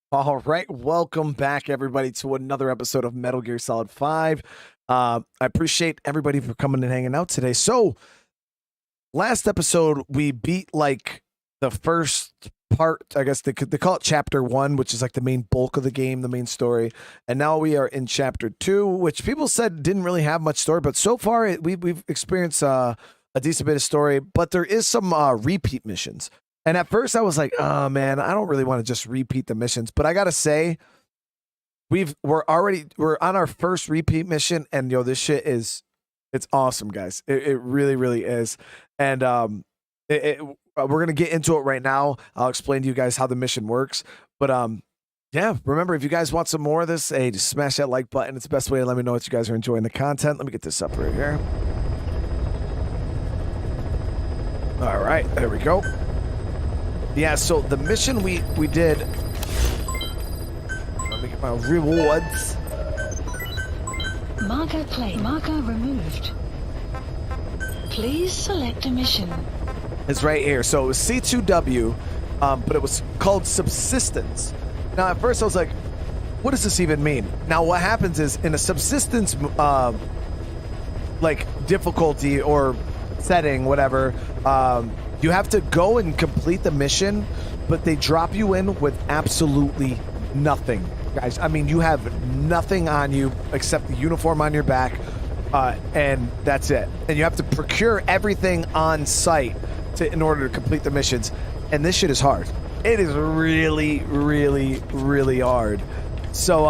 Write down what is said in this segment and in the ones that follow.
All right, welcome back, everybody, to another episode of Metal Gear Solid 5. I appreciate everybody for coming and hanging out today. So, last episode, we beat, like, the first part, I guess they call it Chapter 1, which is, like, the main bulk of the game, the main story. And now we are in Chapter 2, which people said didn't really have much story, but so far, we've experienced a decent bit of story, but there is some repeat missions. And at first I was like, oh man, I don't really want to just repeat the missions. But I gotta say, we're on our first repeat mission, and this shit it's awesome, guys. It really, really is. And we're gonna get into it right now. I'll explain to you guys how the mission works. But yeah, remember, if you guys want some more of this, hey, just smash that like button. It's the best way to let me know that you guys are enjoying the content. Let me get this up right here. All right, there we go. Yeah, so the mission we did, let me get my rewards. Marker plate. Marker removed. Please select a mission. It's right here. So it was C2W, but it was called Subsistence. Now, at first I was like, what does this even mean? Now, what happens is, in a subsistence, like, difficulty or setting, whatever, you have to go and complete the mission, but they drop you in with absolutely nothing, guys. I mean, you have nothing on you except the uniform on your back, and that's it. And you have to procure everything on site in order to complete the missions. And this shit is hard. It is really, really, really hard. So,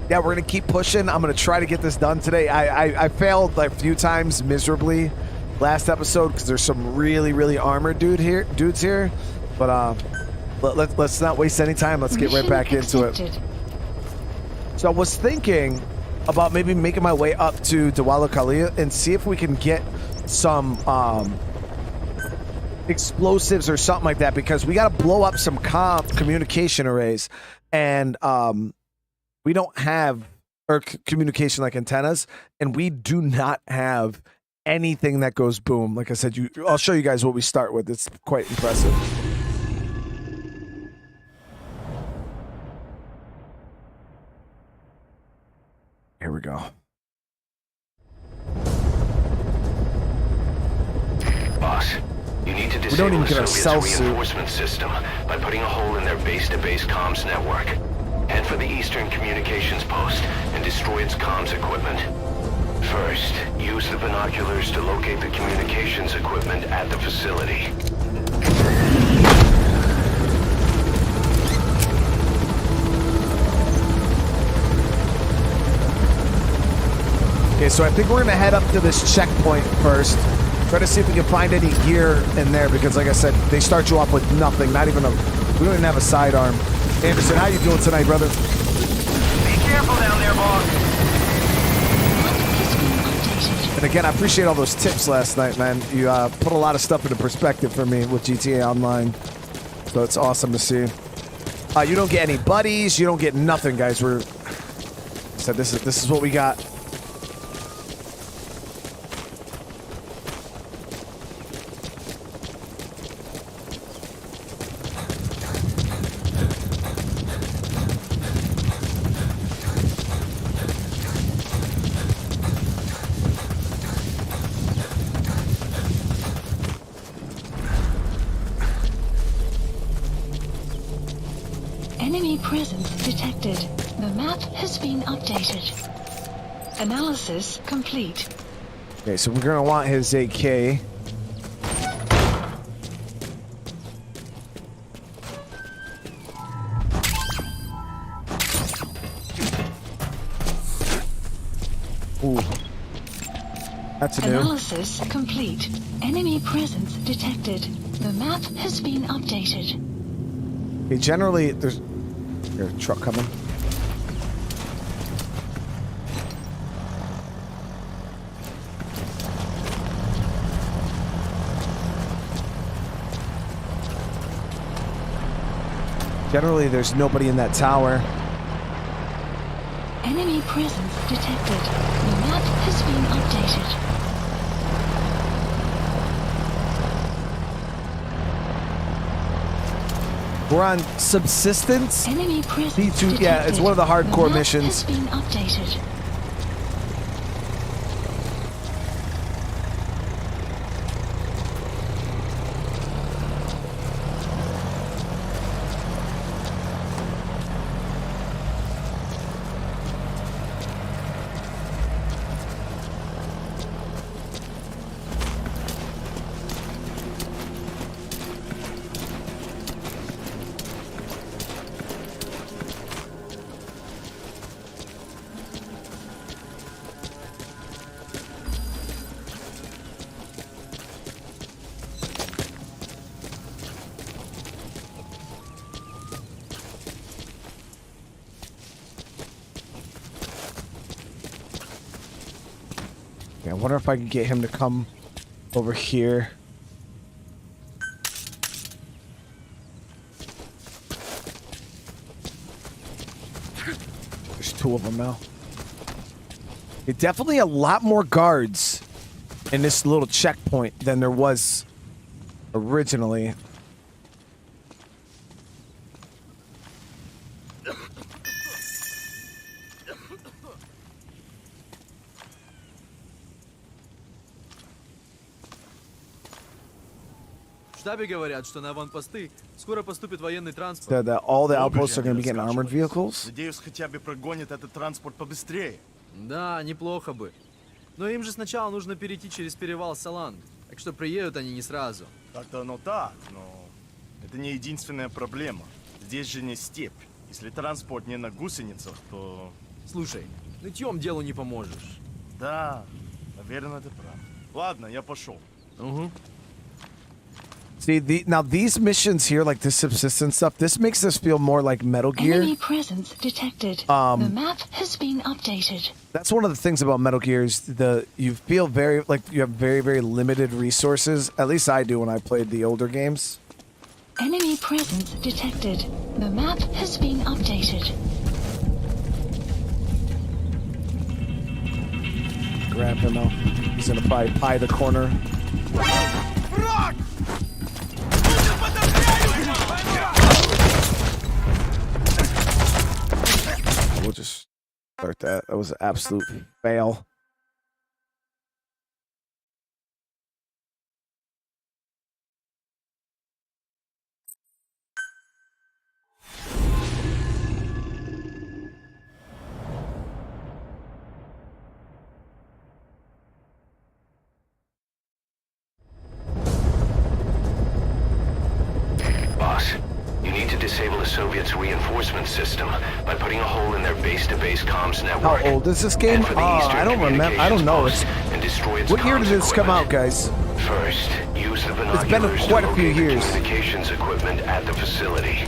yeah, we're gonna keep pushing. I'm gonna try to get this done today. I failed like a few times miserably last episode because there's some really, really armored dudes here, but let's not waste any time. Let's get right back into it. So I was thinking about maybe making my way up to Dawala and see if we can get some explosives or something like that, because we got to blow up some communication arrays, and we don't have communication like antennas, and we do not have anything that goes boom. Like I said, I'll show you guys what we start with. It's quite impressive. Here we go. Boss, you need to disable the Soviets' reinforcement system by putting a hole in their base-to-base comms network. Head for the Eastern Communications Post and destroy its comms equipment. First, use the binoculars to locate the communications equipment at the facility. Okay, so I think we're gonna head up to this checkpoint first. Try to see if we can find any gear in there, because like I said, they start you off with nothing, we don't even have a sidearm. Anderson, how you doing tonight, brother? Be careful down there, boss. And again, I appreciate all those tips last night, man. You put a lot of stuff into perspective for me with GTA Online. So it's awesome to see. You don't get any buddies. You don't get nothing, guys. This is what we got. Enemy presence detected. The map has been updated. Analysis complete. Okay, so we're gonna want his AK. Ooh. That's a new. Analysis complete. Enemy presence detected. The map has been updated. Okay, generally, there's a truck coming. Generally, there's nobody in that tower. Enemy presence detected. The map has been updated. We're on subsistence. Enemy presence D2, detected. yeah, it's one of the hardcore map missions. Has been updated. I wonder if I can get him to come over here. There's 2 of them now. Definitely a lot more guards in this little checkpoint than there was originally. В штабе говорят, что на аванпосты скоро поступит военный транспорт. Said that all the outposts are going to be getting armored vehicles. Надеюсь, хотя бы прогонят этот транспорт побыстрее. Да, неплохо бы. Но им же сначала нужно перейти через перевал Саланг. Так что приедут они не сразу. Так-то оно так, но это не единственная проблема. Здесь же не степь. Если транспорт не на гусеницах, то... Слушай, нытьем делу не поможешь. Да, наверное, ты прав. Ладно, я пошел. Угу. See, now these missions here, like this subsistence stuff, this makes us feel more like Metal Gear. Enemy presence detected. The map has been updated. That's one of the things about Metal Gear is you feel very like you have very, very limited resources. At least I do when I played the older games. Enemy presence detected. The map has been updated. Grab him out. He's gonna probably pie the corner. We'll just start that. That was an absolute fail. Boss, you need to disable the Soviets' reinforcement system by putting a hole in their base-to-base comms network. How old is this game? And for the Oh, Eastern I don't remember. I don't know. It's, Communications post and destroy its what year did comms this come out, equipment. guys? First, use the It's been binoculars quite to a few locate the years. communications equipment at the facility.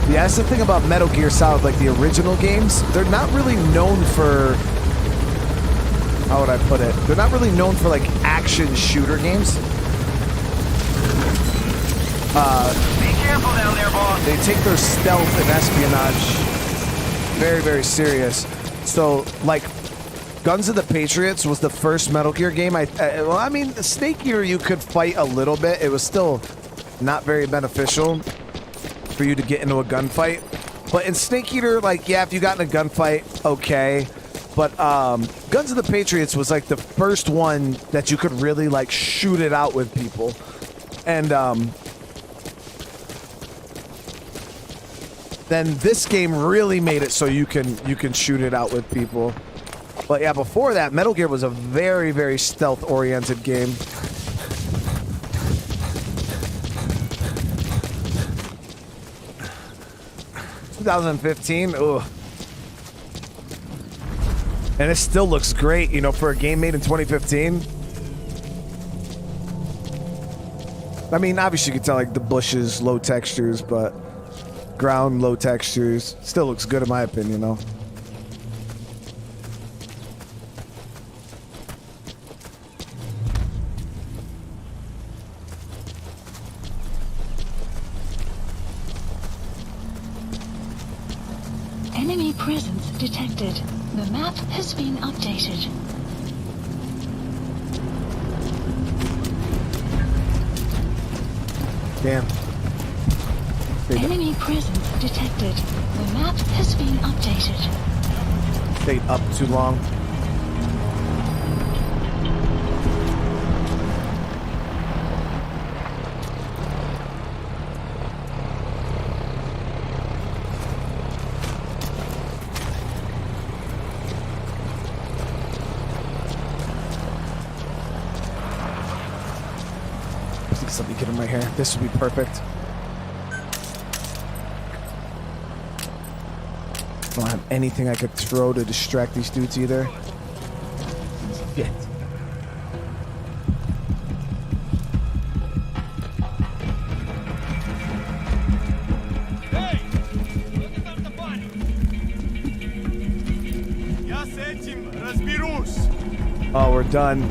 Yeah, that's the thing about Metal Gear Solid, like the original games. They're not really known for... How would I put it? They're not really known for, like, action shooter games. Be careful down there, boss. They take their stealth and espionage very, very serious. So, like, Guns of the Patriots was the first Metal Gear game. Well, I mean, Snake Eater you could fight a little bit. It was still not very beneficial for you to get into a gunfight. But in Snake Eater, like, yeah, if you got in a gunfight, okay. But Guns of the Patriots was like the first one that you could really like shoot it out with people. And then this game really made it so you can shoot it out with people. But yeah, before that, Metal Gear was a very, very stealth-oriented game. Ugh. And it still looks great, you know, for a game made in 2015. I mean, obviously you can tell, like, the bushes, low textures, but ground, low textures. Still looks good in my opinion, though. Enemy presence detected. The map has been updated. Damn. Enemy presence detected. The map has been updated. Stayed up too long. Let me get him right here. This would be perfect. I don't have anything I could throw to distract these dudes either. Shit. Я с этим разберусь. Oh, we're done.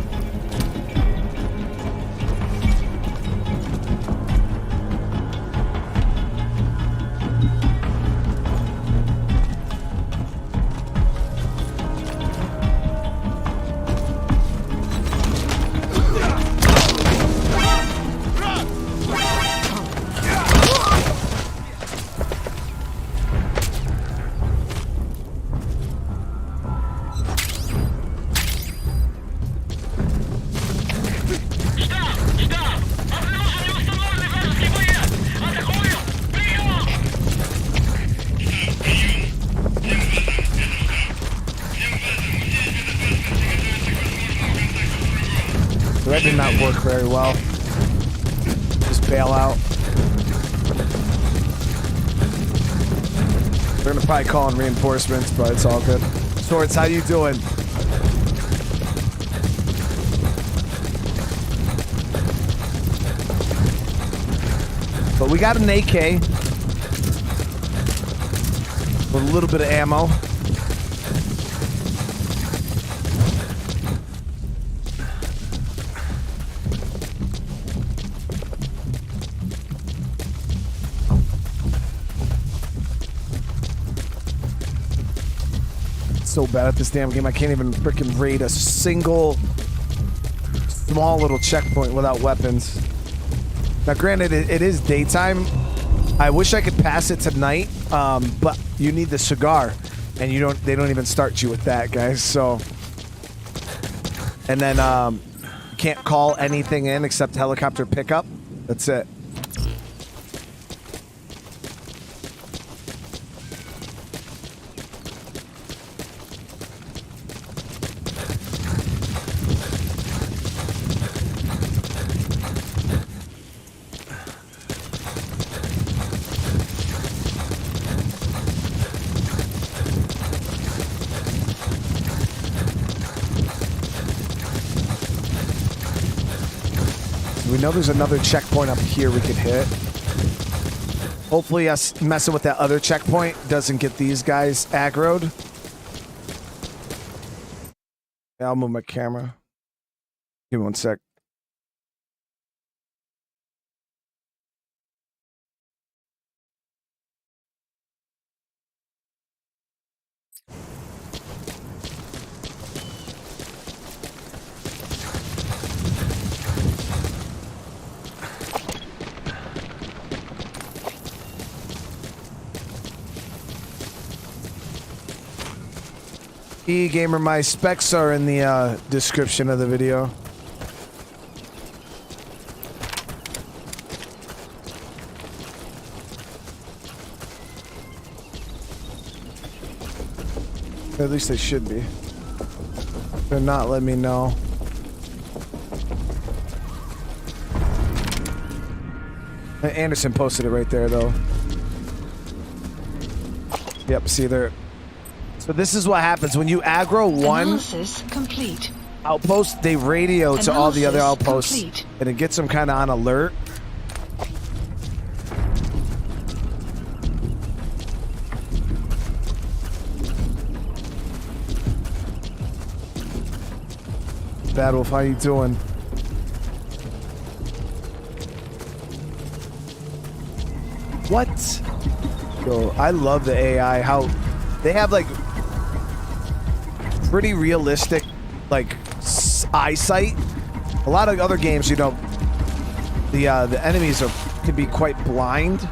That did not work very well. Just bail out. They're gonna probably call in reinforcements, but it's all good. Swords, how you doing? But we got an AK with a little bit of ammo. So bad at this damn game. I can't even freaking raid a single small little checkpoint without weapons. Now, granted, it is daytime. I wish I could pass it tonight, but you need the cigar, and they don't even start you with that, guys. So, and then you can't call anything in except helicopter pickup. That's it. We know there's another checkpoint up here we could hit. Hopefully us messing with that other checkpoint doesn't get these guys aggroed. Yeah, I'll move my camera. Give me one sec. Gamer, my specs are in the description of the video. At least they should be. They're not letting me know. Anderson posted it right there, though. Yep, see there. So this is what happens when you aggro one outpost, they radio to all the other outposts, and it gets them kind of on alert. Bad Wolf, how you doing? What? Yo, I love the AI. How they have like pretty realistic, like eyesight. A lot of other games, you know, the enemies are can be quite blind.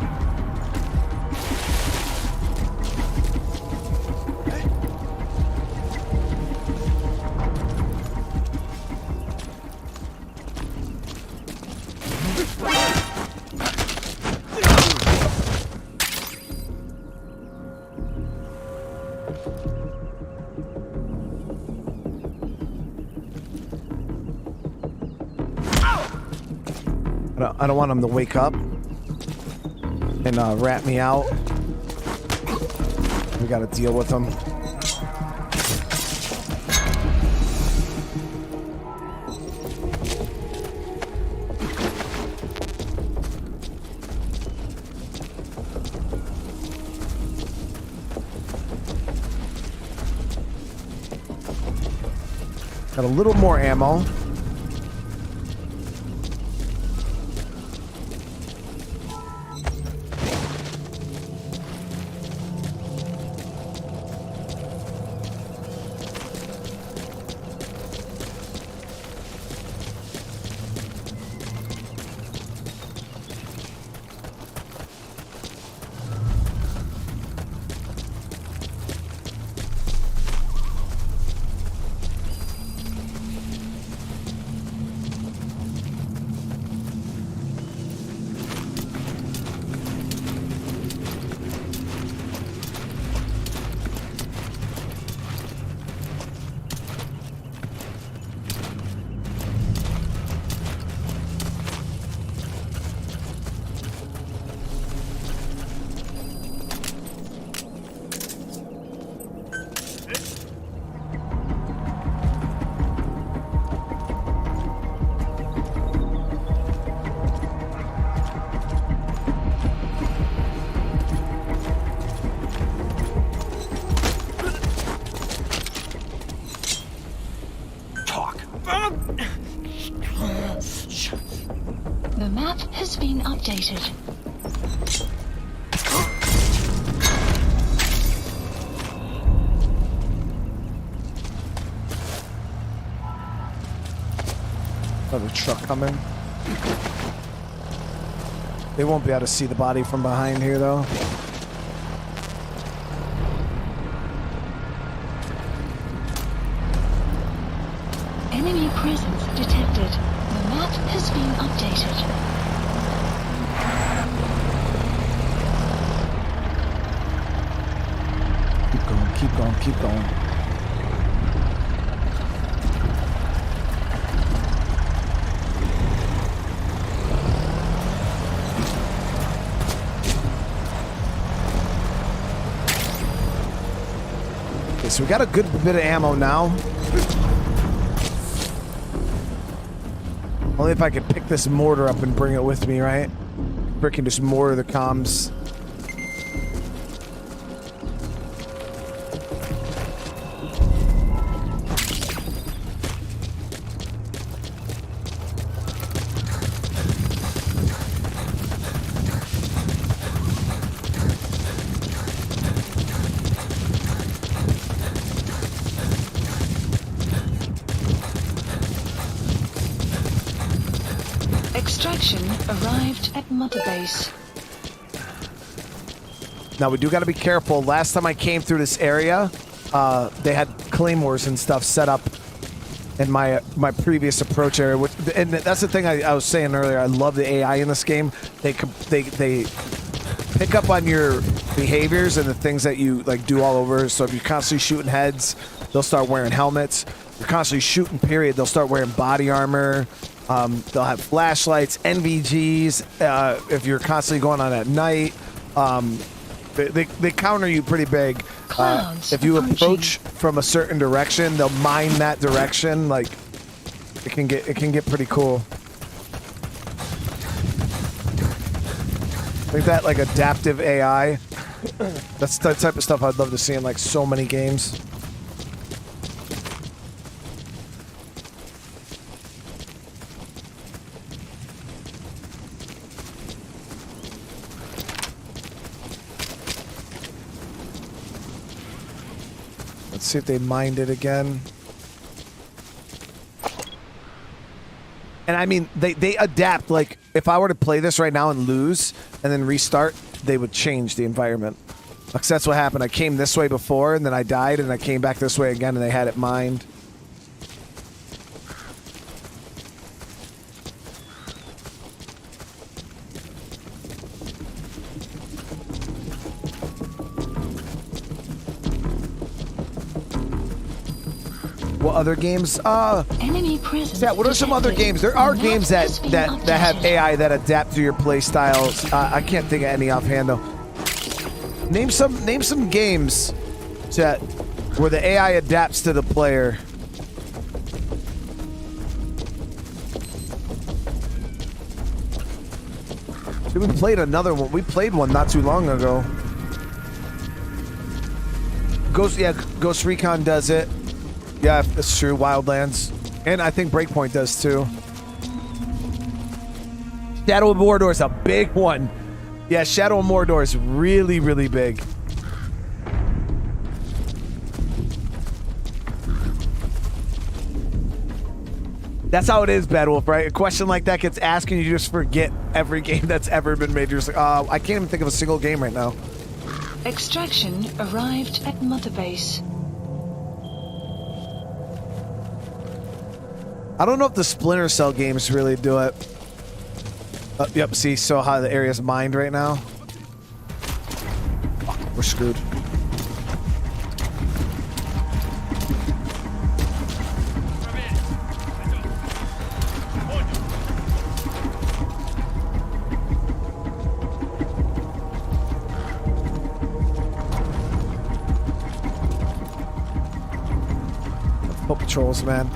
I don't want him to wake up and rat me out. We got to deal with him. Got a little more ammo. The map has been updated. Another truck coming. They won't be able to see the body from behind here, though. Enemy presence detected. The map has been updated. Keep going, keep going, keep going. Okay, so we got a good bit of ammo now. Only if I could pick this mortar up and bring it with me, right? Freaking just mortar the comms. Extraction arrived at Mother Base. Now we do got to be careful. Last time I came through this area, they had claymores and stuff set up in my previous approach area. And that's the thing I was saying earlier. I love the AI in this game. They pick up on your behaviors and the things that you like do all over. So if you're constantly shooting heads, they'll start wearing helmets. If you're constantly shooting, period, they'll start wearing body armor. They'll have flashlights, NVGs. If you're constantly going on at night, they counter you pretty big. If you approach from a certain direction, they'll mine that direction. Like it can get pretty cool. Like that, like adaptive AI. That's the type of stuff I'd love to see in like so many games. Let's see if they mined it again. And I mean, they adapt. Like, if I were to play this right now and lose and then restart, they would change the environment. Like, that's what happened. I came this way before, and then I died, and I came back this way again, and they had it mined. What other games? Enemy presence Yeah, what are some other detected. games? There are The games map has been that have updated. AI that adapt to your play styles. I can't think of any offhand though. Name some games that where the AI adapts to the player. We played another one. We played one not too long ago. Ghost Recon does it. Yeah, that's true. Wildlands. And I think Breakpoint does too. Shadow of Mordor is a big one. Yeah, Shadow of Mordor is really, really big. That's how it is, Bad Wolf, right? A question like that gets asked and you just forget every game that's ever been made. You're just like, I can't even think of a single game right now. Extraction arrived at Mother Base. I don't know if the Splinter Cell games really do it. Yep, see, so how the area's mined right now? Fuck, we're screwed. Foot patrols, man.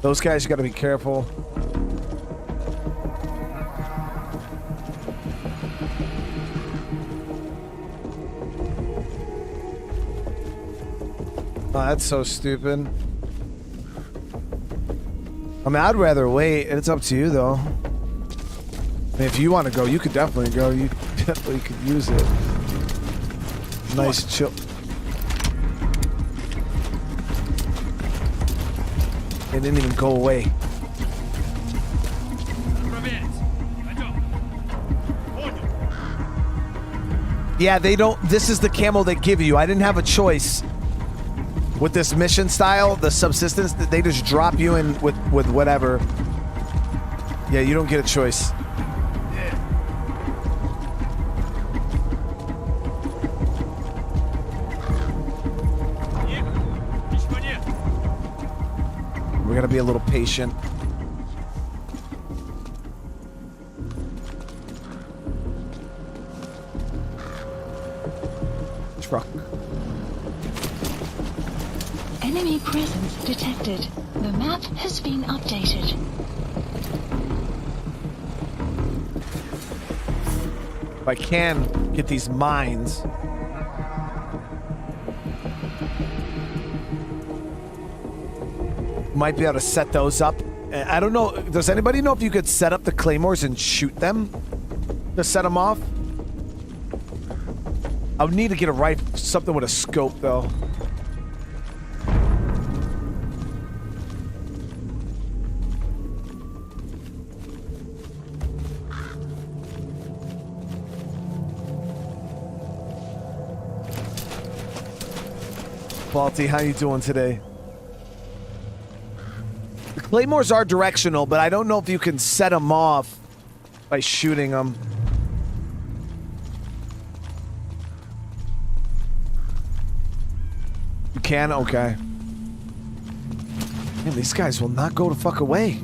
Those guys, you gotta be careful. Oh, that's so stupid. I mean, I'd rather wait. It's up to you, though. I mean, if you want to go, you could definitely go. You definitely could use it. Nice chill. It didn't even go away. Yeah, they don't. This is the camo they give you. I didn't have a choice. With this mission style, the subsistence, they just drop you in with whatever. Yeah, you don't get a choice. We gotta be a little patient. Truck. Enemy presence detected. The map has been updated. If I can get these mines. Might be able to set those up. I don't know. Does anybody know if you could set up the claymores and shoot them to set them off? I would need to get a rifle, something with a scope, though. Balti, how you doing today? The claymores are directional, but I don't know if you can set them off by shooting them. You can? Okay. Man, these guys will not go the fuck away.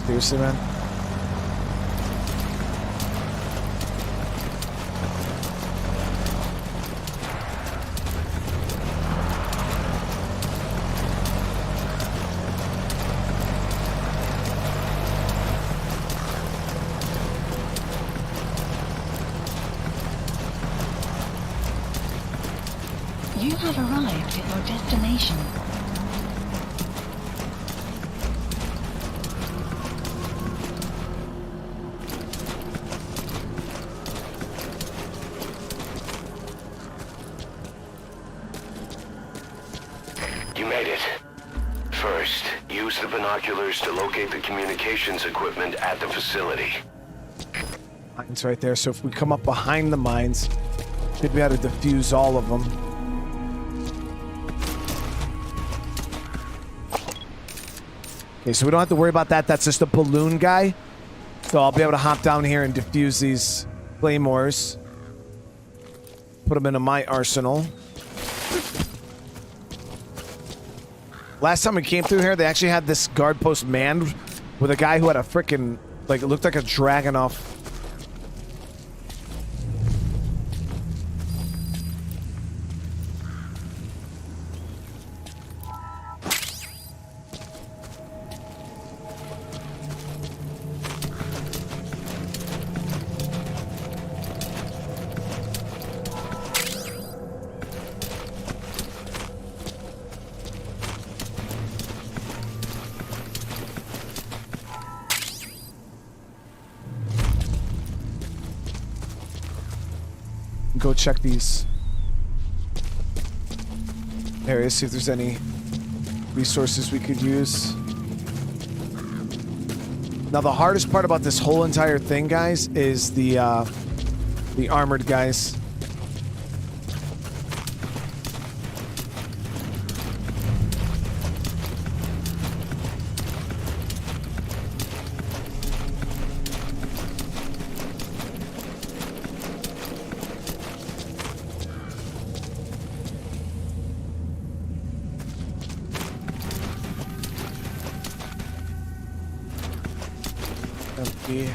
Seriously, man. You have arrived at your destination. You made it. First, use the binoculars to locate the communications equipment at the facility. Mines right there. So if we come up behind the mines, should be able to defuse all of them. Okay, so we don't have to worry about that. That's just a balloon guy. So I'll be able to hop down here and defuse these claymores. Put them into my arsenal. Last time we came through here, they actually had this guard post manned with a guy who had a freaking, like, it looked like a dragon off. Go check these areas, see if there's any resources we could use. Now the hardest part about this whole entire thing, guys, is the armored guys. Empty.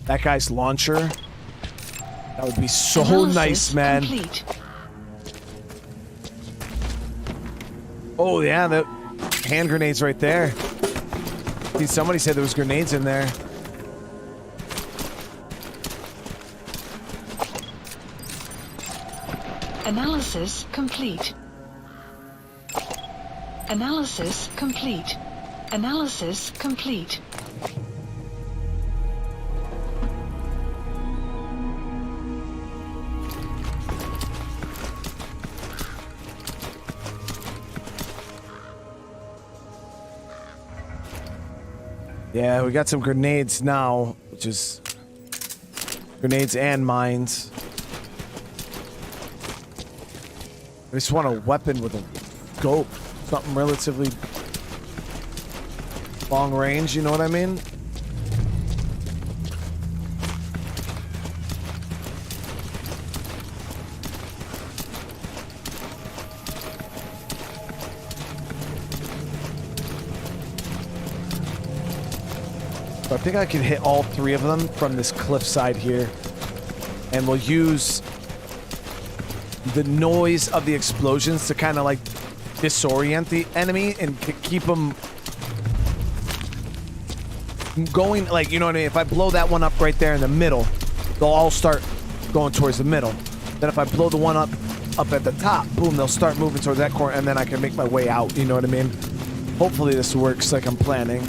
That guy's launcher. That would be so Analysis nice, man. complete. Oh yeah, the hand grenades right there. See, somebody said there was grenades in there. Analysis complete. Analysis complete. Analysis complete. Yeah, we got some grenades now, which is grenades and mines. I just want a weapon with a scope, something relatively long range, you know what I mean? I think I can hit all three of them from this cliffside here. And we'll use the noise of the explosions to kind of like disorient the enemy and keep them going, like, you know what I mean? If I blow that one up right there in the middle, they'll all start going towards the middle. Then if I blow the one up at the top, boom, they'll start moving towards that corner, and then I can make my way out, you know what I mean? Hopefully this works like I'm planning.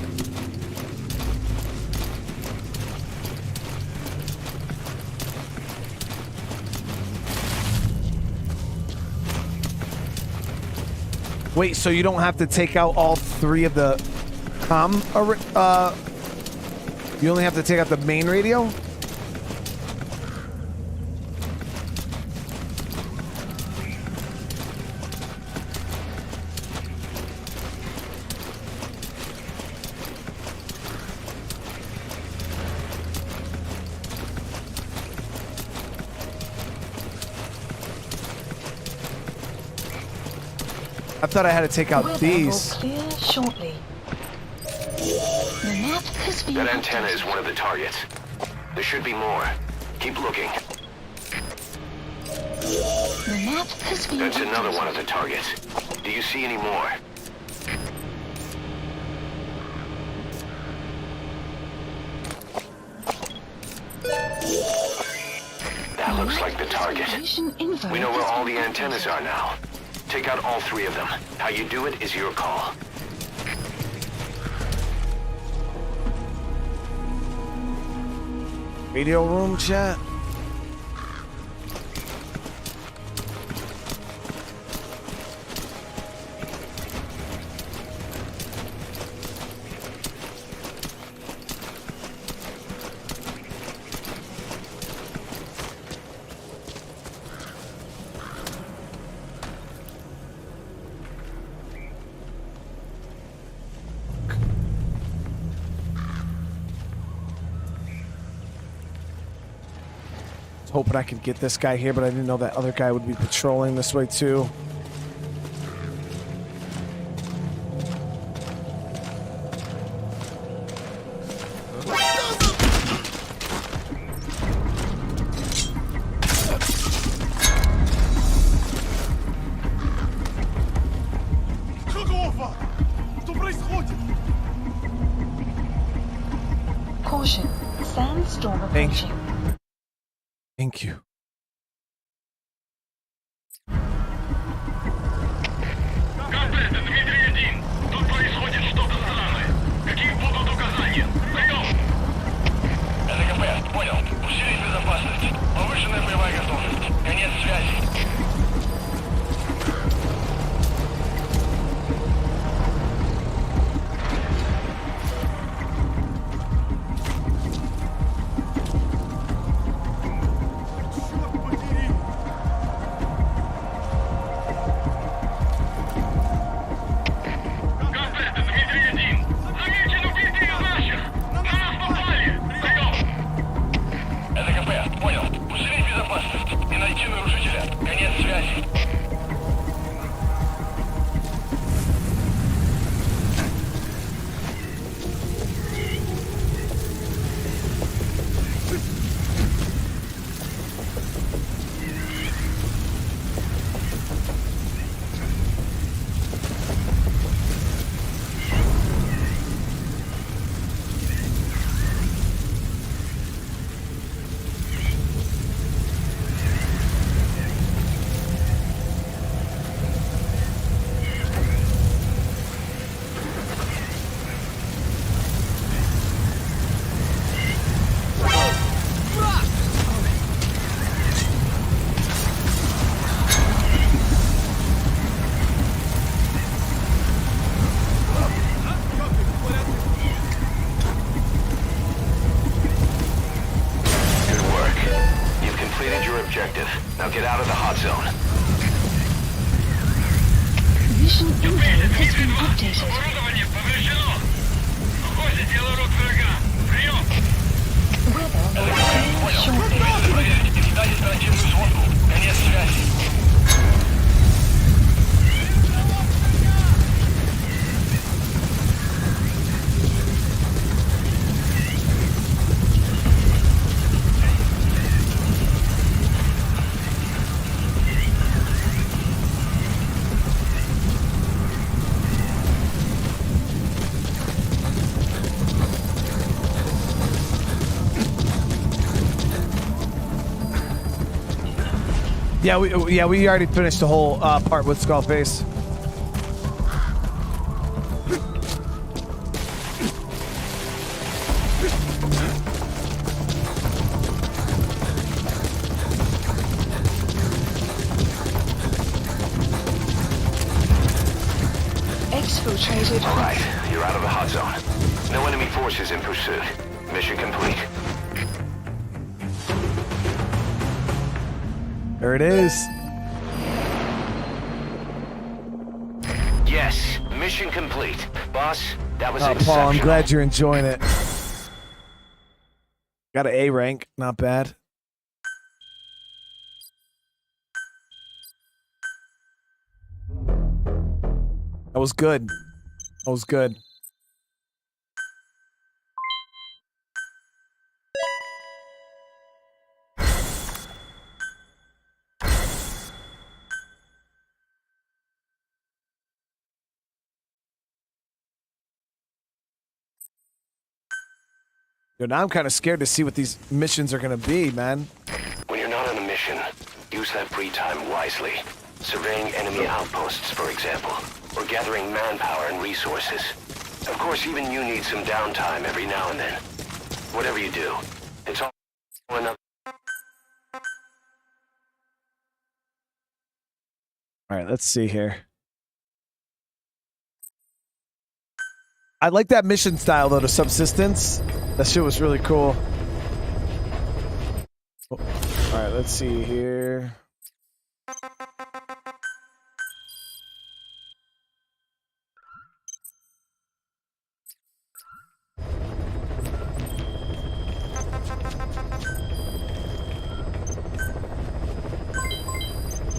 Wait, so you don't have to take out all three of the you only have to take out the main radio? I thought I had to take out Weather these. will clear shortly. The map has been That antenna updated. is one of the targets. There should be more. Keep looking. The map has been That's another updated. one of the targets. Do you see any more? That looks like the target. Location info We know where has all been the antennas updated. are now. Take out all 3 of them. How you do it is your call. Radio room chat. Hoping I could get this guy here, but I didn't know that other guy would be patrolling this way too. Caution. Sandstorm Thank you. approaching. Thank you. Контакт, Дмитрий-1. Тут происходит что-то странное. Какие будут указания? Прием! КП, понял. Усилить безопасность. Повышенная боевая готовность. Конец связи. objective. Now get out of the hot zone. Mission info has been updated. Оборудование повреждено. Похоже, дело рук врага. Прием. Weather will clear shortly. Проверить. Дать оперативную сводку. Конец связи. Yeah, we already finished the whole part with Skullface. Exfiltrated. All right, you're out of the hot zone. No enemy forces in pursuit. Mission complete. There it is. Yes, mission complete. Boss, that was Paul, exceptional. I'm glad you're enjoying it. Got an A rank, not bad. That was good. That was good. Yo, now I'm kind of scared to see what these missions are going to be, man. When you're not on a mission, use that free time wisely. Surveying enemy outposts, for example, or gathering manpower and resources. Of course, even you need some downtime every now and then. Whatever you do, it's all another. All right, let's see here. I like that mission style, though, to subsistence. That shit was really cool. Oh, all right, let's see here.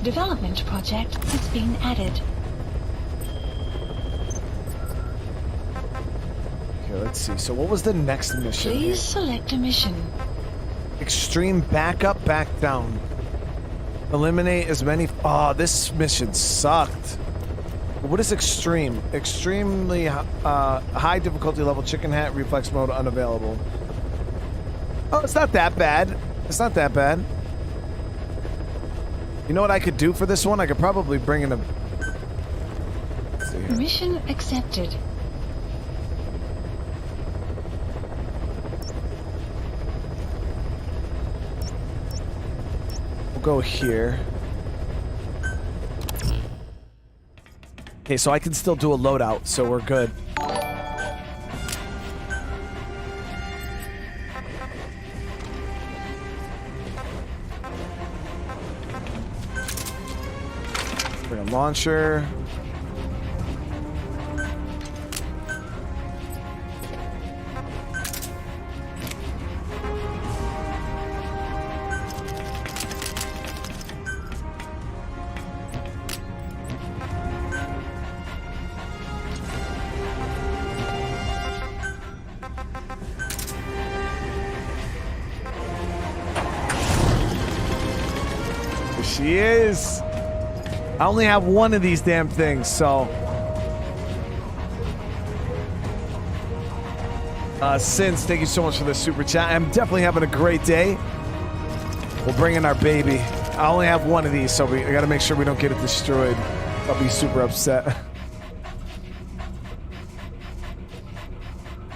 Development project has been added. Okay, let's see. So what was the next mission? Please select a mission. Extreme backup, back down. Eliminate as many... Oh, this mission sucked. What is extreme? Extremely high difficulty level, chicken hat, reflex mode, unavailable. Oh, it's not that bad. It's not that bad. You know what I could do for this one? I could probably bring in a... Let's see here. Mission accepted. We'll go here. Okay, so I can still do a loadout, so we're good. Bring a launcher. There she is. I only have one of these damn things, so. Sins, thank you so much for the super chat. I'm definitely having a great day. We'll bring in our baby. I only have one of these, so I gotta make sure we don't get it destroyed. I'll be super upset.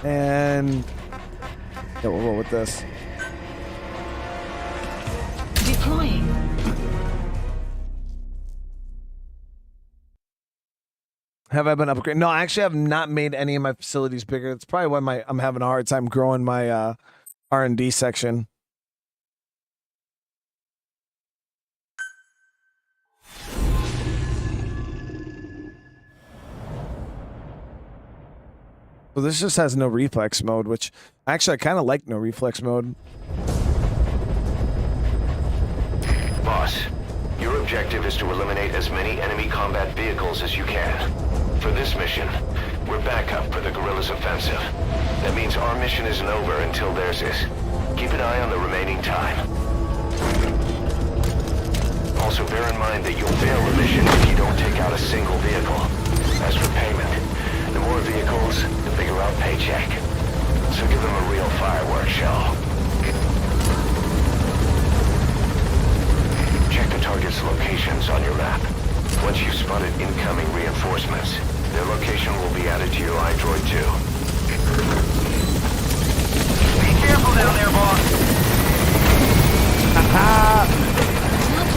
And yeah, we'll roll with this. Deploying. Have I been upgraded? No, I actually have not made any of my facilities bigger. It's probably why I'm having a hard time growing my R&D section. So this just has no reflex mode, which actually I kind of like no reflex mode. Boss, your objective is to eliminate as many enemy combat vehicles as you can. For this mission, we're backup for the guerrillas' offensive. That means our mission isn't over until theirs is. Keep an eye on the remaining time. Also bear in mind that you'll fail the mission if you don't take out a single vehicle. As for payment, the more vehicles, the bigger our paycheck. So give them a real fireworks show. Check the target's locations on your map. Once you've spotted incoming reinforcements, their location will be added to your iDroid 2. Be careful down there, boss.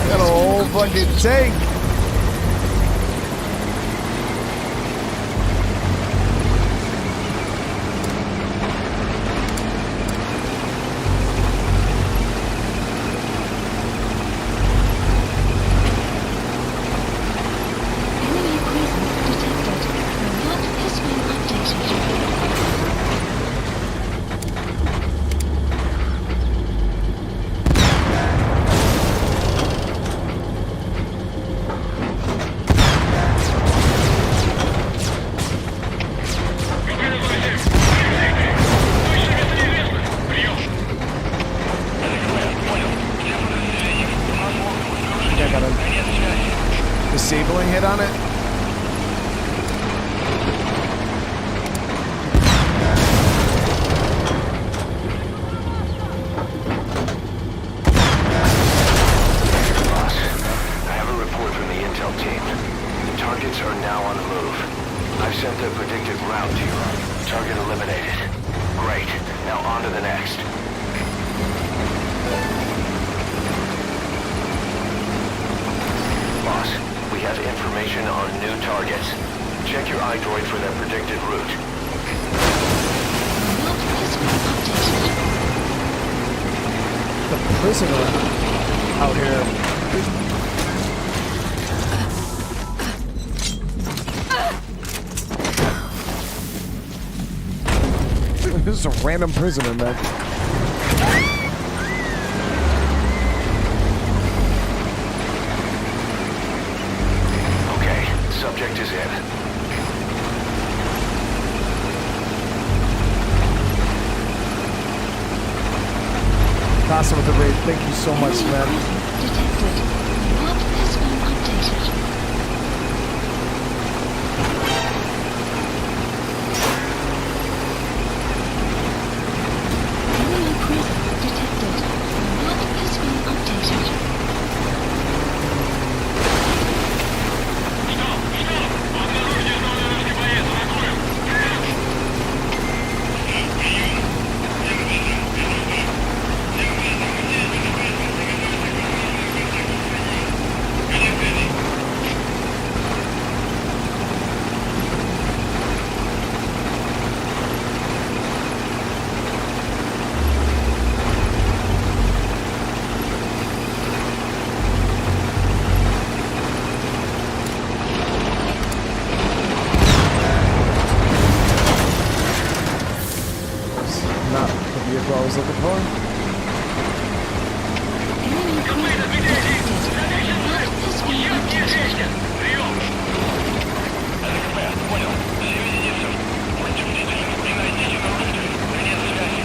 Got a whole fucking tank. Enemy presence detected. The map has been updated. I've sent the predicted route to you. Target eliminated. Great. Now on to the next. Boss, we have information on new targets. Check your iDroid for their predicted route. The map has been updated. The prisoner out here. This is a random prisoner, man. Okay, subject is in. Casa with the raid. Thank you so much, Enemy man. presence detected. The map has been updated. Enemy presence detected. The map has been updated. Что? Обнаружьте зону русский боец, атакуем! Not the vehicle I was looking for. Enemy presence detected. The map has been updated. Прием! АКП, понял. Все единицы. Будьте бдительны и найдите нарушителей. Конец связи.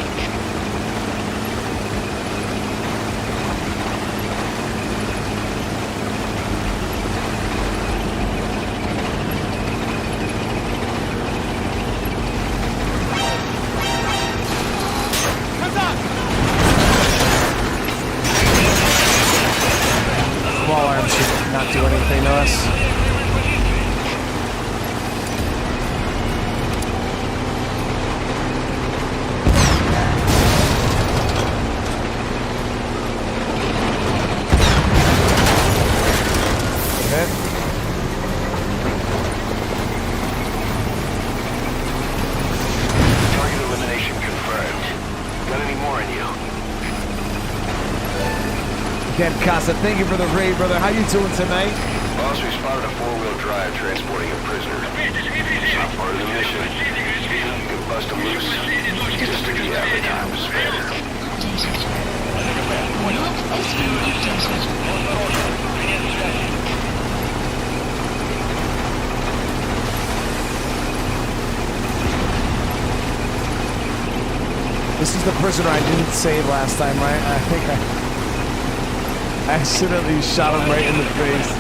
Small arms should not do anything to us. Okay. Target elimination confirmed. Got any more in you? Again, Casa, thank you for the raid, brother. How you doing tonight? Boss, we spotted a four-wheel drive transporting a prisoner. Not part of the mission. You can bust him loose. Just to get out of time to spare. Updated. The map has been updated. This is the prisoner I didn't save last time, right? I think I accidentally shot him right in the face.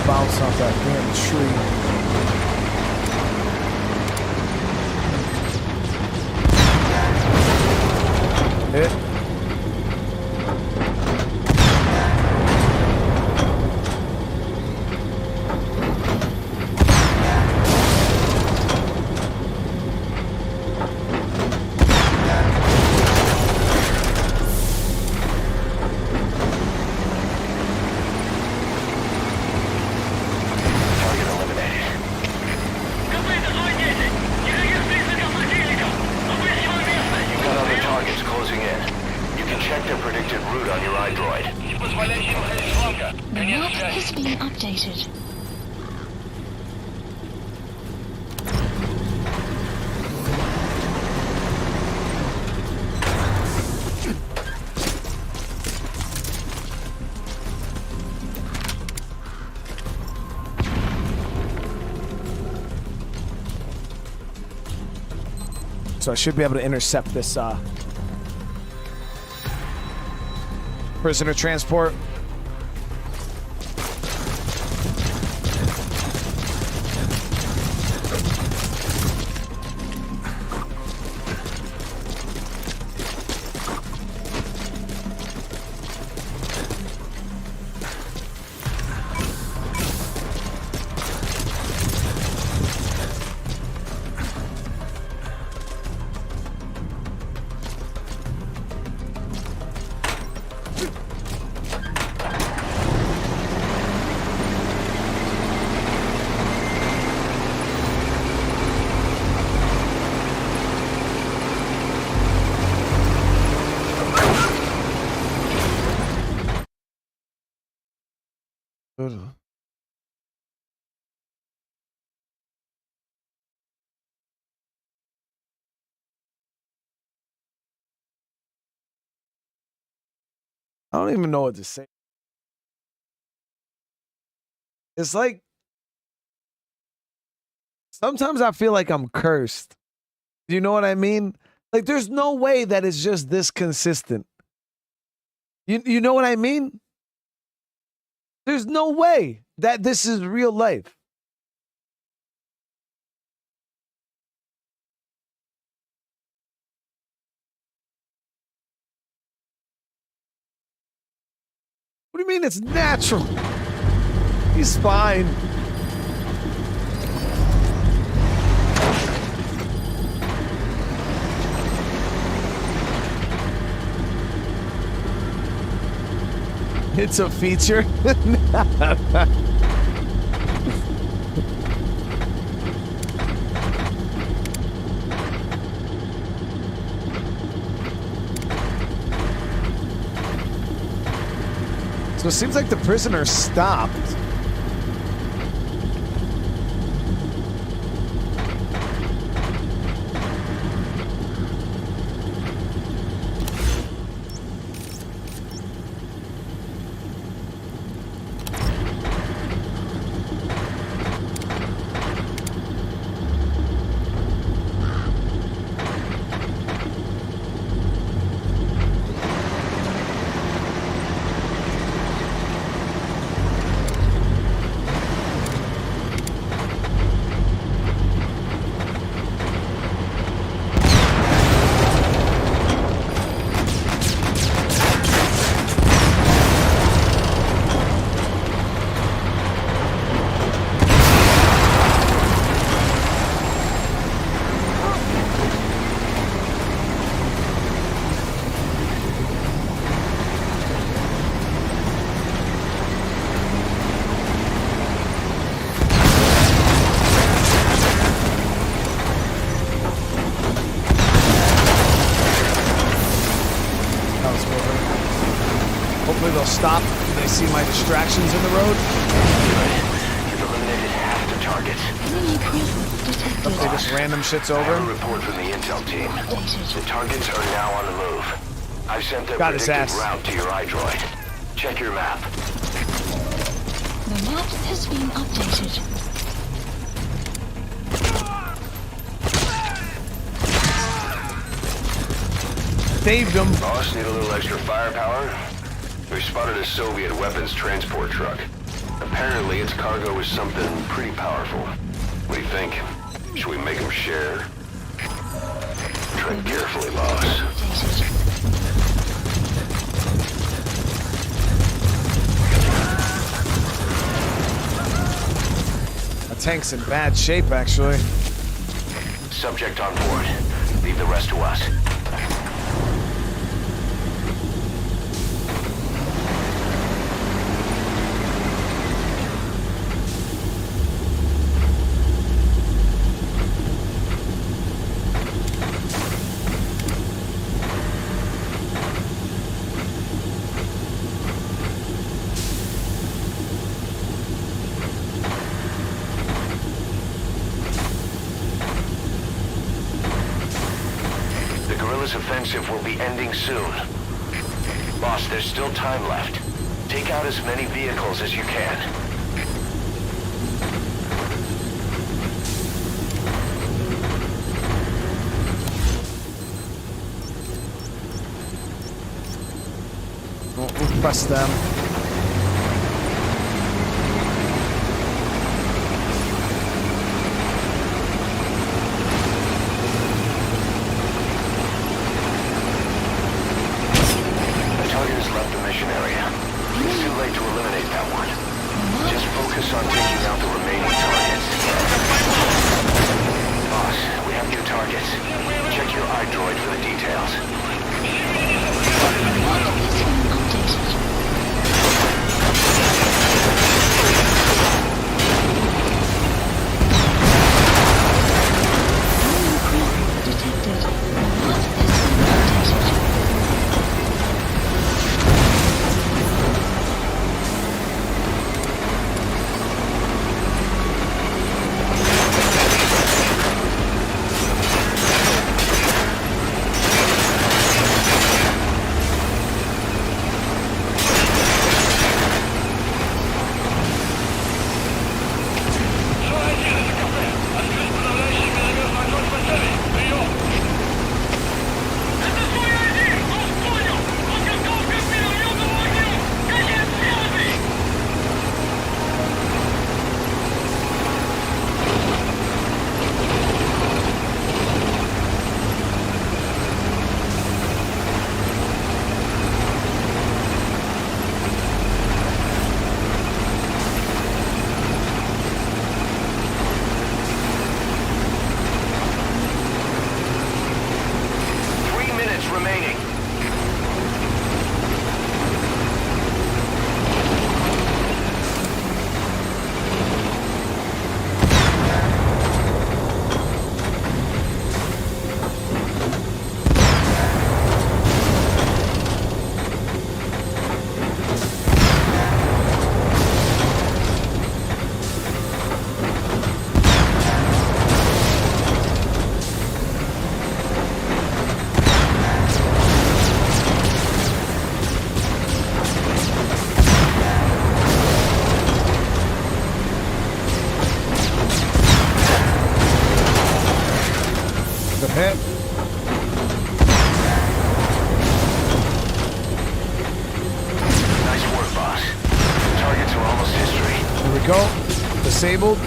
Bounce off that damn tree. Hit. The map has been updated. So I should be able to intercept this Prisoner transport. I don't even know what to say. It's like sometimes I feel like I'm cursed. Do you know what I mean? Like there's no way that it's just this consistent. You know what I mean? There's no way that this is real life. What do you mean it's natural? He's fine. It's a feature. So it seems like the prisoner stopped. Stop when they see my distractions in the road. You've eliminated half the targets. Enemy presence detected. They just random shit's I have a over. report from the intel team. The targets are now on the move. I've sent their Got his predicted ass. route to your iDroid. Check your map. The map has been updated. Saved him. Boss, need a little extra firepower? We spotted a Soviet weapons transport truck. Apparently its cargo is something pretty powerful. What do you think? Should we make them share? Tread carefully, boss. The tank's in bad shape, actually. Subject on board. Leave the rest to us. Offensive will be ending soon. Boss, there's still time left. Take out as many vehicles as you can. We'll press them. The target has left the mission area. It's too late to eliminate that one. Just focus on taking out the remaining targets. Boss, we have new targets. Check your iDroid for the details. Hit. Nice work, boss. Targets are almost history. Here we go. Disabled.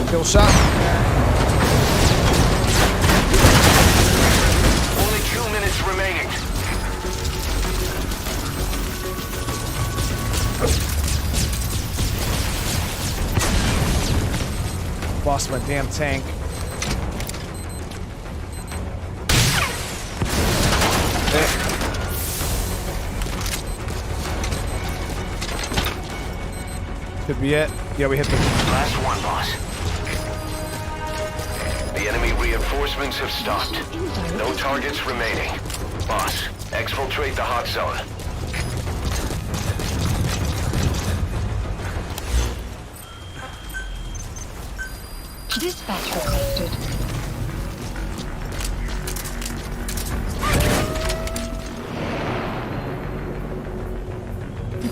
Kill shot. Only 2 minutes remaining. Lost my damn tank. Could be it. Yeah, we hit the last one, boss. The enemy reinforcements have stopped. No targets remaining. Boss, exfiltrate the hot zone. Dispatch requested.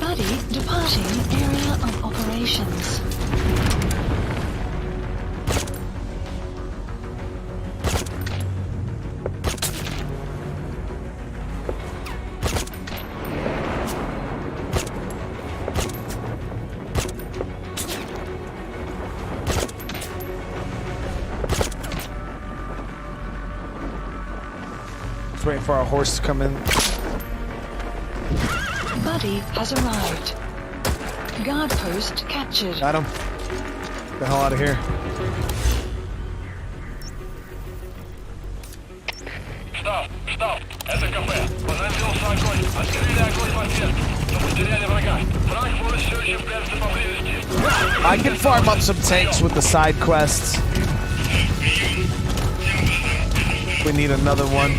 Buddy departing area of operations. Just waiting for our horse to come in. Buddy has arrived. Guard post captured. Got him. Get the hell out of here. Штаб, это кафе. Возвратился огонь. Открыли огонь в ответ. Но потеряли врага. Враг может все еще прятаться поблизости. I can farm up some tanks with the side quests. We need another one.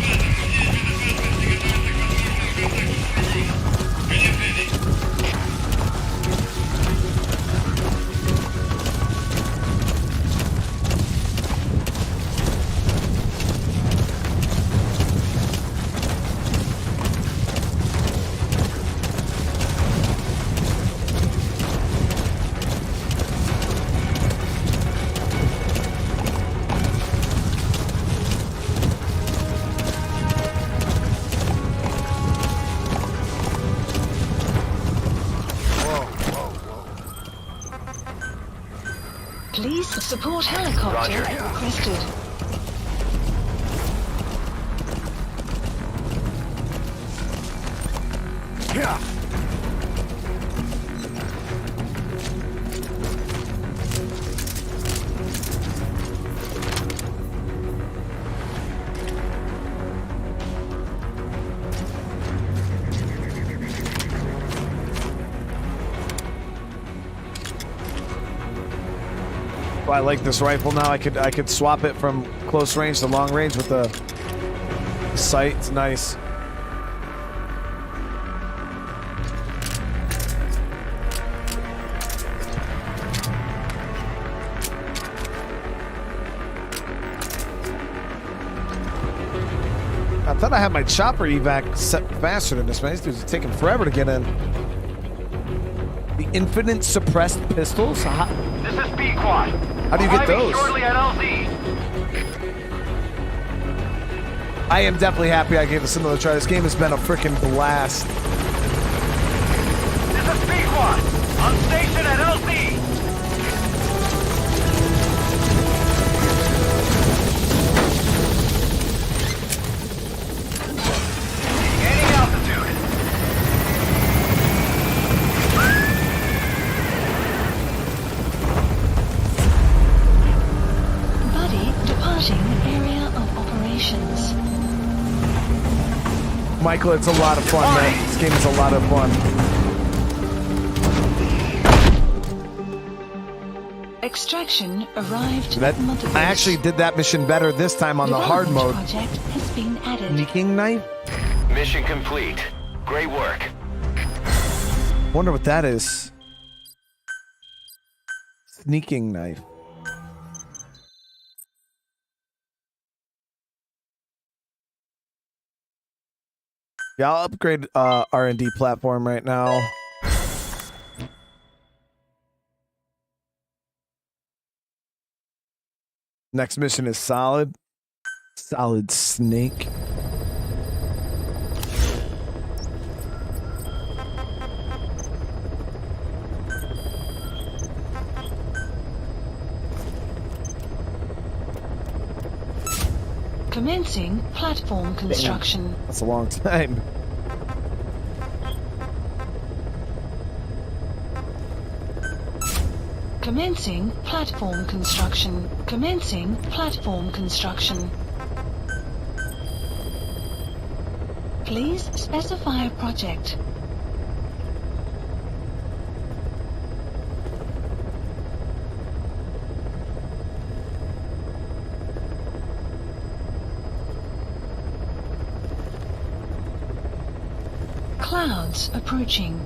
Support helicopter requested. Yeah. I like this rifle now. I could swap it from close range to long range with the sight. It's nice. I thought I had my chopper evac set faster than this, man. These dudes are taking forever to get in. The infinite suppressed pistols? This is B-Quad. How do you get those? Shortly at LZ. I am definitely happy I gave this another try. This game has been a freaking blast. This is B-Quad. On station at LZ. Gaining altitude. Buddy departing area of operations. Michael, it's a lot of fun, man. This game is a lot of fun. Extraction arrived That, at Mother I actually did that mission better this time on the hard mode. Project has been added. Sneaking knife? Mission complete. Great work. Wonder what that is. Sneaking knife. Yeah, I'll upgrade R&D platform right now. Next mission is solid. Solid snake. Commencing platform construction. Damn, that's a long time. Commencing platform construction. Commencing platform construction. Please specify a project. Clouds approaching.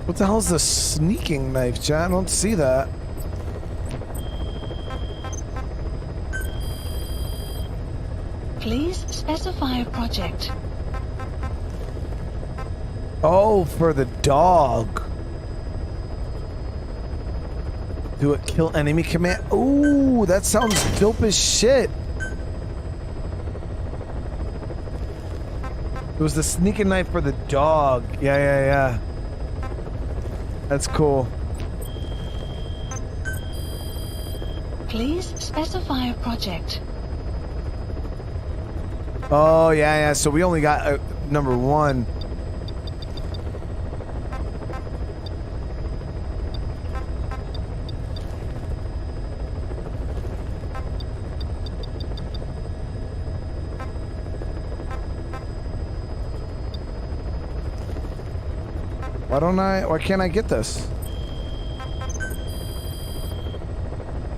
What the hell is the sneaking knife, John? I don't see that. Please specify a project. Oh, for the dog. Do it kill enemy command? Ooh, that sounds dope as shit. It was the sneaking knife for the dog. Yeah. That's cool. Please specify a project. Oh, yeah. So we only got number one. Why can't I get this?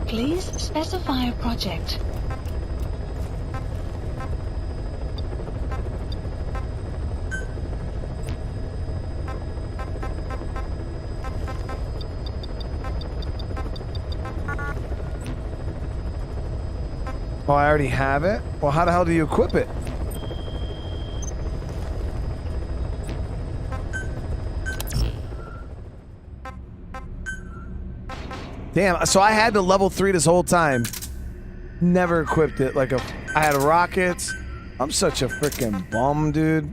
Please specify a project. Oh, I already have it? Well, how the hell do you equip it? Damn, so I had the level 3 this whole time. Never equipped it like I had rockets. I'm such a freaking bum, dude.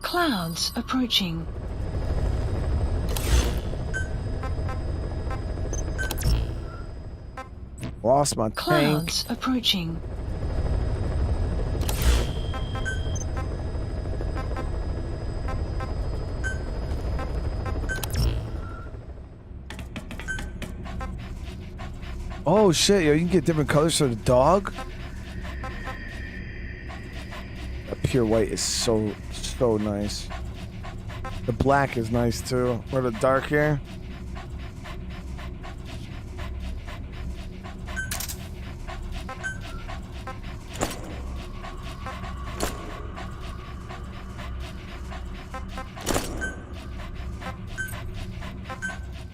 Clouds approaching. Lost my tank. Clouds approaching. Oh shit, yo, you can get different colors for the dog? That pure white is so nice. The black is nice too. Or the dark here.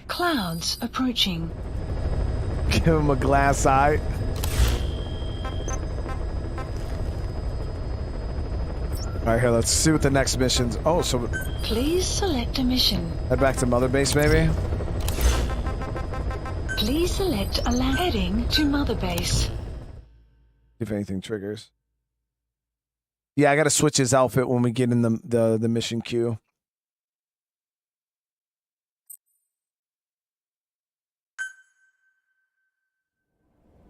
Clouds approaching. Give him a glass eye. Alright, here, let's see what the next mission's. Oh, so Please select a mission. head back to Mother Base, maybe? Please select a land heading to Mother Base. If anything triggers. Yeah, I gotta switch his outfit when we get in the mission queue.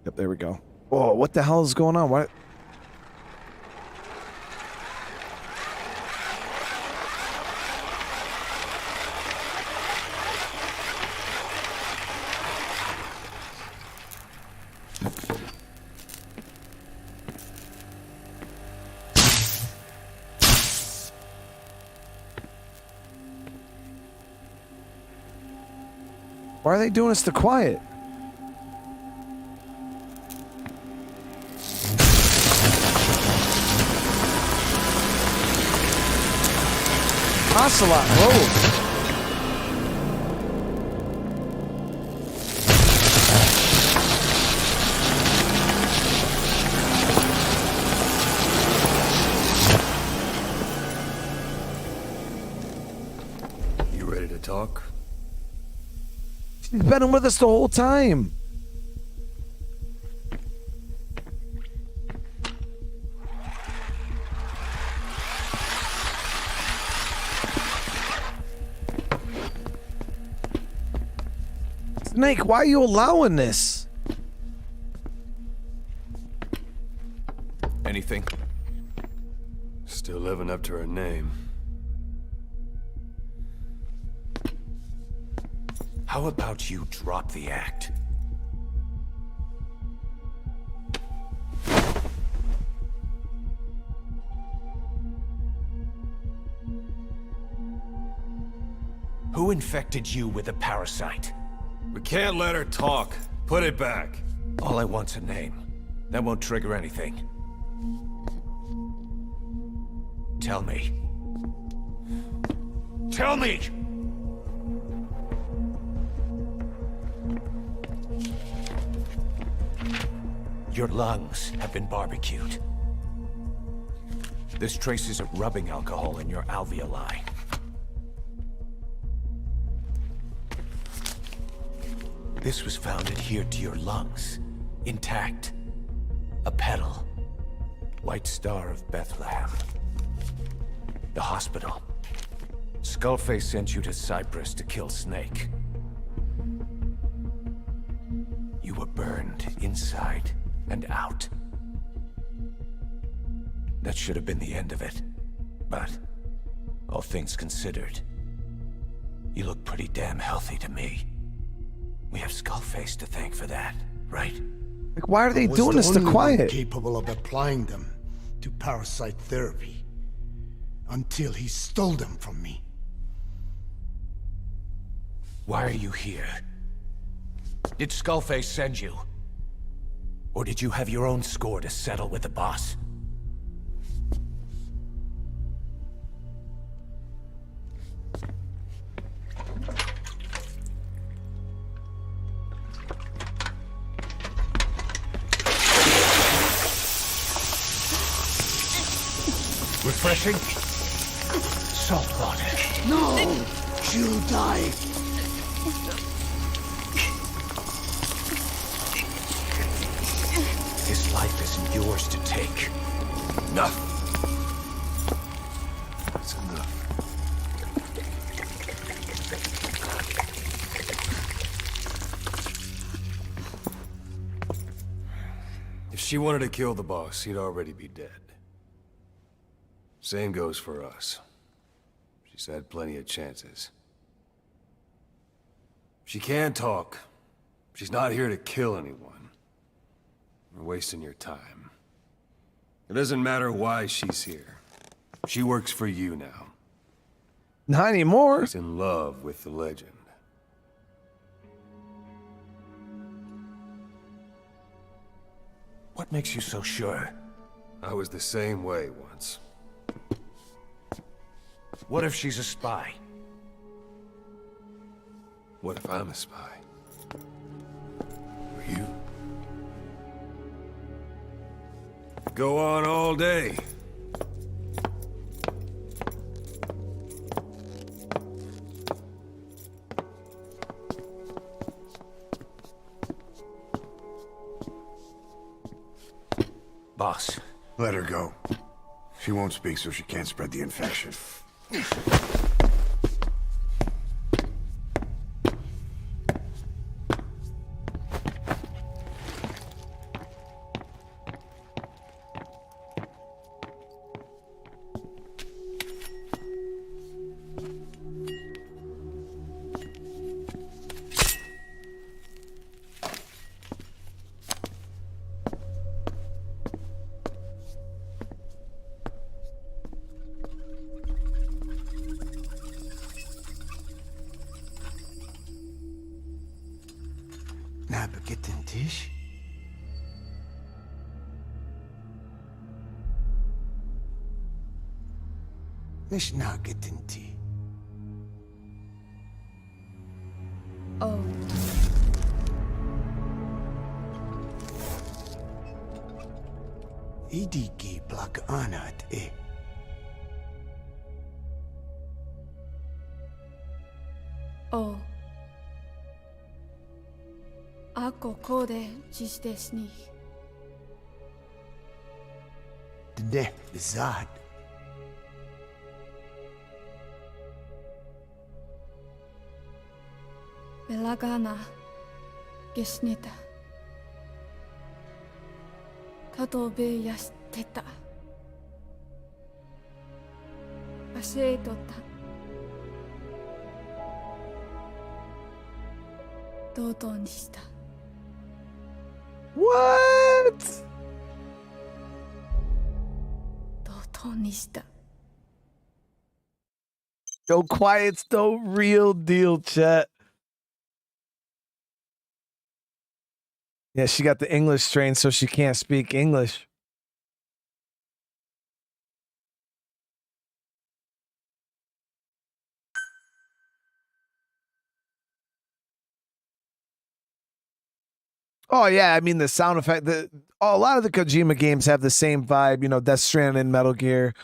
Yep, there we go. Oh, what the hell is going on? What? Why are they doing us to quiet? Ocelot, whoa. You ready to talk? He's been with us the whole time. Snake, why are you allowing this? Anything? Still living up to her name. How about you drop the act? Who infected you with a parasite? We can't let her talk. Put it back. All I want's a name. That won't trigger anything. Tell me. Tell me! Your lungs have been barbecued. There's traces of rubbing alcohol in your alveoli. This was found adhered to your lungs, intact. A petal. White Star of Bethlehem. The hospital. Skullface sent you to Cyprus to kill Snake. You were burned inside and out. That should have been the end of it. But, all things considered, you look pretty damn healthy to me. We have Skullface to thank for that, right? Like, why are they was doing the this to only one Quiet? capable of applying them to parasite therapy until he stole them from me. Why are you here? Did Skullface send you? Or did you have your own score to settle with the boss? Refreshing? Salt water. No! She'll die! His life isn't yours to take. Enough. That's enough. If she wanted to kill the boss, he'd already be dead. Same goes for us. She's had plenty of chances. She can talk. She's not here to kill anyone. We're wasting your time. It doesn't matter why she's here. She works for you now. Not anymore. She's in love with the legend. What makes you so sure? I was the same way once. What if she's a spy? What if I'm a spy? Or you? Go on all day. Boss. Let her go. She won't speak, so she can't spread the infection. Na begitten Tisch? Nicht na gitten Tee. Oh. Idiki plak anat e. Oh. Ako kode dziś desni. Dne bizad. Belagana gesnita. Katobe yasteta. Asetota. Dodo nishita. What? Dodo nishita. Yo, Quiet's the real deal, chat. Yeah, she got the English strain, so she can't speak English. Oh yeah, I mean the sound effect. A lot of the Kojima games have the same vibe. You know, Death Stranding and Metal Gear.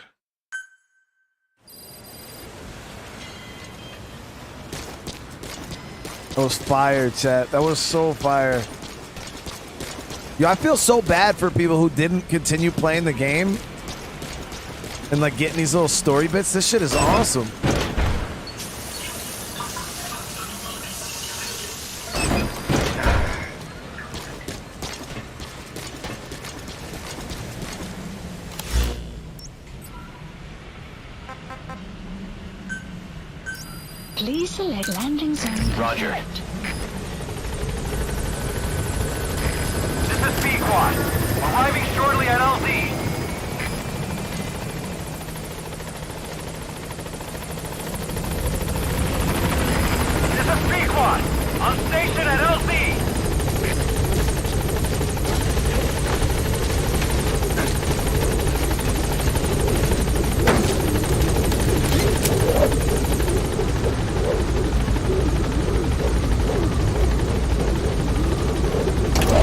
That was fire, chat. That was so fire. Yo, I feel so bad for people who didn't continue playing the game and like getting these little story bits. This shit is awesome. Please select landing zone. Roger. correct. squad. Arriving shortly at LZ. This is B squad. On station at LZ.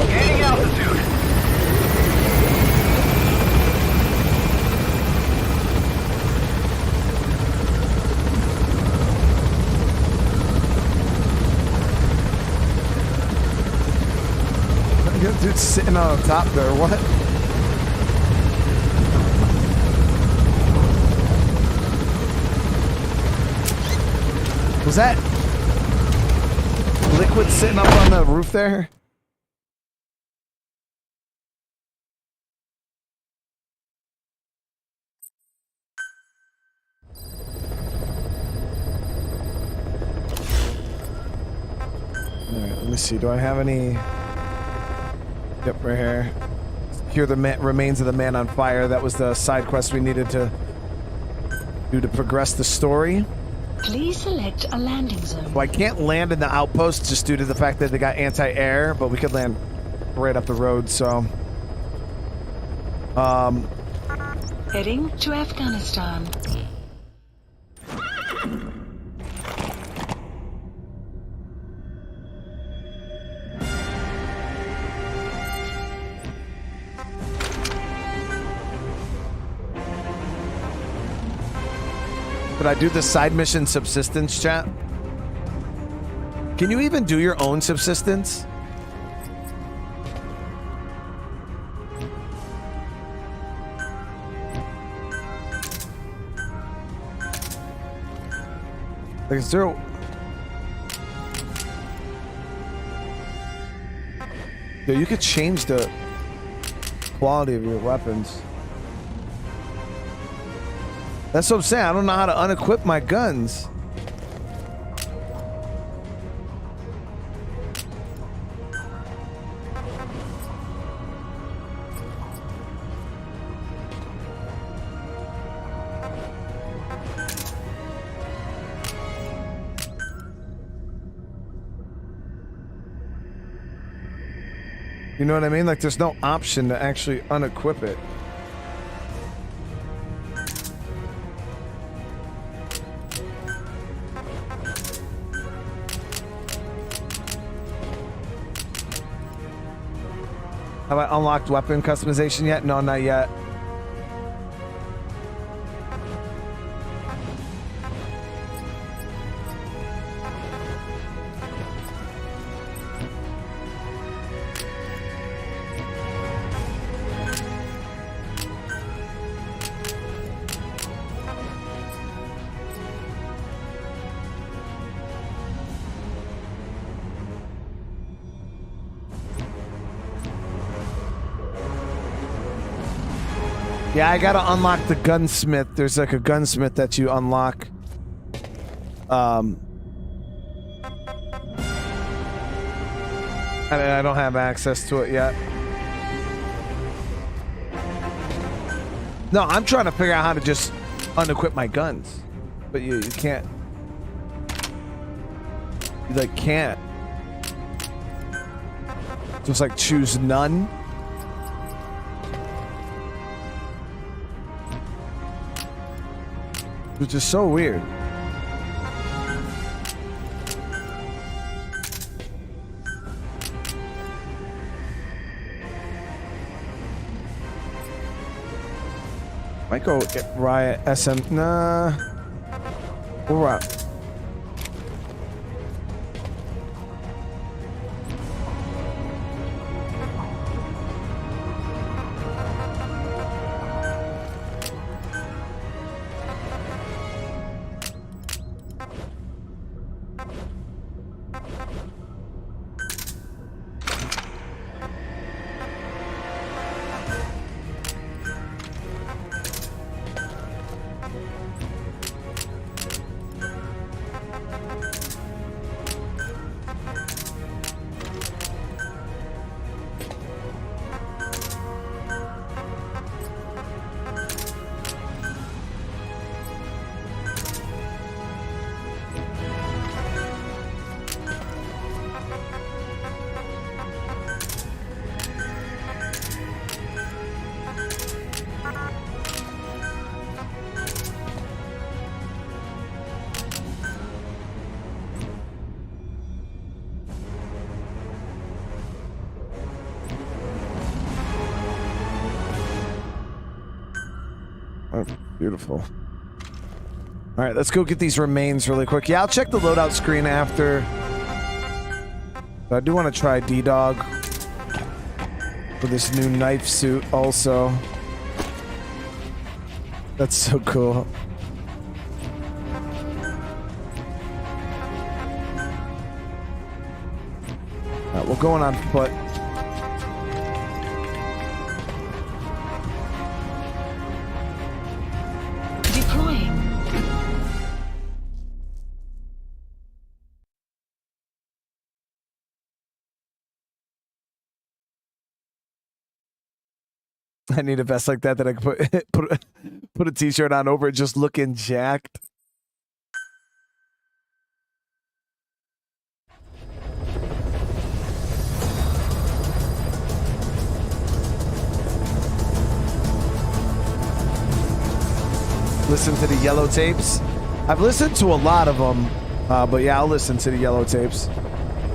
Gaining altitude. Dude's sitting on the top there. What? Was that liquid sitting up on the roof there? All right, let me see. Do I have any? Yep, right here. Here, the remains of the man on fire. That was the side quest we needed to do to progress the story. Please select a landing zone. Well, I can't land in the outpost just due to the fact that they got anti-air, but we could land right up the road, so... Heading to Afghanistan. Did I do the side mission subsistence, chat? Can you even do your own subsistence? Like, is there... Yeah, you could change the quality of your weapons. That's what I'm saying. I don't know how to unequip my guns. You know what I mean? Like, there's no option to actually unequip it. Have I unlocked weapon customization yet? No, not yet. Yeah, I gotta unlock the gunsmith. There's like a gunsmith that you unlock. I don't have access to it yet. No, I'm trying to figure out how to just unequip my guns. But you can't. You like can't. Just like choose none. Which is so weird. Might go get Riot SM. Nah. We'll rock. Oh, beautiful. All right, let's go get these remains really quick. Yeah, I'll check the loadout screen after. But I do want to try D-Dog for this new knife suit also. That's so cool. All right, we're going on foot. I need a vest like that I can put a t-shirt on over it, just looking jacked. Listen to the yellow tapes. I've listened to a lot of them, but yeah, I'll listen to the yellow tapes.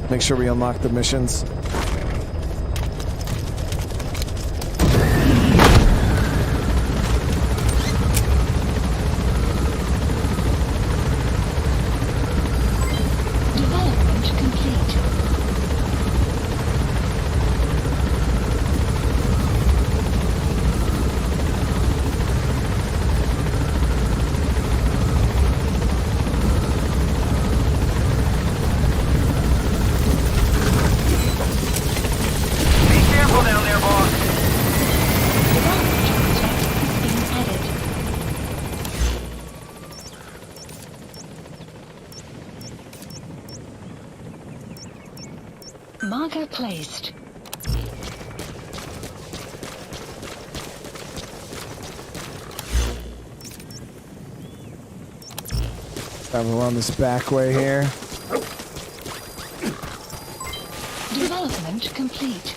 Make sure we unlock the missions. Marker placed. Travel around this back way here. Development complete.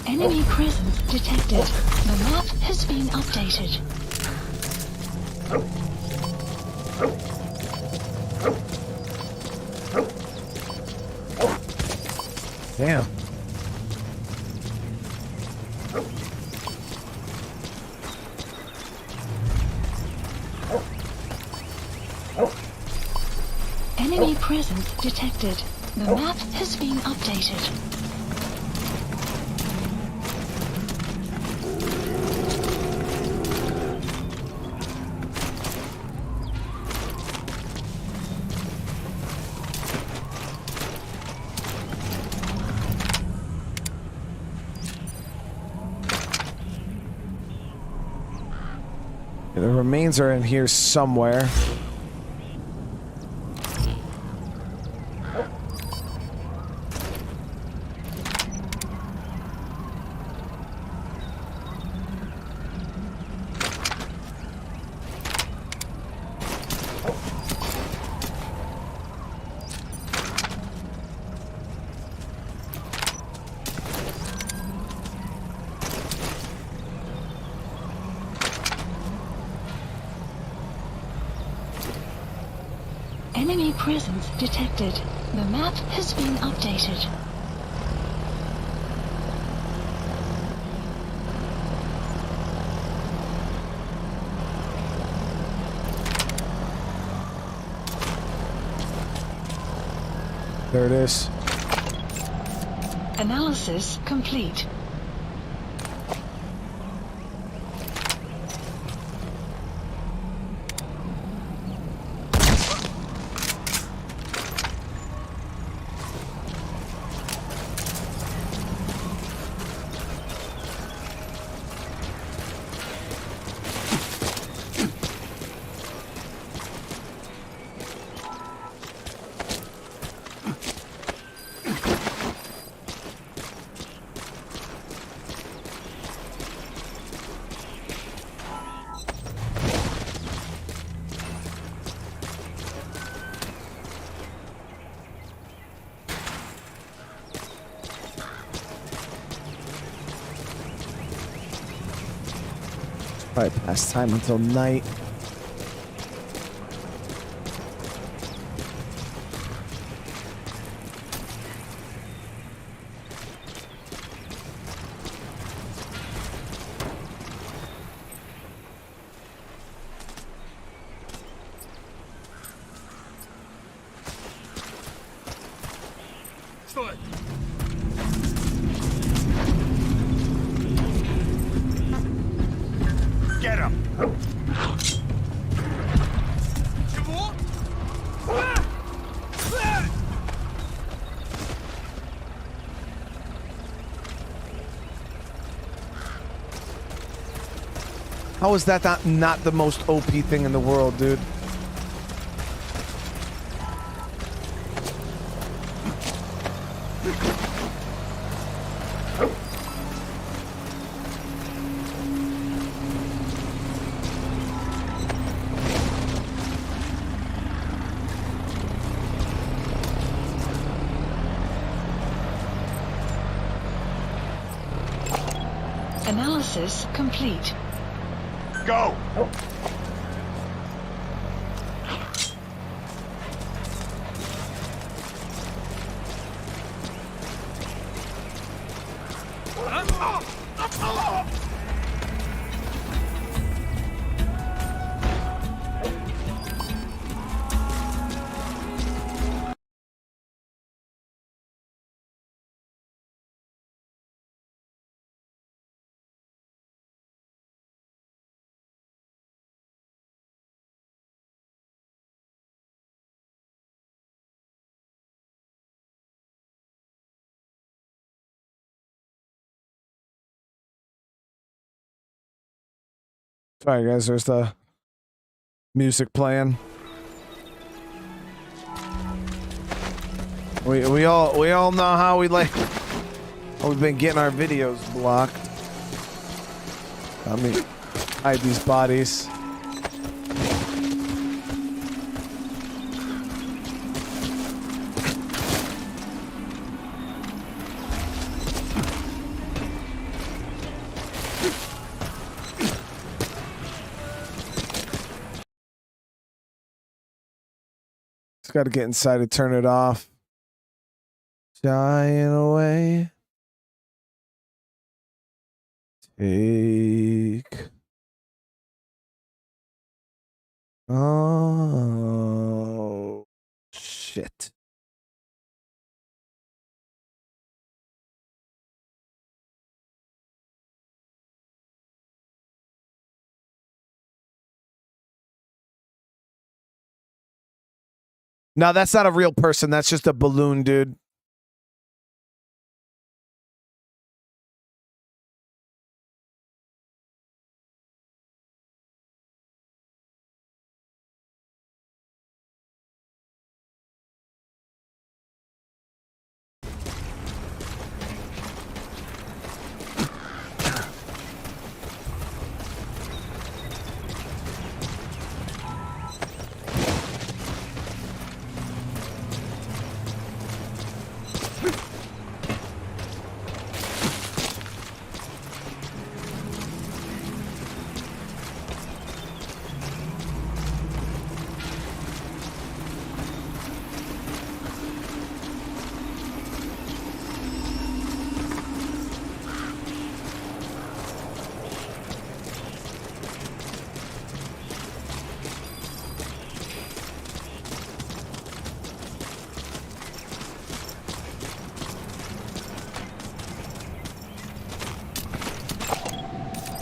Enemy presence detected. The map has been updated. Damn. Enemy presence detected. The map has been updated. The remains are in here somewhere. Enemy presence detected. The map has been updated. There it is. Analysis complete. Probably past time until night. Get him! How is that not the most OP thing in the world, dude? Analysis complete. Go! Sorry, guys. There's the music playing. We all know how we like. How we've been getting our videos blocked. Let me hide these bodies. Got to get inside and turn it off. Shying away. Take. Oh, shit. No, that's not a real person. That's just a balloon, dude.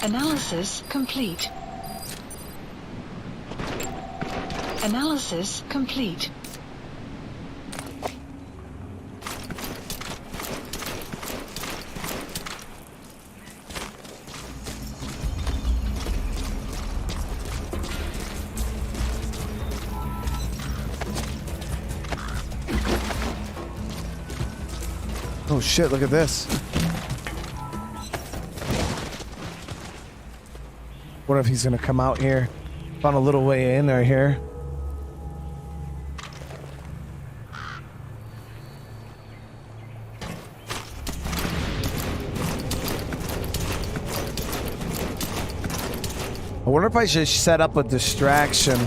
Analysis complete. Analysis complete. Oh shit, look at this. What if he's gonna come out here? Found a little way in right here. I wonder if I should set up a distraction.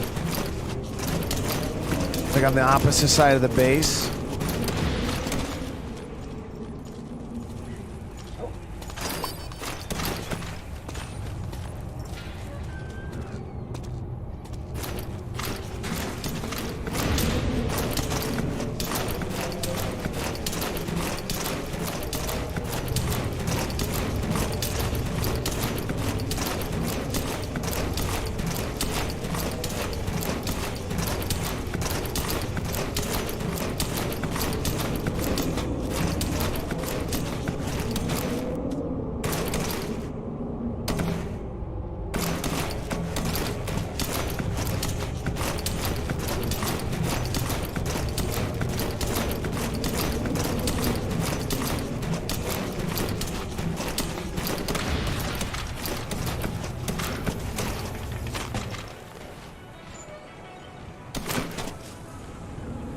Like on the opposite side of the base.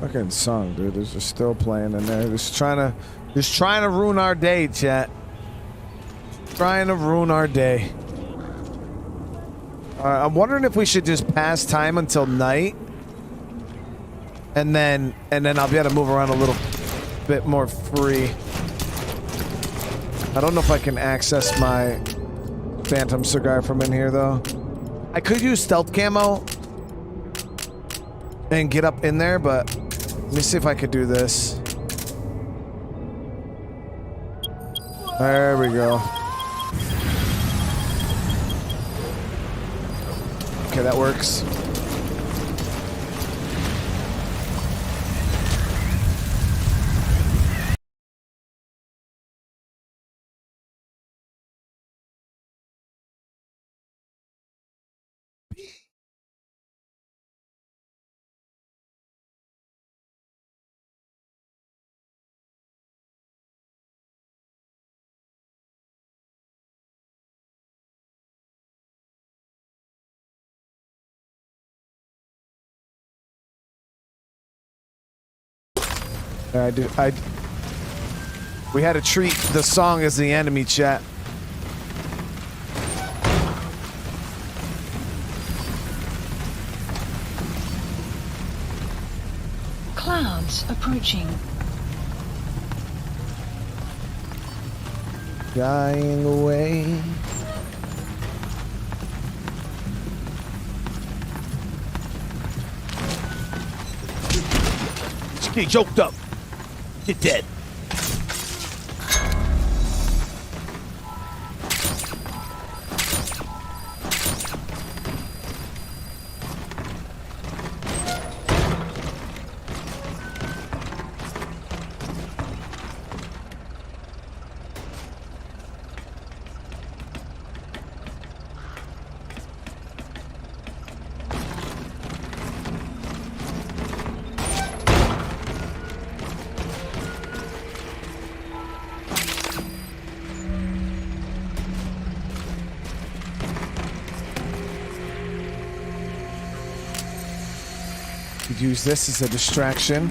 Fucking song, dude. It's just still playing in there. Just trying to ruin our day, chat. Trying to ruin our day. I'm wondering if we should just pass time until night, and then I'll be able to move around a little bit more free. I don't know if I can access my Phantom cigar from in here though. I could use stealth camo and get up in there, but let me see if I could do this. There we go. Okay, that works. We had to treat the song as the enemy, chat. Clouds approaching. Dying away. Just get choked up. Get dead. Use this as a distraction.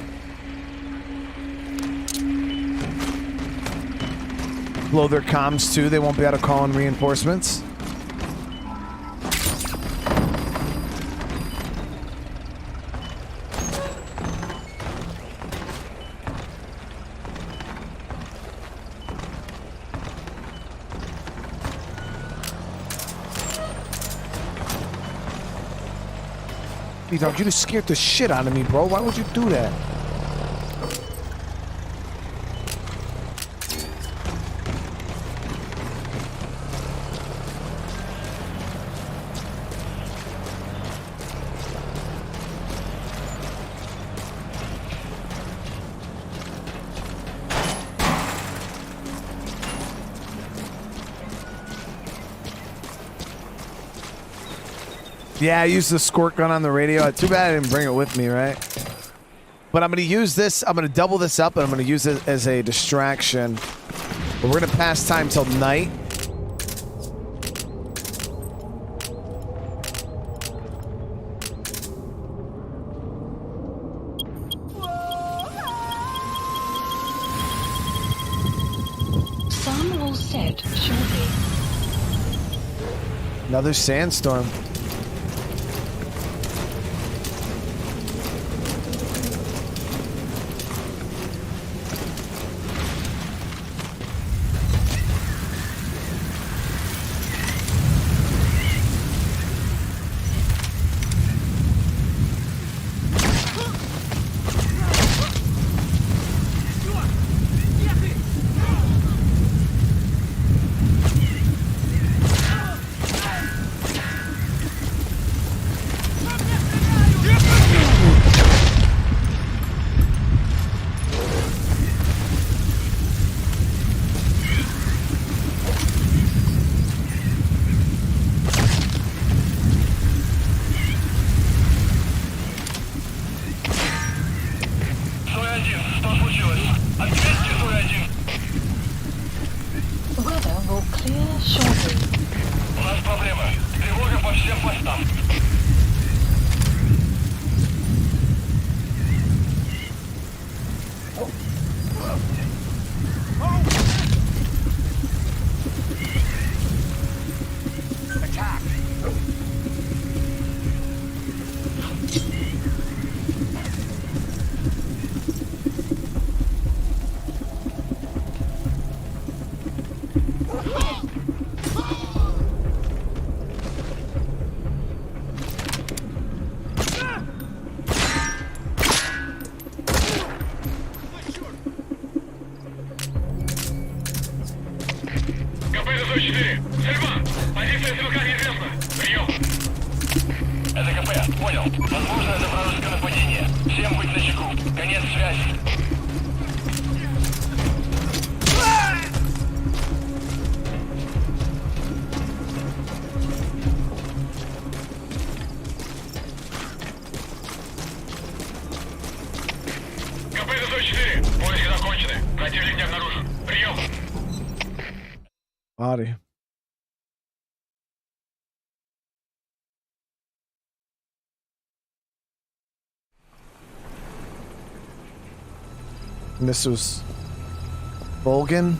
Blow their comms too. They won't be able to call in reinforcements. Dog, you just scared the shit out of me, bro. Why would you do that? Yeah, I used the squirt gun on the radio. Too bad I didn't bring it with me, right? But I'm going to use this. I'm going to double this up, and I'm going to use it as a distraction. But we're going to pass time till night. Sun will set shortly. Another sandstorm. Weather will clear shortly. У нас проблема. Тревога по всем постам. КП-104. Сальва! Позиция стрелка неизвестна. Прием. Это КП. Понял. Возможно, это вражеское нападение. Всем быть начеку. Конец связи. КП-104. Поиски закончены. Противник не обнаружен. Прием. Body. And this was Bolgan.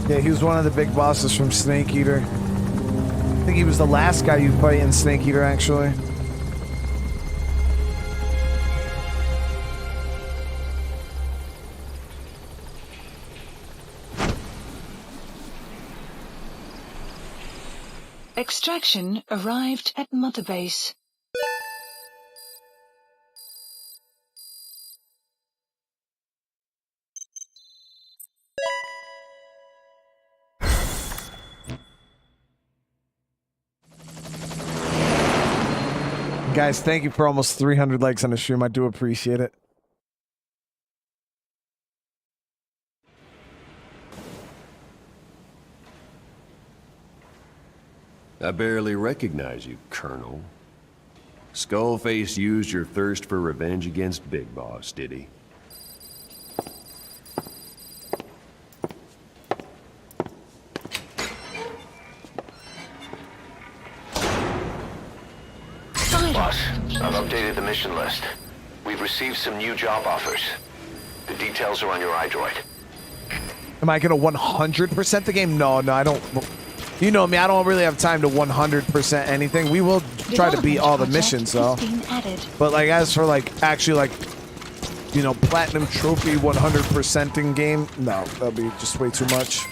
Yeah, he was one of the big bosses from Snake Eater. I think he was the last guy you fight in Snake Eater, actually. Extraction arrived at Mother Base. Guys, thank you for almost 300 likes on the stream. I do appreciate it. I barely recognize you, Colonel. Skullface used your thirst for revenge against Big Boss, did he? Boss, I've updated the mission list. We've received some new job offers. The details are on your iDroid. Am I gonna 100% the game? No, I don't. You know me, I don't really have time to 100% anything. We will try to beat all the missions though. But like as for like actually like, you know, platinum trophy 100% in game, no, that'll be just way too much.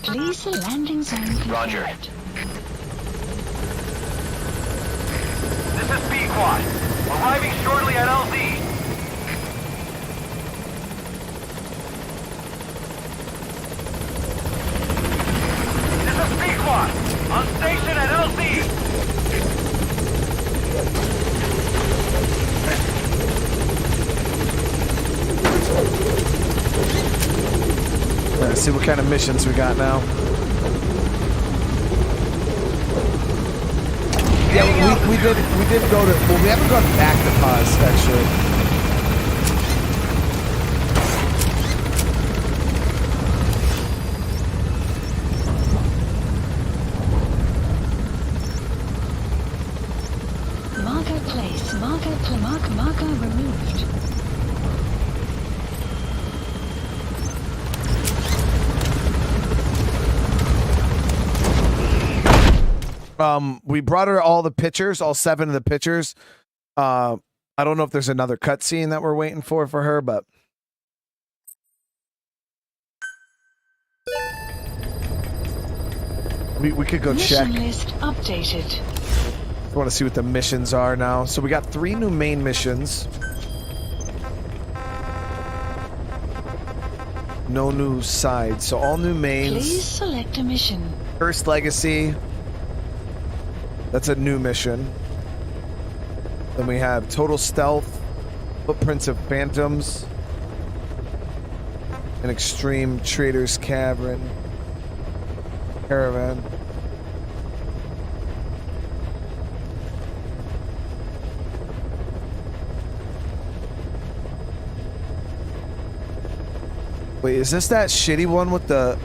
Please the landing zone confirmed. Roger. This is B-Quad. Arriving shortly at LZ. This is B-Quad. On station at LZ. Let's see what kind of missions we got now. Yeah, we did go to, well, we haven't gone back to pause actually. Marker place. Marker removed. We brought her all the pictures, all 7 of the pictures. I don't know if there's another cutscene that we're waiting for her, but we could go check. Mission list updated. I want to see what the missions are now. So we got 3 new main missions. No new sides. So all new mains. Please select a mission. First Legacy. That's a new mission. Then we have Total Stealth, Footprints of Phantoms, and Extreme Trader's Caravan. Wait, is this that shitty one with the...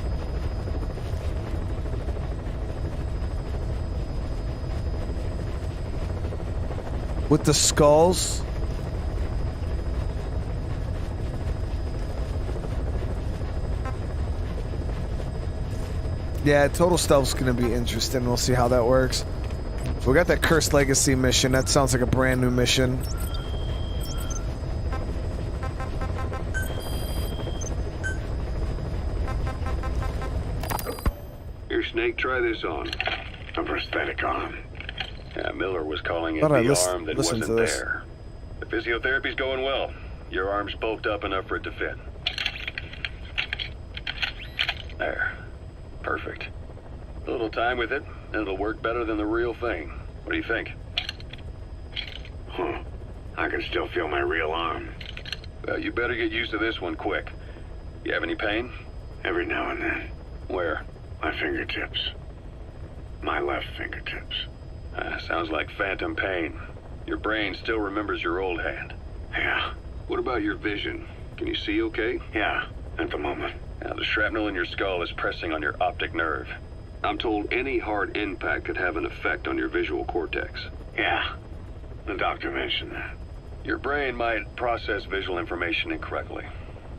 with the skulls? Yeah, Total Stealth's gonna be interesting. We'll see how that works. So we got that Cursed Legacy mission. That sounds like a brand new mission. Here, Snake, try this on. A prosthetic arm. Yeah, Miller was calling it Thought I the lis- arm that listened wasn't to this. there. The physiotherapy's going well. Your arm's bulked up enough for it to fit. There. Perfect. A little time with it, and it'll work better than the real thing. What do you think? Huh. I can still feel my real arm. Well, you better get used to this one quick. You have any pain? Every now and then. Where? My fingertips. My left fingertips. Sounds like phantom pain. Your brain still remembers your old hand. Yeah. What about your vision? Can you see okay? Yeah, at the moment. Now, the shrapnel in your skull is pressing on your optic nerve. I'm told any hard impact could have an effect on your visual cortex. Yeah. The doctor mentioned that. Your brain might process visual information incorrectly.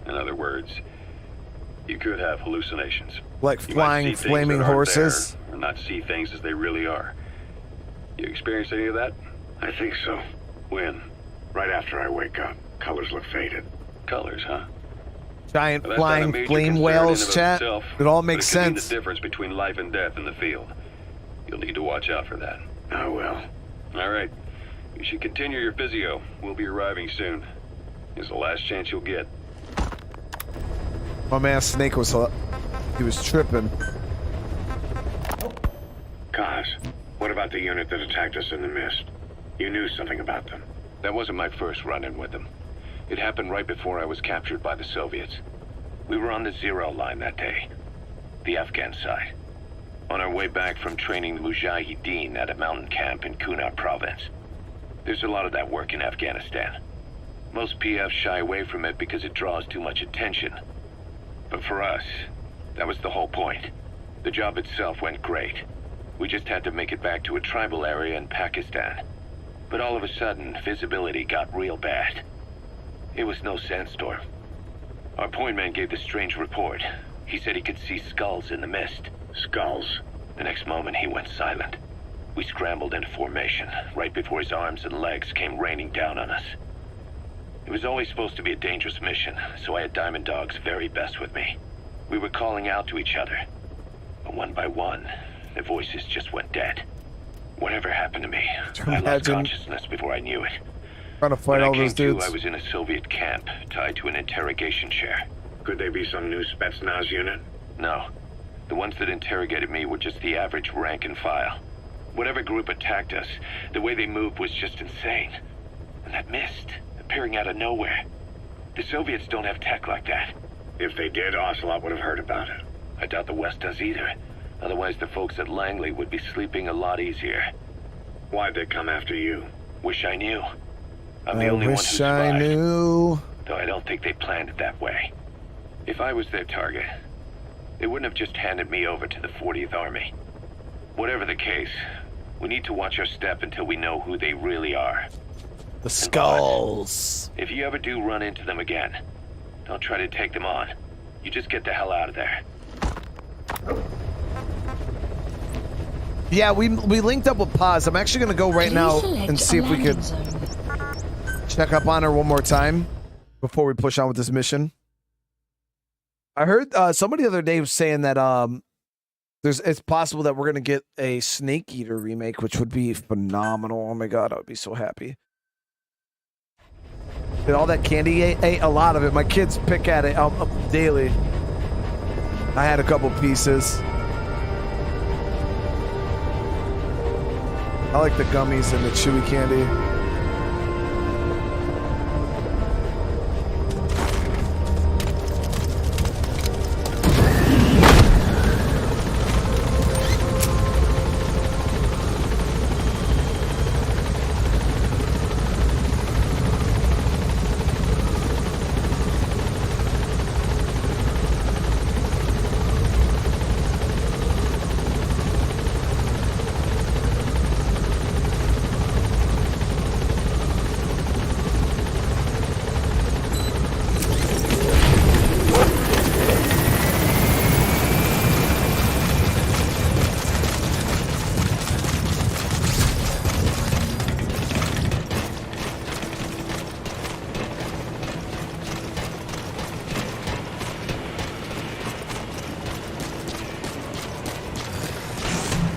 In other words, you could have hallucinations. Like You might flying see things flaming that aren't horses. there, or not see things as they really are. You experienced any of that? I think so. When? Right after I wake up. Colors look faded. Colors, huh? Giant Well, that's not a flying major flame concern whales, in and of chat. itself, It all but makes it could mean sense. the difference between life and death in the field. You'll need to watch out for that. I will. All right. You should continue your physio. We'll be arriving soon. It's the last chance you'll get. My man Snake was tripping. Kaz, what about the unit that attacked us in the mist? You knew something about them. That wasn't my first run-in with them. It happened right before I was captured by the Soviets. We were on the zero line that day, the Afghan side, on our way back from training the Mujahideen at a mountain camp in Kunar province. There's a lot of that work in Afghanistan. Most PFs shy away from it because it draws too much attention. But for us, that was the whole point. The job itself went great. We just had to make it back to a tribal area in Pakistan. But all of a sudden, visibility got real bad. It was no sandstorm. Our point man gave this strange report. He said he could see skulls in the mist. Skulls? The next moment, he went silent. We scrambled into formation, right before his arms and legs came raining down on us. It was always supposed to be a dangerous mission, so I had Diamond Dog's very best with me. We were calling out to each other. But one by one, their voices just went dead. Whatever happened to me, I lost consciousness before I knew it. Trying to fight all those dudes. I was in a Soviet camp, tied to an interrogation chair. Could they be some new Spetsnaz unit? No. The ones that interrogated me were just the average rank and file. Whatever group attacked us, the way they moved was just insane. And that mist, appearing out of nowhere. The Soviets don't have tech like that. If they did, Ocelot would have heard about it. I doubt the West does either. Otherwise, the folks at Langley would be sleeping a lot easier. Why'd they come after you? Wish I knew. I'm the only one who survived. Though I don't think they planned it that way. If I was their target, they wouldn't have just handed me over to the 40th Army. Whatever the case, we need to watch our step until we know who they really are. The skulls. If you ever do run into them again, don't try to take them on. You just get the hell out of there. Yeah, we linked up with Paz. I'm actually going to go right now and see if we could check up on her one more time before we push on with this mission. I heard somebody the other day was saying that it's possible that we're going to get a Snake Eater remake, which would be phenomenal. Oh my god, I would be so happy. And all that candy ate a lot of it. My kids pick at it daily. I had a couple pieces. I like the gummies and the chewy candy.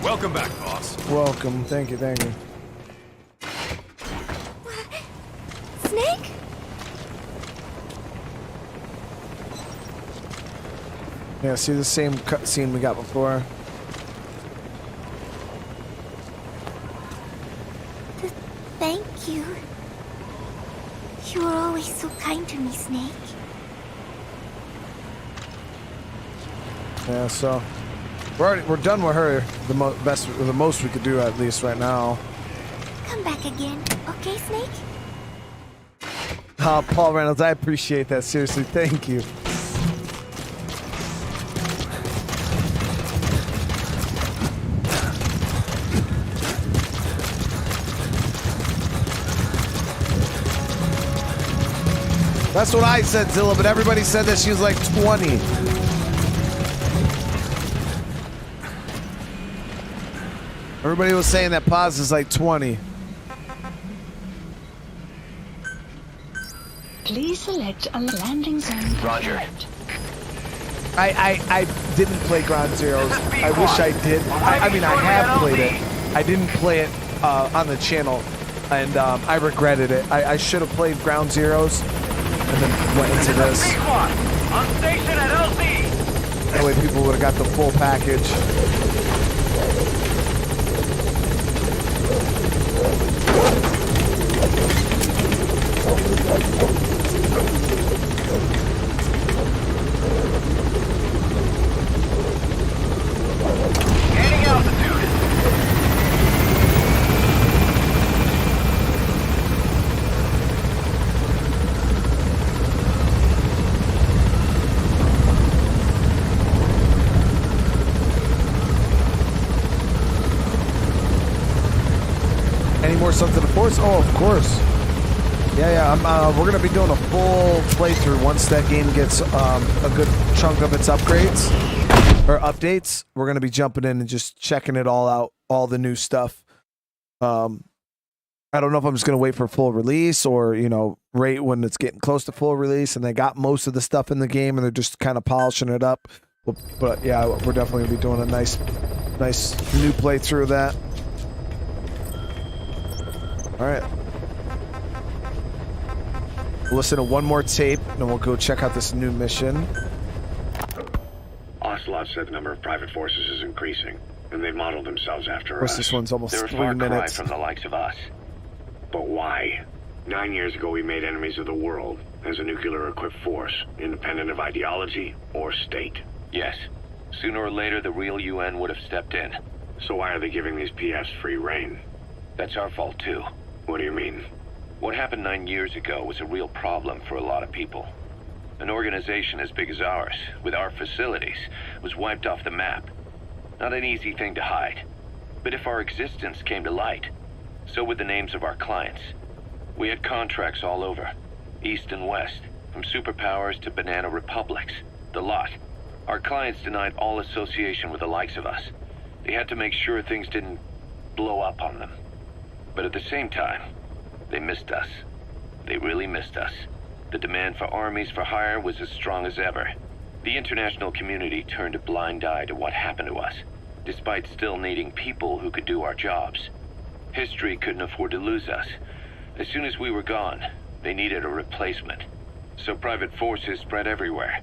Welcome back, boss. Welcome. Thank you, thank you. Snake? Yeah, see the same cutscene we got before. Thank you. You were always so kind to me, Snake. Yeah, so we're done with her. The most we could do at least right now. Come back again, okay, Snake? Paul Reynolds, I appreciate that. Seriously, thank you. That's what I said, Zilla, but everybody said that she was like 20. Everybody was saying that pause is like 20. Please select a landing zone. Roger. I didn't play Ground Zeroes. I wish I did. I mean, I have played it. I didn't play it on the channel, and I regretted it. I should have played Ground Zeroes and then went into this. On station at LZ. That way people would have got the full package. Gaining altitude. Any more Sons of the Force? Oh, of course. Yeah. We're gonna be doing a full playthrough once that game gets a good chunk of its upgrades or updates. We're gonna be jumping in and just checking it all out, all the new stuff. I don't know if I'm just gonna wait for full release or right when it's getting close to full release and they got most of the stuff in the game and they're just kind of polishing it up. But yeah, we're definitely gonna be doing a nice new playthrough of that. All right. We'll listen to one more tape, and then we'll go check out this new mission. Ocelot said the number of private forces is increasing, and they've modeled themselves after Of course, us. this one's almost They're a 3 far cry minutes. from the likes of us. But why? 9 years ago, we made enemies of the world as a nuclear-equipped force, independent of ideology or state. Yes. Sooner or later, the real UN would have stepped in. So why are they giving these PFs free reign? That's our fault, too. What do you mean? What happened 9 years ago was a real problem for a lot of people. An organization as big as ours, with our facilities, was wiped off the map. Not an easy thing to hide. But if our existence came to light, so would the names of our clients. We had contracts all over, east and west, from superpowers to banana republics, the lot. Our clients denied all association with the likes of us. They had to make sure things didn't blow up on them. But at the same time, they missed us. They really missed us. The demand for armies for hire was as strong as ever. The international community turned a blind eye to what happened to us, despite still needing people who could do our jobs. History couldn't afford to lose us. As soon as we were gone, they needed a replacement. So private forces spread everywhere.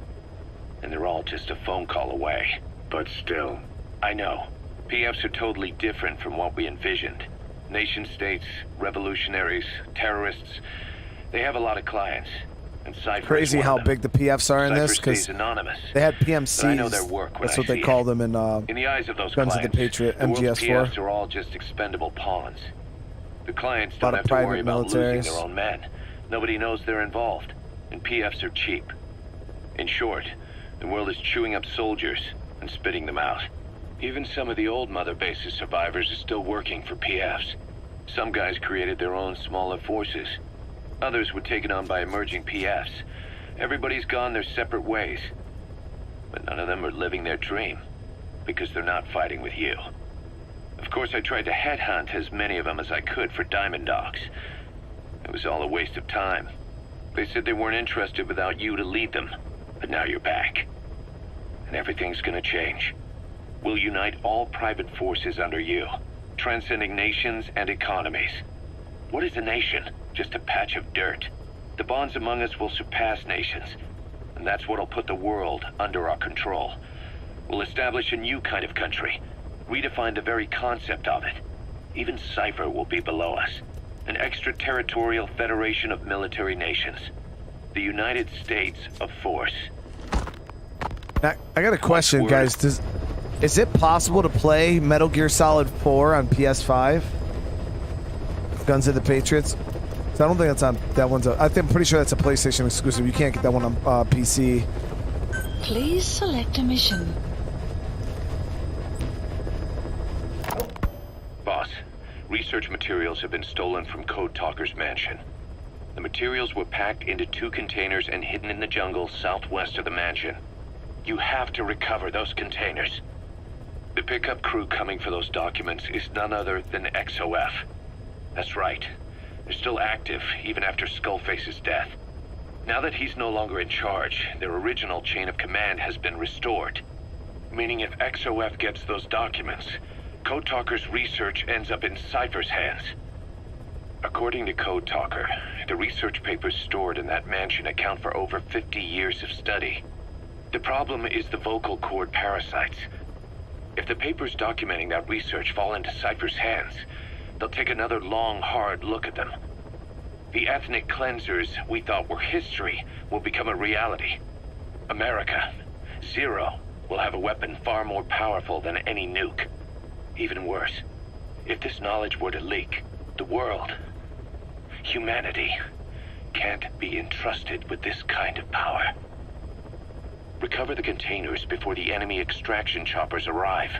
And they're all just a phone call away. But still. I know. PFs are totally different from what we envisioned. Nation-states, revolutionaries, terrorists, they have a lot of clients. And Cypher Crazy how big the PFs are in this, because they had PMCs. I know their work when That's I what they see call it. them in the eyes of those Guns clients, of the Patriot, the world's MGS4. PFs are all just expendable pawns. The clients A don't lot have of to worry private about losing militaries. their own men. Nobody knows they're involved. And PFs are cheap. In short, the world is chewing up soldiers and spitting them out. Even some of the old Mother Base's survivors are still working for PFs. Some guys created their own smaller forces. Others were taken on by emerging PFs. Everybody's gone their separate ways. But none of them are living their dream, because they're not fighting with you. Of course, I tried to headhunt as many of them as I could for Diamond Dogs. It was all a waste of time. They said they weren't interested without you to lead them, but now you're back. And everything's gonna change. We'll unite all private forces under you, transcending nations and economies. What is a nation? Just a patch of dirt. The bonds among us will surpass nations, and that's what'll put the world under our control. We'll establish a new kind of country, redefine the very concept of it. Even Cypher will be below us, an extraterritorial federation of military nations. The United States of Force. I got a question, guys. Is it possible to play Metal Gear Solid 4 on PS5? Guns of the Patriots? So I don't think that's on that one's. I'm pretty sure that's a PlayStation exclusive. You can't get that one on PC. Please select a mission. Boss, research materials have been stolen from Code Talker's mansion. The materials were packed into 2 containers and hidden in the jungle southwest of the mansion. You have to recover those containers. The pickup crew coming for those documents is none other than XOF. That's right. They're still active, even after Skullface's death. Now that he's no longer in charge, their original chain of command has been restored. Meaning if XOF gets those documents, Code Talker's research ends up in Cypher's hands. According to Code Talker, the research papers stored in that mansion account for over 50 years of study. The problem is the vocal cord parasites. If the papers documenting that research fall into Cypher's hands, they'll take another long, hard look at them. The ethnic cleansers we thought were history will become a reality. America, Zero, will have a weapon far more powerful than any nuke. Even worse, if this knowledge were to leak, the world, humanity, can't be entrusted with this kind of power. Recover the containers before the enemy extraction choppers arrive.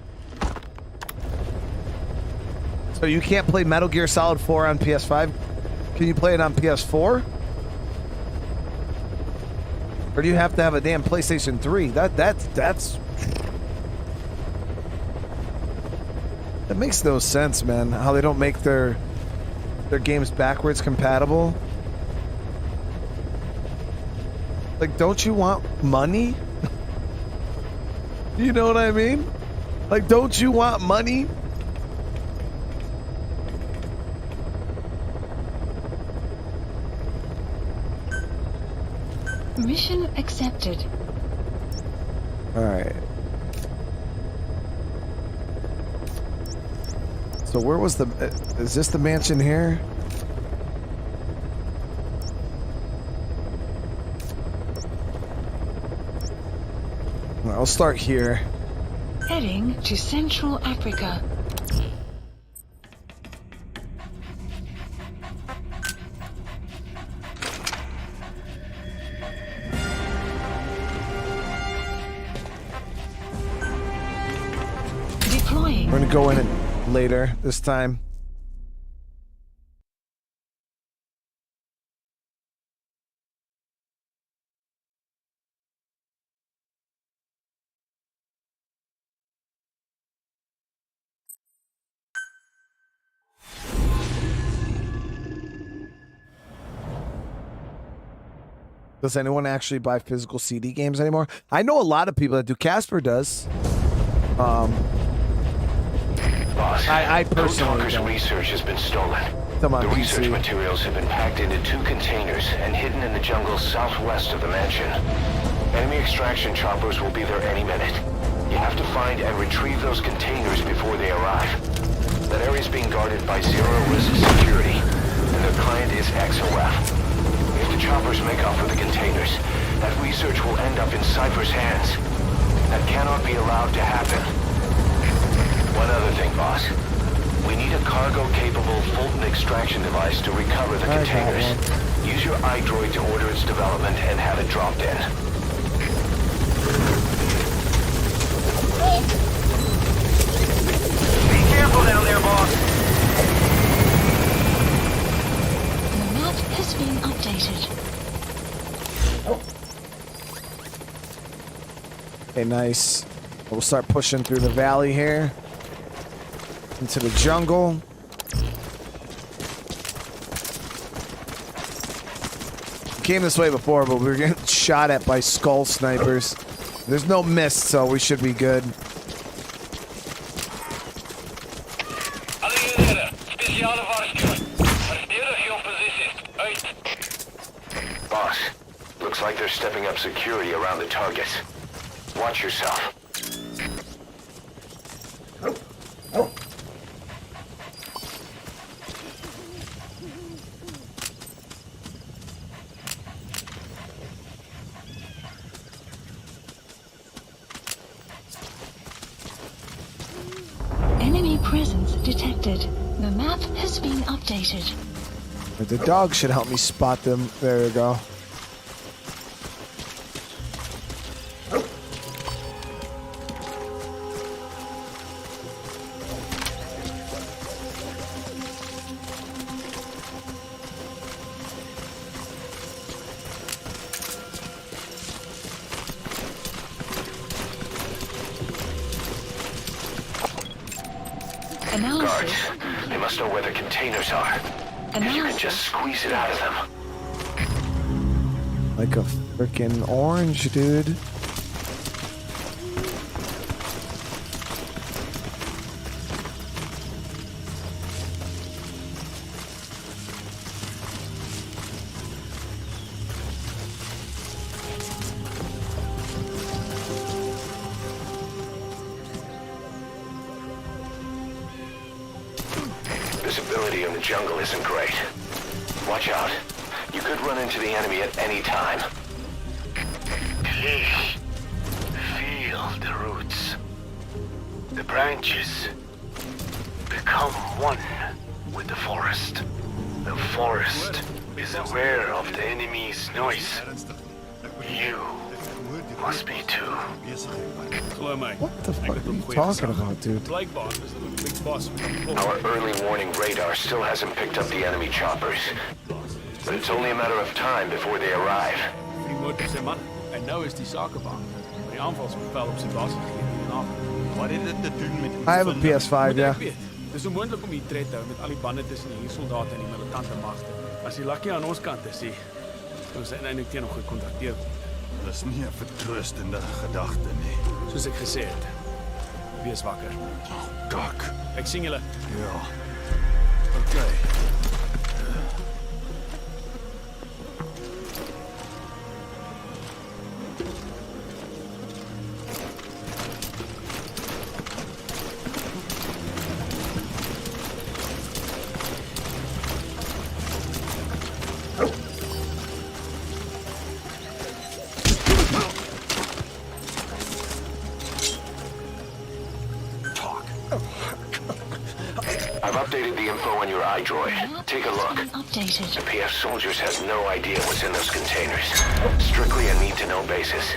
So you can't play Metal Gear Solid 4 on PS5? Can you play it on PS4? Or do you have to have a damn PlayStation 3? That makes no sense, man. How they don't make their games backwards compatible. Like, don't you want money? You know what I mean? Like, don't you want money? Mission accepted. All right. So where was the... is this the mansion here? I'll start here. Heading to Central Africa. Deploying. We're gonna go in it later this time. Does anyone actually buy physical CD games anymore? I know a lot of people that do. Casper does. Boss, I personally Code Talker's research has been stolen. The research materials have been packed into 2 containers and hidden in the jungle southwest of the mansion. Enemy extraction choppers will be there any minute. You have to find and retrieve those containers before they arrive. That area is being guarded by zero-risk security, and their client is XOF. If the choppers make off with the containers, that research will end up in Cypher's hands. That cannot be allowed to happen. One other thing, boss. We need a cargo-capable Fulton extraction device to recover the containers. Use your iDroid to order its development and have it dropped in. Be careful down there, boss. The map has been updated. Okay, nice. We'll start pushing through the valley here. Into the jungle. Came this way before, but we were getting shot at by skull snipers. There's no mist, so we should be good. Boss, looks like they're stepping up security around the targets. Watch yourself. Enemy presence detected. The map has been updated. The dog should help me spot them. There we go. Guards, they must know where the containers are. If you can just squeeze it out of them. Like a freaking orange, dude. Visibility in the jungle isn't great. Watch out. You could run into the enemy at any time. Please, feel the roots. The branches become one with the forest. The forest is aware of the enemy's noise. You must be too. What the fuck are you talking about, dude? Our early warning radar still hasn't picked up the enemy choppers. But it's only a matter of time before they arrive. En nou is die zakenbaan. Die aanvalsbevel op zijn basis in de avond. Wat heeft dit te doen met I have a PS5, yeah. Het is onmoontlik om die tred te hou met al die bande tussen die soldaten en die militante magte. As die lucky aan ons kant is, dan is eintlik teen nog gekontrakteer. Dis nie 'n vertroostende gedagte nie. Soos ek gesê het. Wees wakker. Kak. Ek sien julle. Ja. Okay. I've updated the info on your iDroid. Take a look. Updated. The PF soldiers have no idea what's in those containers. Strictly a need-to-know basis.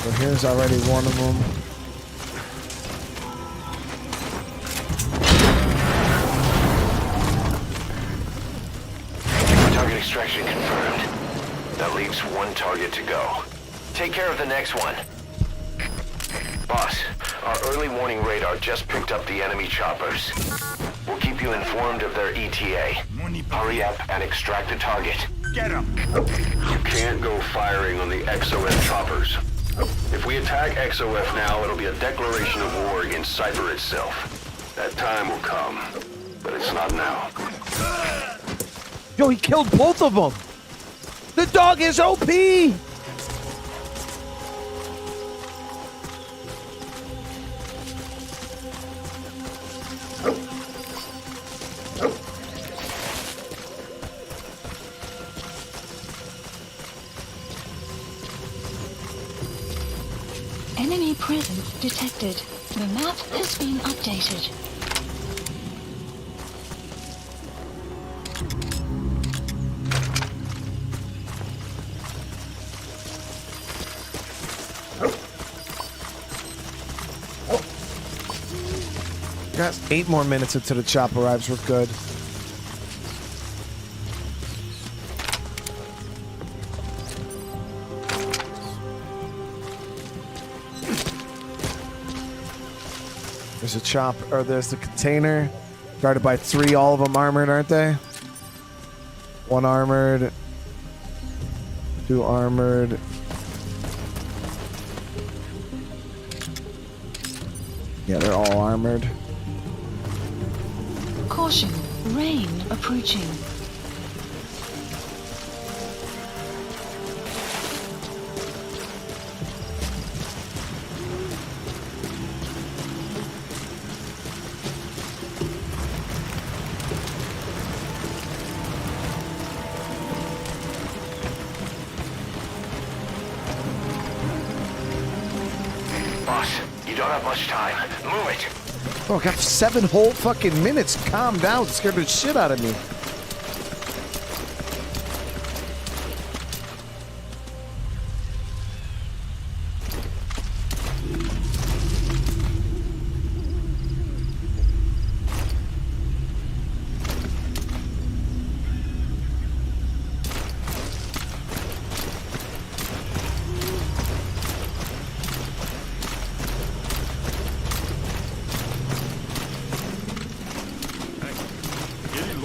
So here's already one of them. Target extraction confirmed. That leaves one target to go. Take care of the next one. Boss, our early warning radar just picked up the enemy choppers. We'll keep you informed of their ETA. Hurry up and extract the target. Get him! You can't go firing on the XOF choppers. If we attack XOF now, it'll be a declaration of war against Cypher itself. That time will come, but it's not now. Yo, he killed both of them. The dog is OP. Enemy presence detected. The map has been updated. Got 8 more minutes until the chop arrives. We're good. There's a chop, or there's the container. Guarded by 3, all of them armored, aren't they? 1 armored. 2 armored. Yeah, they're all armored. Caution, rain approaching. Boss, you don't have much time. Move it. Oh, I got 7 whole fucking minutes. Calm down. Scared the shit out of me.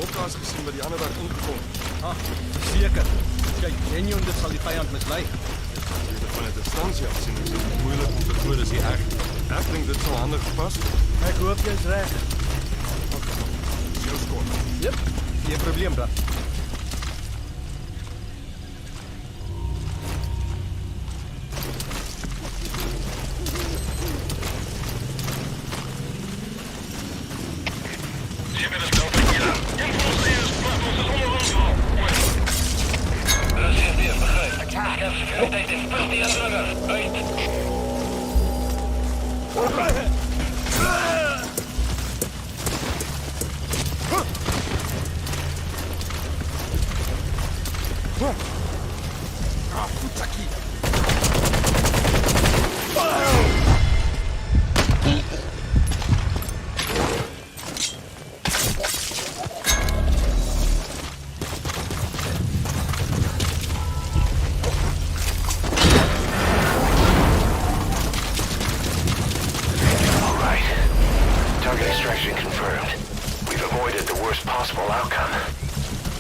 lokka's gesien wat die ander dag ingekom. Ah, verseker. Kyk, Enyon, dit sal die vyand mislei. As jy dit van 'n distansie af sien, is dit moeilik om te glo dis die ek. Ek dink dit sal handig gepas het. Ek hoop jy's reg. Jou skot. Jep, geen probleem, bra.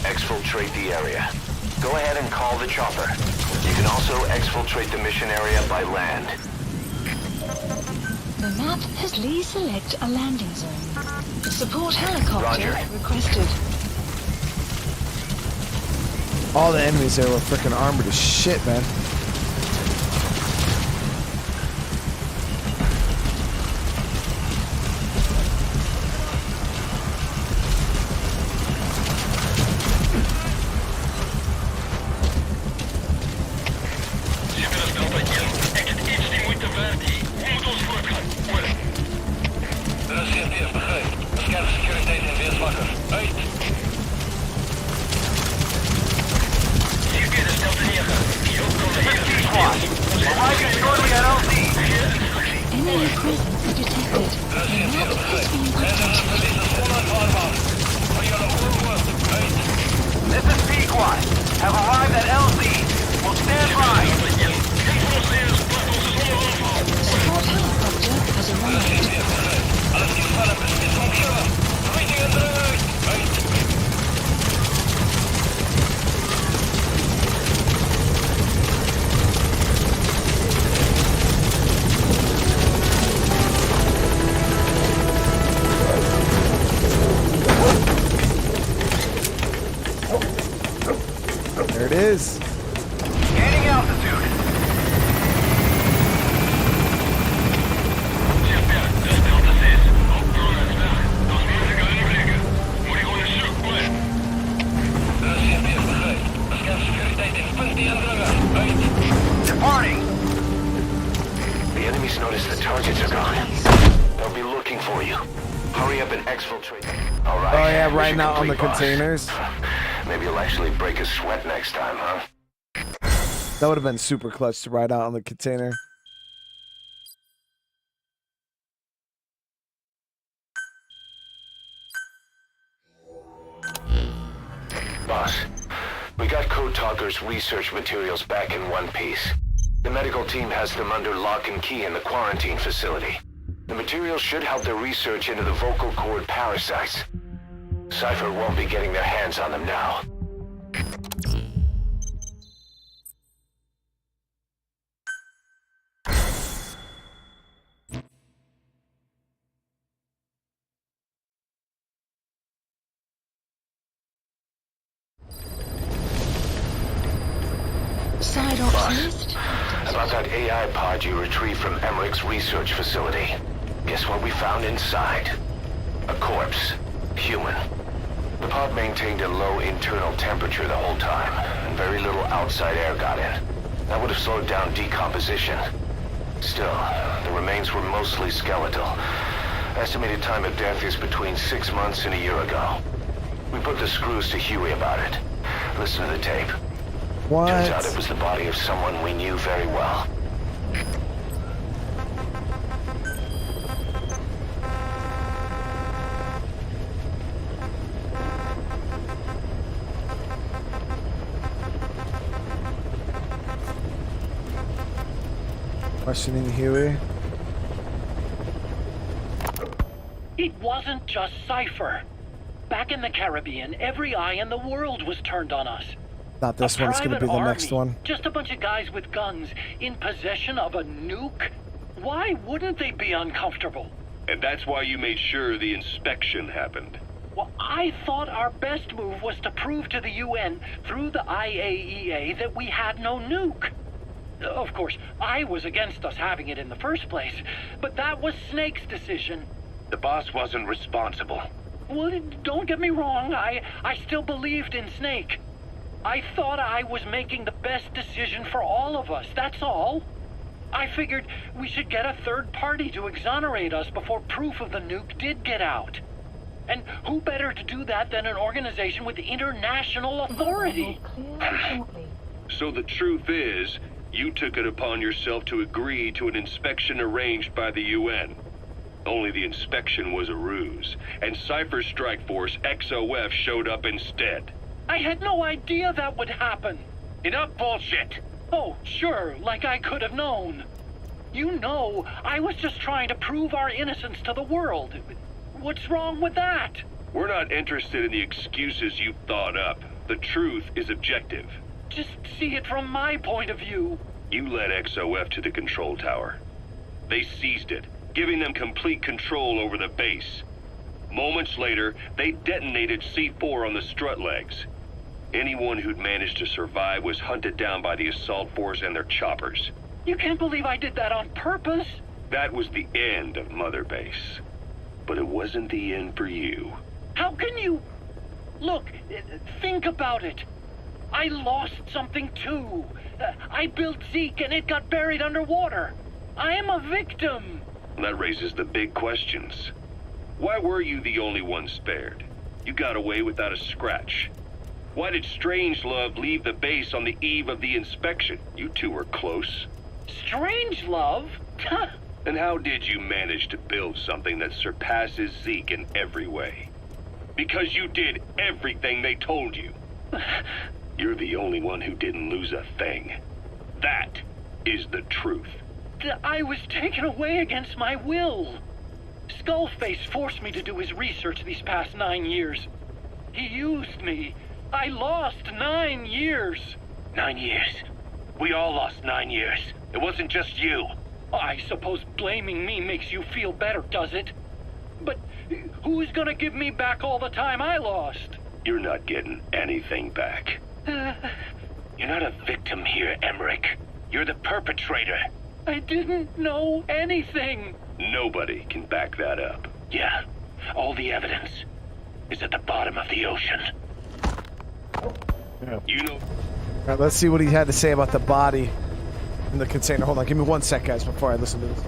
Exfiltrate the area. Go ahead and call the chopper. You can also exfiltrate the mission area by land. The map has Lee select a landing zone. Support helicopter Roger. requested. All the enemies there were freaking armored as shit, man. Enemy presence detected. The map has been updated. This is Pequod. Have arrived at LZ. We'll stand by. Support helicopter has arrived. There it is. Scanning altitude. Departing. The enemies notice the targets are gone. They'll be looking for you. Hurry up and exfiltrate. All right. Oh yeah, right Mission now on the complete, boss. containers. Maybe you'll actually break a sweat next time, huh? That would have been super clutch to ride out on the container. Boss, we got Code Talker's research materials back in one piece. The medical team has them under lock and key in the quarantine facility. The materials should help their research into the vocal cord parasites. Cypher won't be getting their hands on them now. Side optimist. About that AI pod you retrieved from Emmerich's research facility. Guess what we found inside? A corpse. Human. The pod maintained a low internal temperature the whole time, and very little outside air got in. That would have slowed down decomposition. Still, the remains were mostly skeletal. Estimated time of death is between 6 months and a year ago. We put the screws to Huey about it. Listen to the tape. What? Turns out it was the body of someone we knew very well. Questioning Huey. It wasn't just Cypher. back in the Caribbean, every eye in the world was turned on us. Not this one, it's going to be the next one. Just a bunch of guys with guns in possession of a nuke? Why wouldn't they be uncomfortable? And that's why you made sure the inspection happened. Well, I thought our best move was to prove to the UN through the IAEA that we had no nuke. Of course, I was against us having it in the first place, but that was Snake's decision. The boss wasn't responsible. Well, don't get me wrong, I still believed in Snake. I thought I was making the best decision for all of us, that's all. I figured we should get a third party to exonerate us before proof of the nuke did get out. And who better to do that than an organization with international authority? So the truth is, you took it upon yourself to agree to an inspection arranged by the UN. Only the inspection was a ruse, and Cypher's strike force, XOF, showed up instead. I had no idea that would happen. Enough bullshit! Oh, sure, like I could have known. You know, I was just trying to prove our innocence to the world. What's wrong with that? We're not interested in the excuses you thought up. The truth is objective. Just see it from my point of view. You led XOF to the control tower. They seized it, giving them complete control over the base. Moments later, they detonated C4 on the strut legs. Anyone who'd managed to survive was hunted down by the assault force and their choppers. You can't believe I did that on purpose. That was the end of Mother Base. But it wasn't the end for you. How can you... Look, think about it. I lost something too. I built Zeke and it got buried underwater. I am a victim. That raises the big questions. Why were you the only one spared? You got away without a scratch. Why did Strangelove leave the base on the eve of the inspection? You two were close. Strangelove? And how did you manage to build something that surpasses Zeke in every way? Because you did everything they told you. You're the only one who didn't lose a thing. That is the truth. I was taken away against my will. Skullface forced me to do his research these past 9 years. He used me. I lost 9 years. 9 years. We all lost 9 years. It wasn't just you. I suppose blaming me makes you feel better, does it? But who's gonna give me back all the time I lost? You're not getting anything back. You're not a victim here, Emmerich. You're the perpetrator. I didn't know anything. Nobody can back that up. Yeah, all the evidence is at the bottom of the ocean. Yeah. You know... All right, let's see what he had to say about the body in the container. Hold on, give me 1 sec, guys, before I listen to this.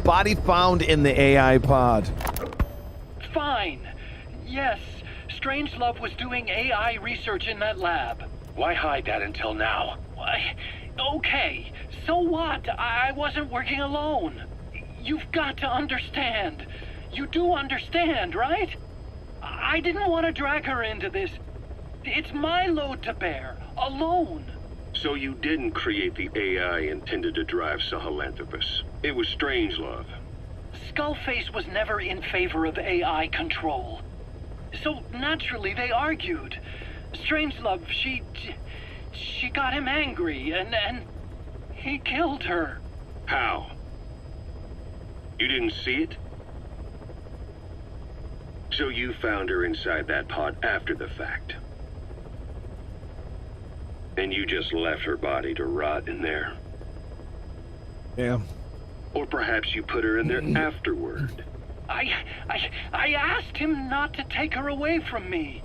Body found in the AI pod. Fine. Yes, Strangelove was doing AI research in that lab. Why hide that until now? Why? Okay, so what? I wasn't working alone. You've got to understand. You do understand, right? I didn't want to drag her into this. It's my load to bear, alone. So you didn't create the AI intended to drive Sahelanthropus. It was Strangelove. Skullface was never in favor of AI control. So naturally they argued. Strangelove, she got him angry and he killed her. How? You didn't see it? So you found her inside that pod after the fact. And you just left her body to rot in there. Yeah. Or perhaps you put her in there afterward. I asked him not to take her away from me.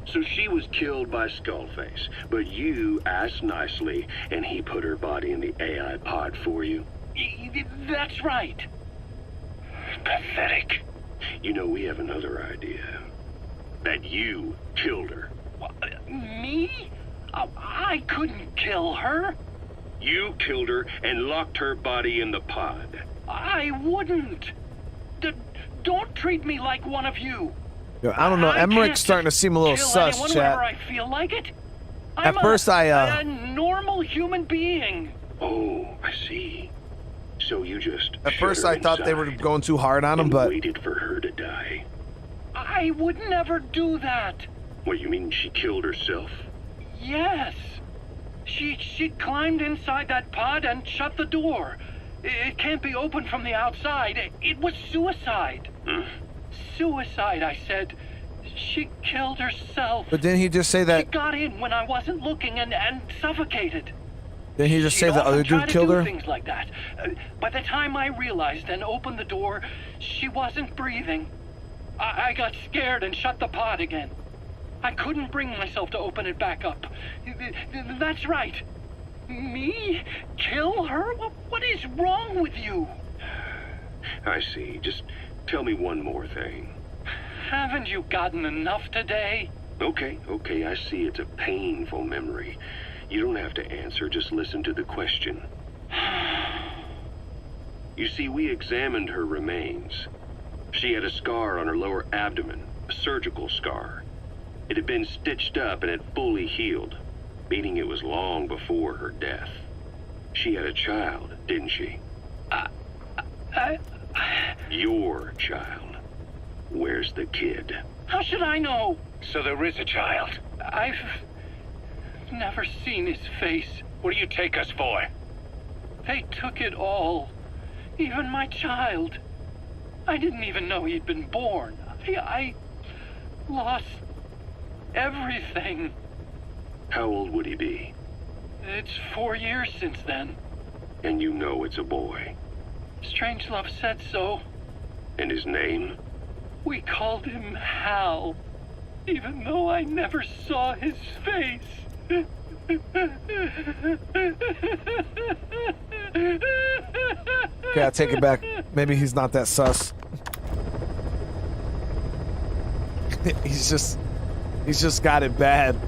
So she was killed by Skullface, but you asked nicely, and he put her body in the AI pod for you? That's right. Pathetic. You know, we have another idea. That you killed her. Me? I couldn't kill her. You killed her and locked her body in the pod. I wouldn't. Don't treat me like one of you. Yo, I don't know. Emmerich's starting to seem a little sus, chat. I feel like it. At first, a normal human being. Oh, I see. So you just. At first, I thought they were going too hard on him, but waited for her to die. I would never do that. What, you mean she killed herself? Yes. She climbed inside that pod and shut the door. It can't be opened from the outside. It was suicide. Suicide, I said. She killed herself. But didn't he just say that? She got in when I wasn't looking and suffocated. Didn't he just say the other dude killed her? Things like that. By the time I realized and opened the door, she wasn't breathing. I got scared and shut the pod again. I couldn't bring myself to open it back up. That's right. Me? Kill her? What is wrong with you? I see. Just tell me one more thing. Haven't you gotten enough today? Okay, I see it's a painful memory. You don't have to answer, just listen to the question. You see, we examined her remains. She had a scar on her lower abdomen, a surgical scar. It had been stitched up and had fully healed, meaning it was long before her death. She had a child, didn't she? Your child. Where's the kid? How should I know? So there is a child. I've never seen his face. What do you take us for? They took it all. Even my child. I didn't even know he'd been born. I lost everything. How old would he be? It's 4 years since then. And you know it's a boy. Strangelove said so. And his name? We called him Hal, even though I never saw his face. Okay, I take it back. Maybe he's not that sus. He's just got it bad.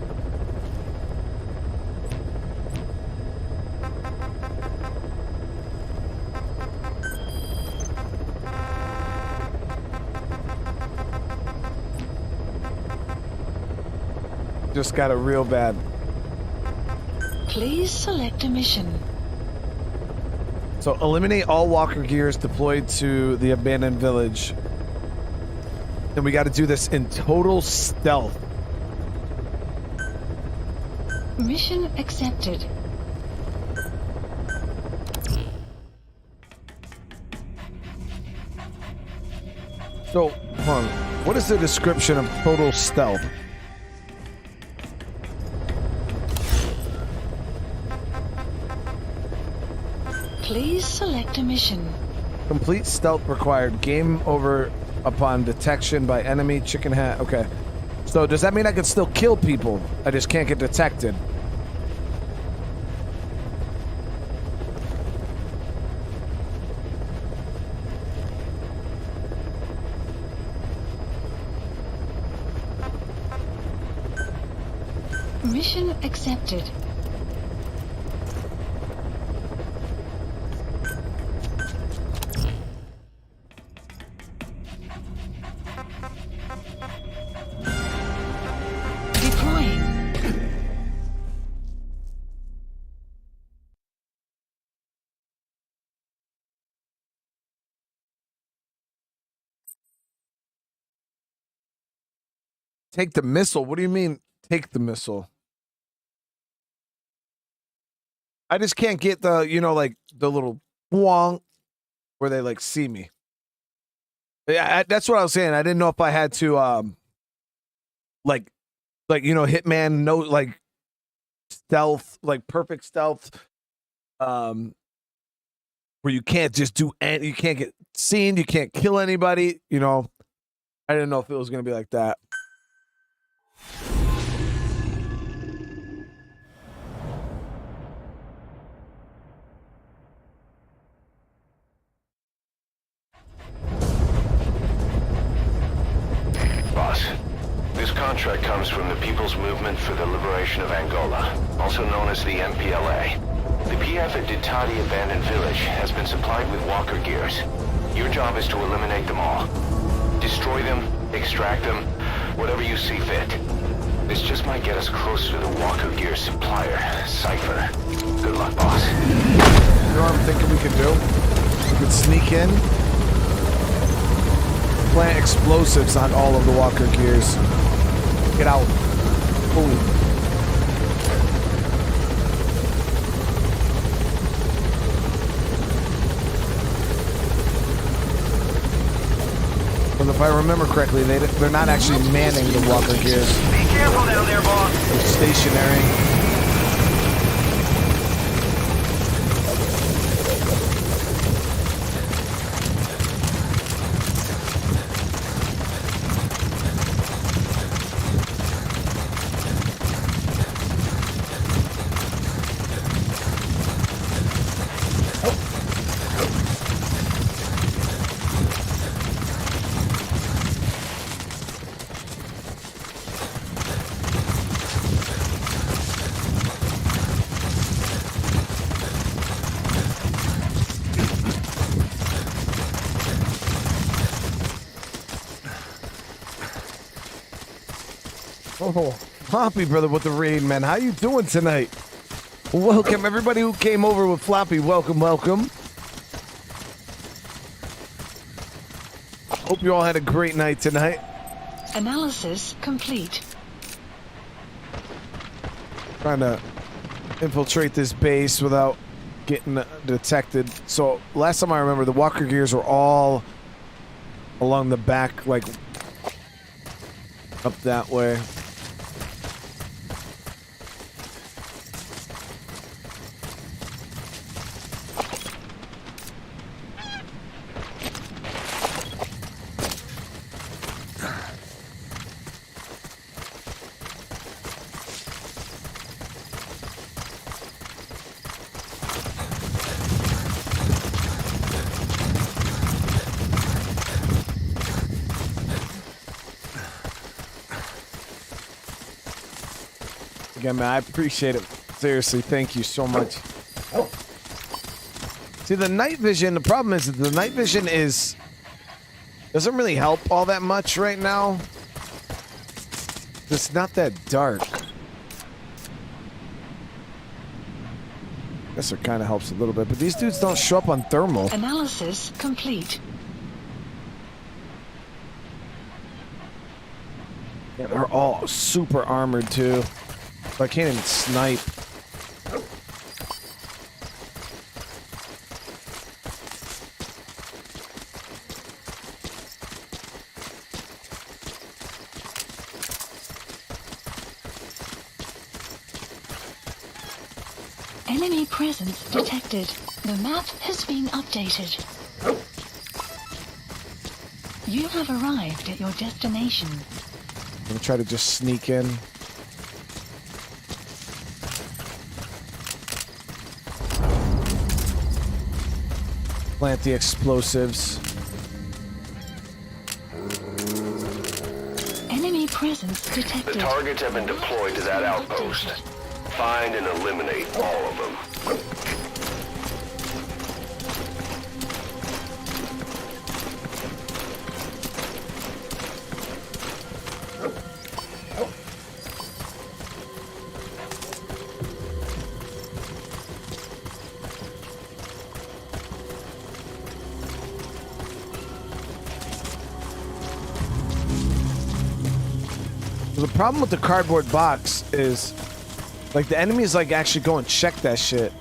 Just got it real bad. Please select a mission. So eliminate all walker gears deployed to the abandoned village. And we got to do this in total stealth. Mission accepted. So, hold on. What is the description of total stealth? Please select a mission. Complete stealth required. Game over upon detection by enemy. Chicken hat. Okay. So does that mean I can still kill people? I just can't get detected. Mission accepted. Take the missile. What do you mean, take the missile? I just can't get the, you know, like the little wong where they like see me. Yeah, that's what I was saying. I didn't know if I had to, like you know, Hitman, no, like stealth, like perfect stealth, where you can't just do any, you can't get seen, you can't kill anybody. You know, I didn't know if it was gonna be like that. Boss, this contract comes from the People's Movement for the Liberation of Angola, also known as the MPLA. The PF at Ditati Abandoned Village has been supplied with walker gears. Your job is to eliminate them all. Destroy them, extract them, whatever you see fit. This just might get us closer to the walker gear supplier, Cypher. Good luck, boss. You know what I'm thinking we could do? We could sneak in, plant explosives on all of the walker gears. Get out. Boom. But if I remember correctly, they're not actually manning the walker gears. Be careful down there, boss. They're stationary. Oh, Floppy, brother, with the raid, man. How you doing tonight? Welcome, everybody who came over with Floppy. Welcome, welcome. Hope you all had a great night tonight. Analysis complete. Trying to infiltrate this base without getting detected. So, last time I remember, the walker gears were all along the back, like, up that way. Again, man, I appreciate it. Seriously, thank you so much. Oh. See, the night vision, the problem is that the night vision doesn't really help all that much right now. It's not that dark. I guess it kind of helps a little bit, but these dudes don't show up on thermal. Analysis complete. Yeah, they're all super armored, too. I can't even snipe. Enemy presence detected. The map has been updated. You have arrived at your destination. I'm gonna try to just sneak in. Plant the explosives. Enemy presence detected. The targets have been deployed to that outpost. Find and eliminate all of them. The problem with the cardboard box is, like, the enemies like actually go and check that shit.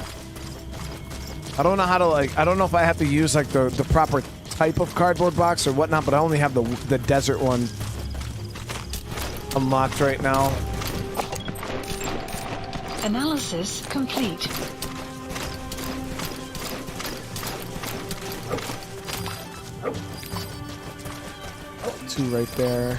I don't know how to I don't know if I have to use like the proper type of cardboard box or whatnot, but I only have the desert one unlocked right now. Analysis complete. Two right there.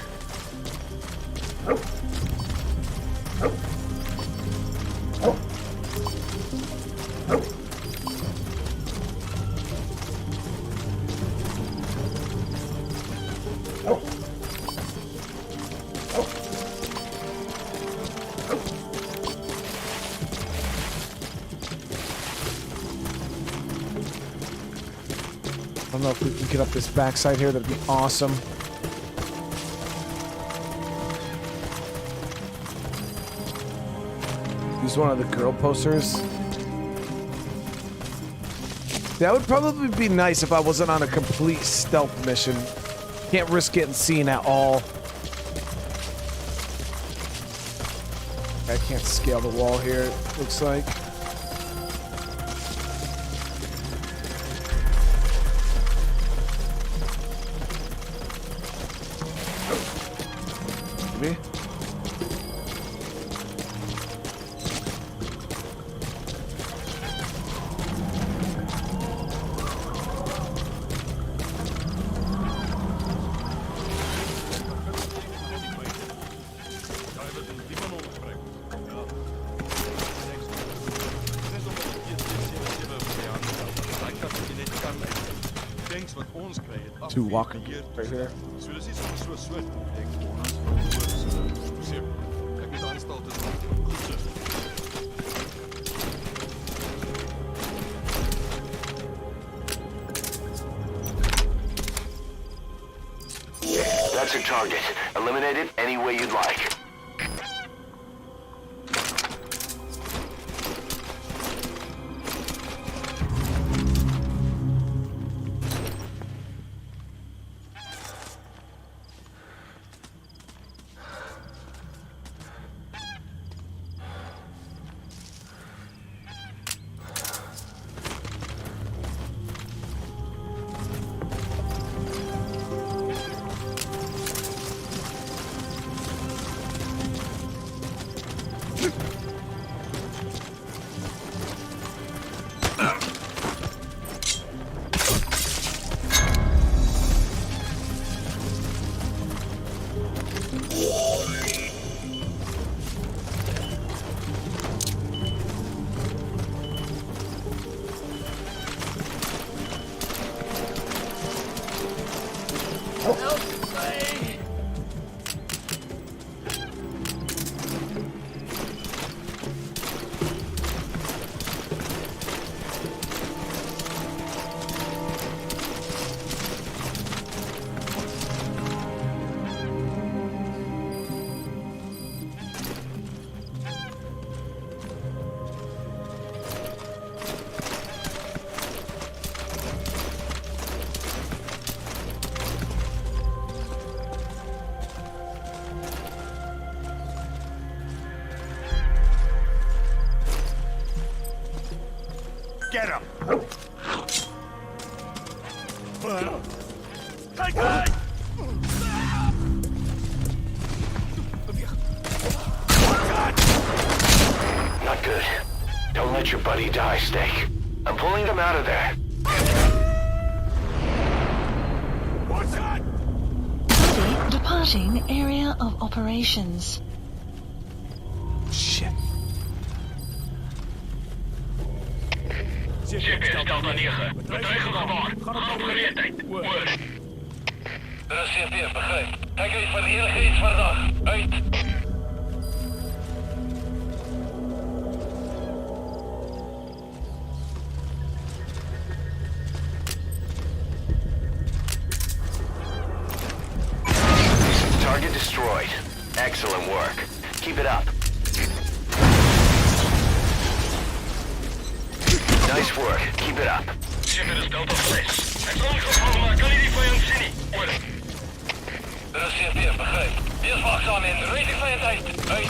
I don't know if we can get up this backside here. That'd be awesome. Use one of the girl posters. That would probably be nice if I wasn't on a complete stealth mission. Can't risk getting seen at all. I can't scale the wall here, it looks like. Maybe. Two walking right here. That's your target. Eliminate it any way you'd like. Get him! Not good. Don't let your buddy die, Snake. I'm pulling them out of there. Buddy departing area of operations. Shit. GPS stelt aan 9. Bedreigend gevaar. Gereedheid. Word. Er is CP, begrijp. Kijk uit voor enige iets vandaag. Uit. Target destroyed. Excellent work. Keep it up. Nice work. Keep it up. Zitten is Delta 6. Het ongeval, maar kan hij die vijand zien? Word. Er is CP, begrijp. Wees waakzaam en reis veilig uit. Uit.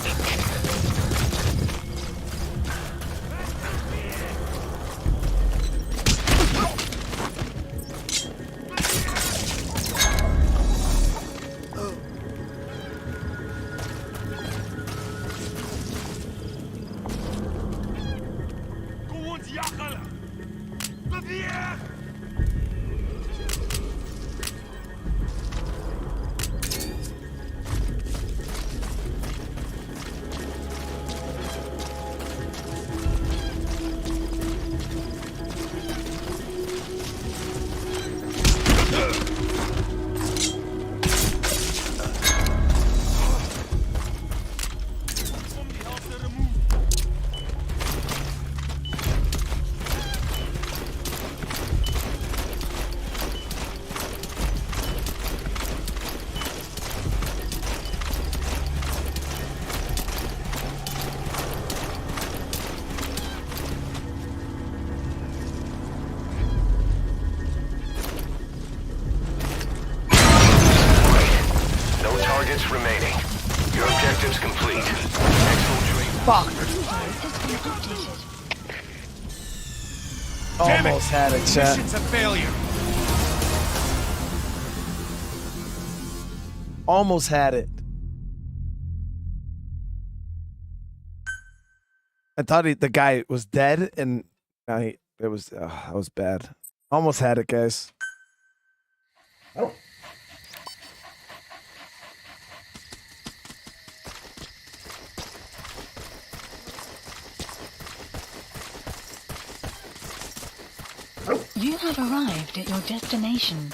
Remaining. Your objective's complete. Fuck. Almost had it, chat. Mission's a failure. Almost had it. I thought the guy was dead, and that was bad. Almost had it, guys. Oh. You have arrived at your destination.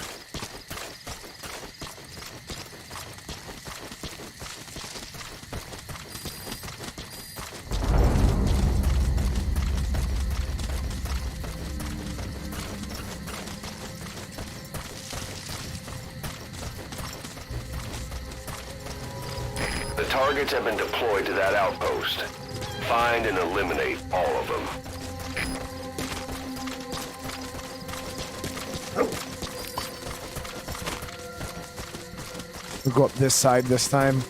The targets have been deployed to that outpost. Find and eliminate all of them. We'll go up this side this time.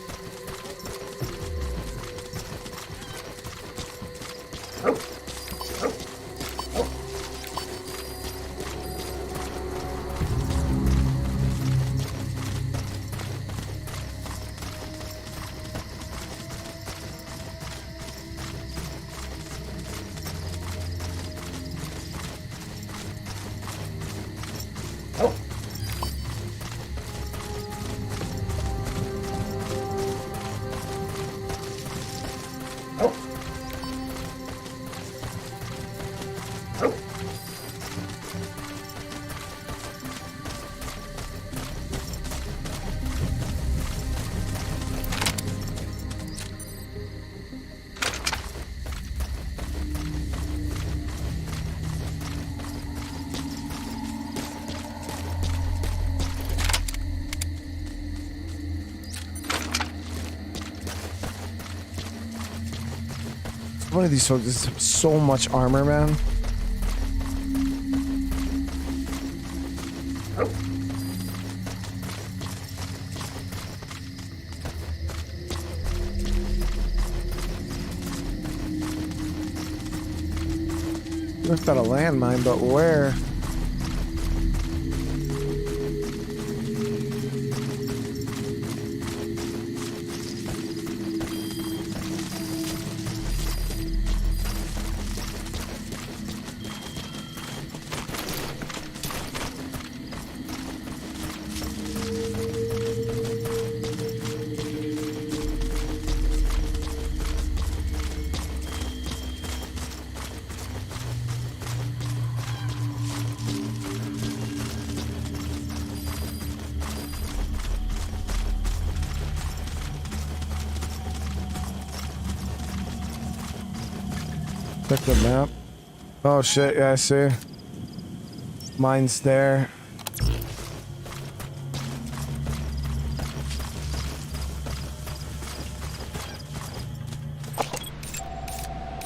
One of these soldiers has so much armor, man. Left out a landmine, but where? Check the map. Oh shit, yeah, I see. Mine's there.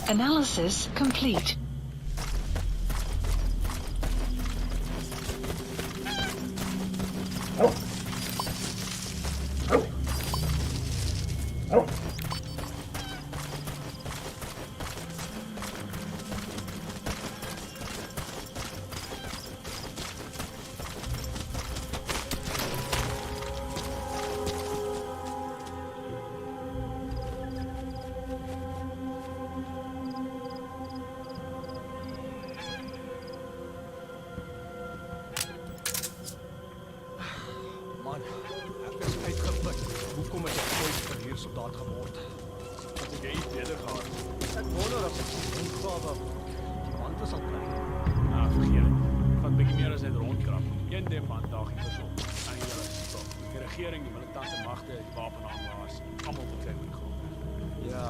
Analysis complete. bietjie meer as net rondkrap. Een demand daag hier gesond. En die hele stop. Die regering, die militante magte, die wapenhandelaars, almal moet kry met die grond. Ja,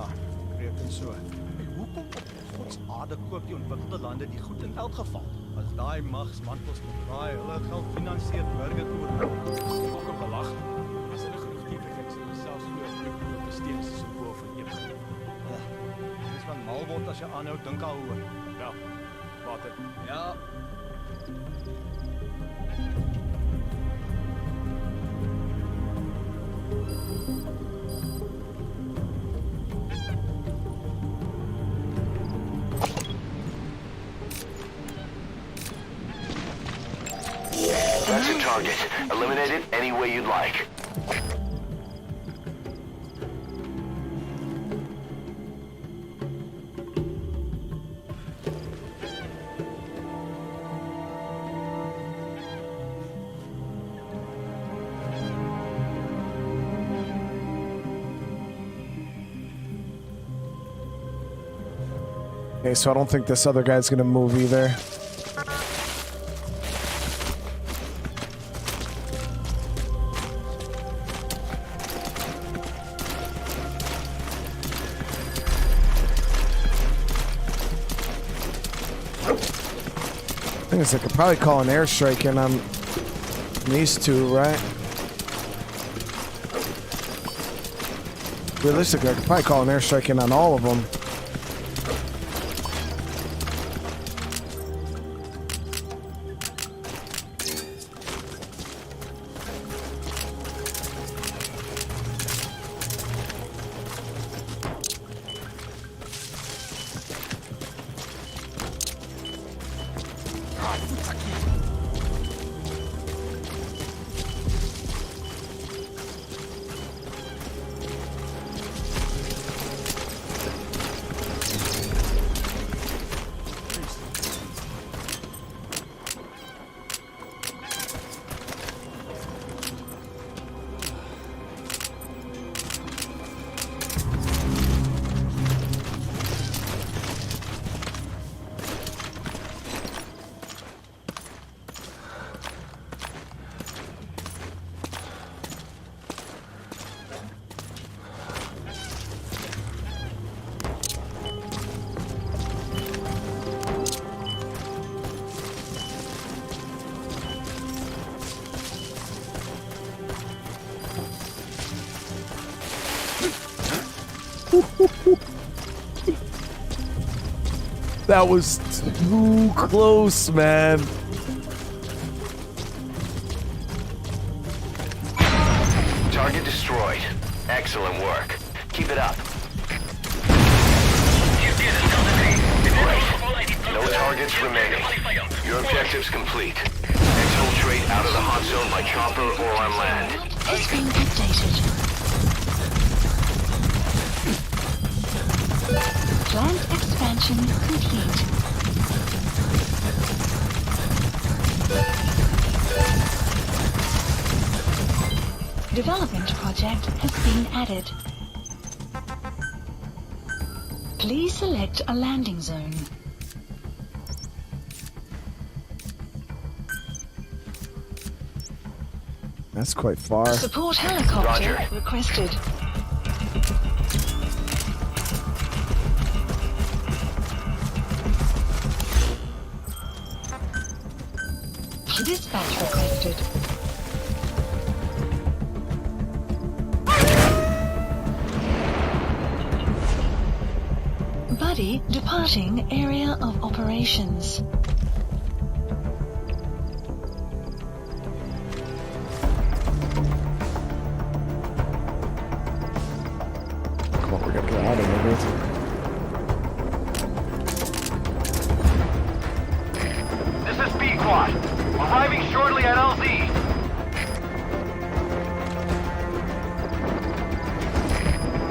reken so. En hoekom op God se aarde koop die ontwikkelde lande die goed in elk geval? As daai magsmantels moet draai, hulle geld finansier burgeroorlog. Ook 'n belagting. As hulle genoeg defekte hulle selfs glo op die steeds simbool van ewigheid. Dis van mal word as jy aanhou dink daaroor. Ja. Wat dit? Ja. That's your target. Eliminate it any way you'd like. Okay, so I don't think this other guy's gonna move either. I think I could probably call an airstrike in on these two, right? Realistically, I could probably call an airstrike in on all of them. That was too close, man. Target destroyed. Excellent work. Keep it up. Great. No targets remaining. Your objective's complete. Exfiltrate out of the hot zone by chopper or on land. Has been updated. Plant expansion complete. Development project has been added. Please select a landing zone. That's quite far. Support helicopter requested. Dispatch requested. Buddy departing area of operations. Come on, we gotta get out of here. This is B-Quad. Arriving shortly at LZ.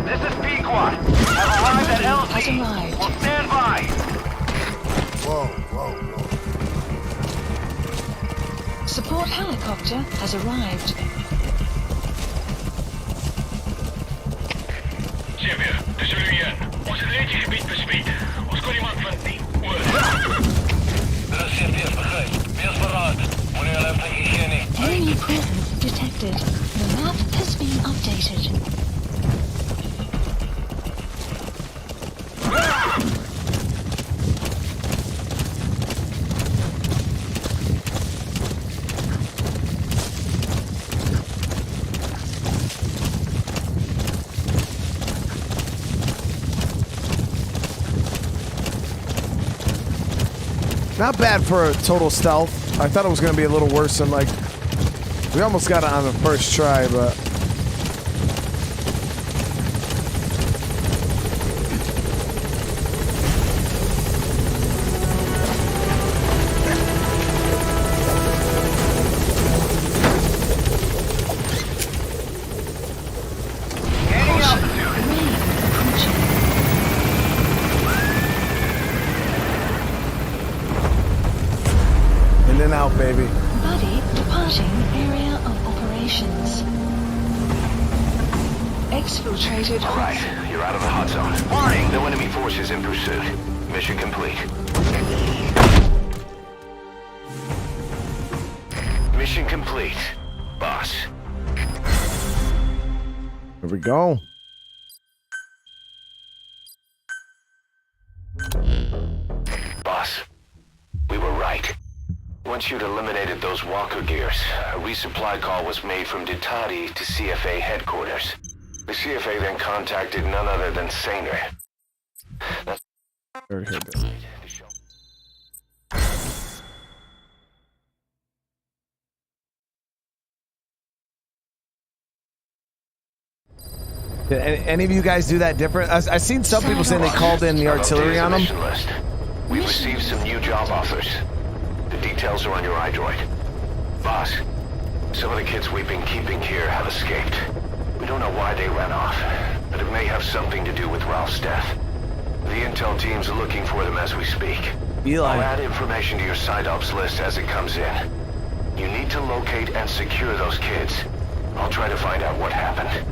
This is P-Quad. Have arrived at LZ. We'll stand by. Whoa, whoa, whoa. Support helicopter has arrived. Xavier, dit is Julien. Ons het net gebied bespreek. Ons kon iemand van die oor. Dat is CTF begryp. Wees verraad. Enemy presence detected. The map has been updated. Not bad for a total stealth. I thought it was going to be a little worse than like... We almost got it on the first try, but... In and out, baby. Buddy departing area of operations. Exfiltrated. All right, you're out of the hot zone. Warning! No enemy forces in pursuit. Mission complete. Mission complete, boss. Here we go. Boss, we were right. Once you'd eliminated those walker gears, a resupply call was made from Ditati to CFA headquarters. The CFA then contacted none other than Saner. Did any of you guys do that different? I've seen some people saying they called in the artillery on them. We've received some new job offers. The details are on your iDroid. Boss, some of the kids we've been keeping here have escaped. We don't know why they ran off, but it may have something to do with Ralph's death. The intel teams are looking for them as we speak. Eli. I'll add information to your side ops list as it comes in. You need to locate and secure those kids. I'll try to find out what happened.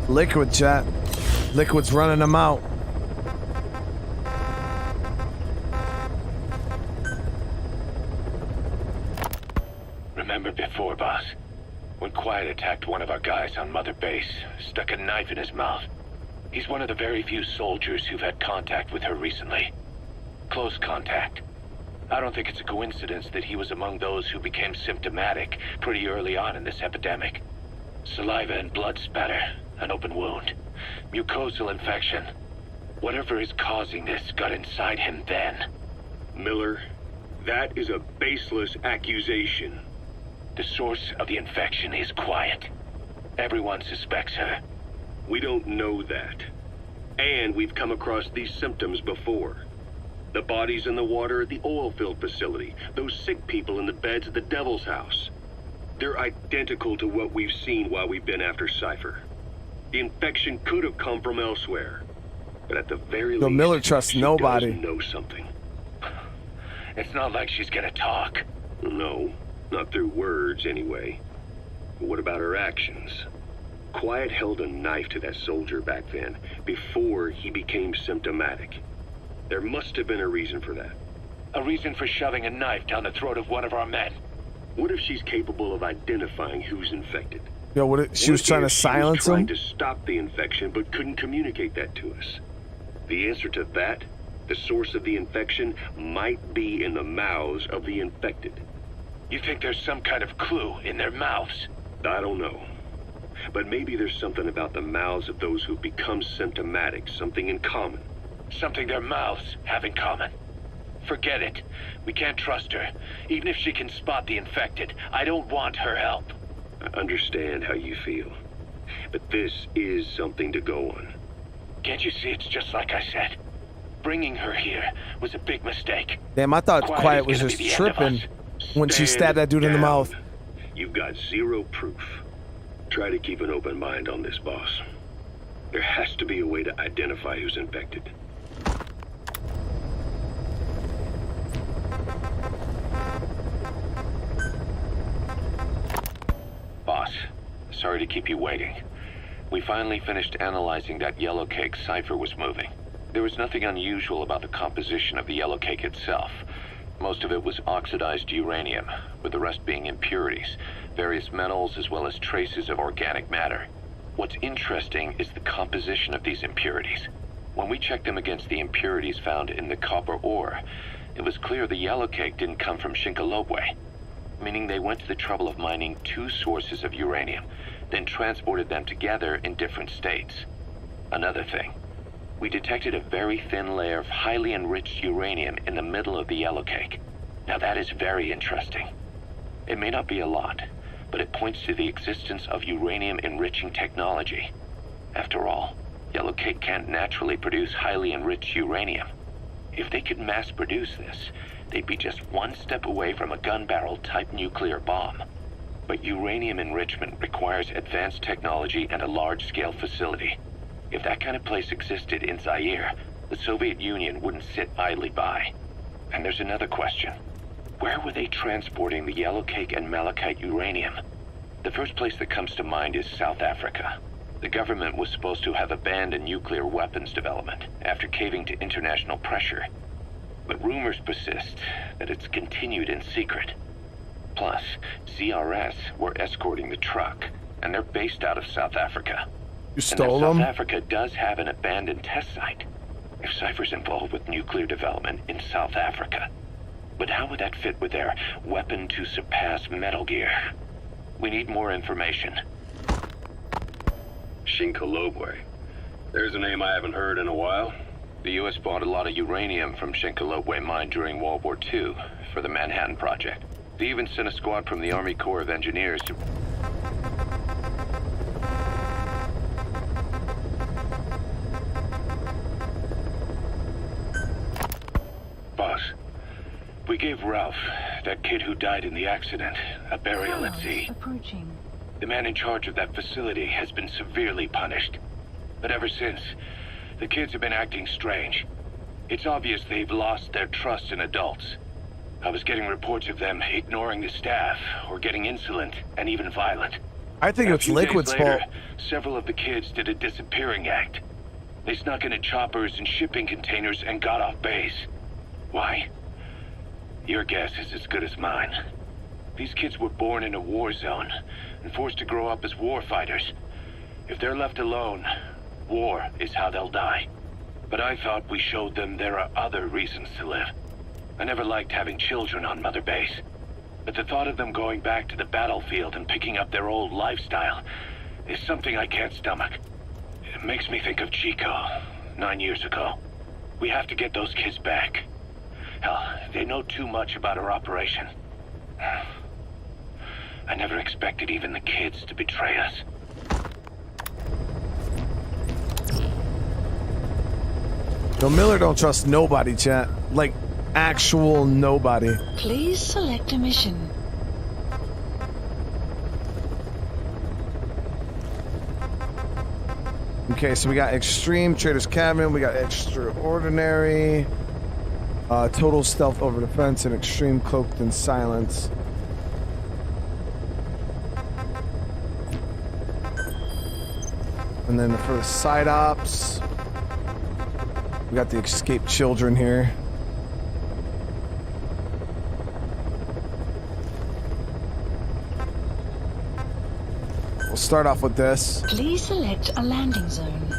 Liquid, chat. Liquid's running them out. Remember before, boss? When Quiet attacked one of our guys on Mother Base, stuck a knife in his mouth. He's one of the very few soldiers who've had contact with her recently. Close contact. I don't think it's a coincidence that he was among those who became symptomatic pretty early on in this epidemic. Saliva and blood spatter, an open wound, mucosal infection. Whatever is causing this got inside him then. Miller, that is a baseless accusation. The source of the infection is Quiet. Everyone suspects her. We don't know that. And we've come across these symptoms before. The bodies in the water at the oil field facility. Those sick people in the beds at the Devil's House. They're identical to what we've seen while we've been after Cypher. The infection could have come from elsewhere. But at the very least, Miller trusts nobody. Does know something. It's not like she's gonna talk. No, not through words anyway. But what about her actions? Quiet held a knife to that soldier back then, before he became symptomatic. There must have been a reason for that. A reason for shoving a knife down the throat of one of our men. What if she's capable of identifying who's infected? Yo, what if she was trying to silence him? Trying to stop the infection, but couldn't communicate that to us. The answer to that, the source of the infection, might be in the mouths of the infected. You think there's some kind of clue in their mouths? I don't know. But maybe there's something about the mouths of those who've become symptomatic, something in common. Something their mouths have in common. Forget it. We can't trust her. Even if she can spot the infected, I don't want her help. I understand how you feel. But this is something to go on. Can't you see it's just like I said? Bringing her here was a big mistake. Damn, I thought Quiet was just tripping when she stabbed that dude in the mouth. You've got zero proof. Try to keep an open mind on this, boss. There has to be a way to identify who's infected. Boss, sorry to keep you waiting. We finally finished analyzing that yellow cake Cypher was moving. There was nothing unusual about the composition of the yellow cake itself. Most of it was oxidized uranium, with the rest being impurities, various metals, as well as traces of organic matter. What's interesting is the composition of these impurities. When we checked them against the impurities found in the copper ore, it was clear the yellow cake didn't come from Shinkolobwe, meaning they went to the trouble of mining 2 sources of uranium, then transported them together in different states. Another thing, we detected a very thin layer of highly enriched uranium in the middle of the yellow cake. Now that is very interesting. It may not be a lot, but it points to the existence of uranium-enriching technology. After all, yellow cake can't naturally produce highly enriched uranium. If they could mass-produce this, they'd be just one step away from a gun barrel-type nuclear bomb. But uranium enrichment requires advanced technology and a large-scale facility. If that kind of place existed in Zaire, the Soviet Union wouldn't sit idly by. And there's another question. Where were they transporting the yellow cake and malachite uranium? The first place that comes to mind is South Africa. The government was supposed to have abandoned nuclear weapons development after caving to international pressure. But rumors persist that it's continued in secret. Plus, CRS were escorting the truck, and they're based out of South Africa. You stole them? South Africa does have an abandoned test site. If Cypher's involved with nuclear development in South Africa. But how would that fit with their weapon to surpass Metal Gear? We need more information. Shinkolobwe. There's a name I haven't heard in a while. The U.S. bought a lot of uranium from Shinkolobwe mine during World War II for the Manhattan Project. They even sent a squad from the Army Corps of Engineers to... Boss, we gave Ralph, that kid who died in the accident, a burial at sea. Approaching. The man in charge of that facility has been severely punished. But ever since, the kids have been acting strange. It's obvious they've lost their trust in adults. I was getting reports of them ignoring the staff, or getting insolent and even violent. I think it's Liquid's fault. Several of the kids did a disappearing act. They snuck into choppers and shipping containers and got off base. Why? Your guess is as good as mine. These kids were born in a war zone and forced to grow up as war fighters. If they're left alone, war is how they'll die. But I thought we showed them there are other reasons to live. I never liked having children on Mother Base. But the thought of them going back to the battlefield and picking up their old lifestyle is something I can't stomach. It makes me think of Chico, 9 years ago. We have to get those kids back. Hell, they know too much about our operation. I never expected even the kids to betray us. No, Miller don't trust nobody, chat. Like, actual nobody. Please select a mission. Okay, so we got Extreme, Trader's Cabin, we got Extraordinary, Total Stealth over Defense, and Extreme Cloaked in Silence. And then for the side ops, we got the Escaped Children here. We'll start off with this. Please select a landing zone.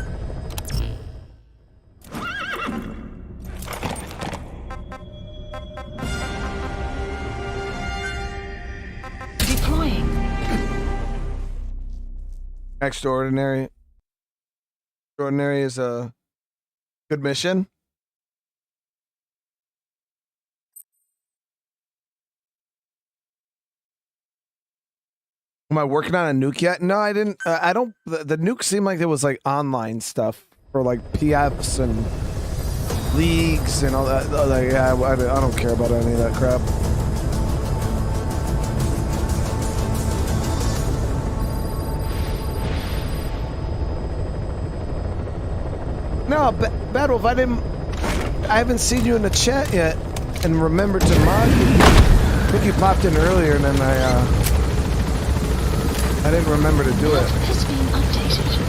Deploying. Extraordinary. Extraordinary is a good mission. Am I working on a nuke yet? No, I didn't. I don't. The nuke seemed like there was like online stuff for like PFs and leagues and all that. Like, yeah, I don't care about any of that crap. No, Bad Wolf, I haven't seen you in the chat yet and remembered to mod you. I think you popped in earlier and then I didn't remember to do it. Has been updated.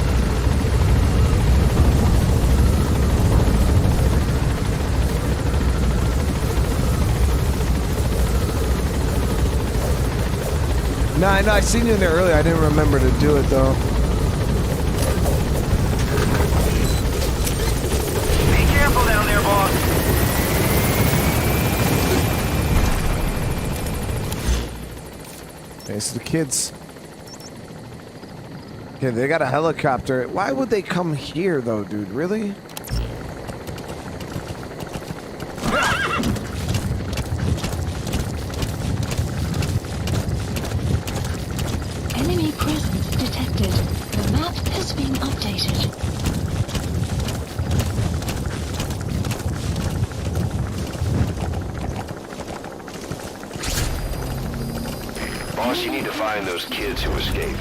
No, I know. I seen you in there earlier. I didn't remember to do it though. Be careful down there, boss. Okay, so the kids. Okay, they got a helicopter. Why would they come here though, dude? Really? Enemy presence detected. The map has been updated. Boss, you need to find those kids who escaped.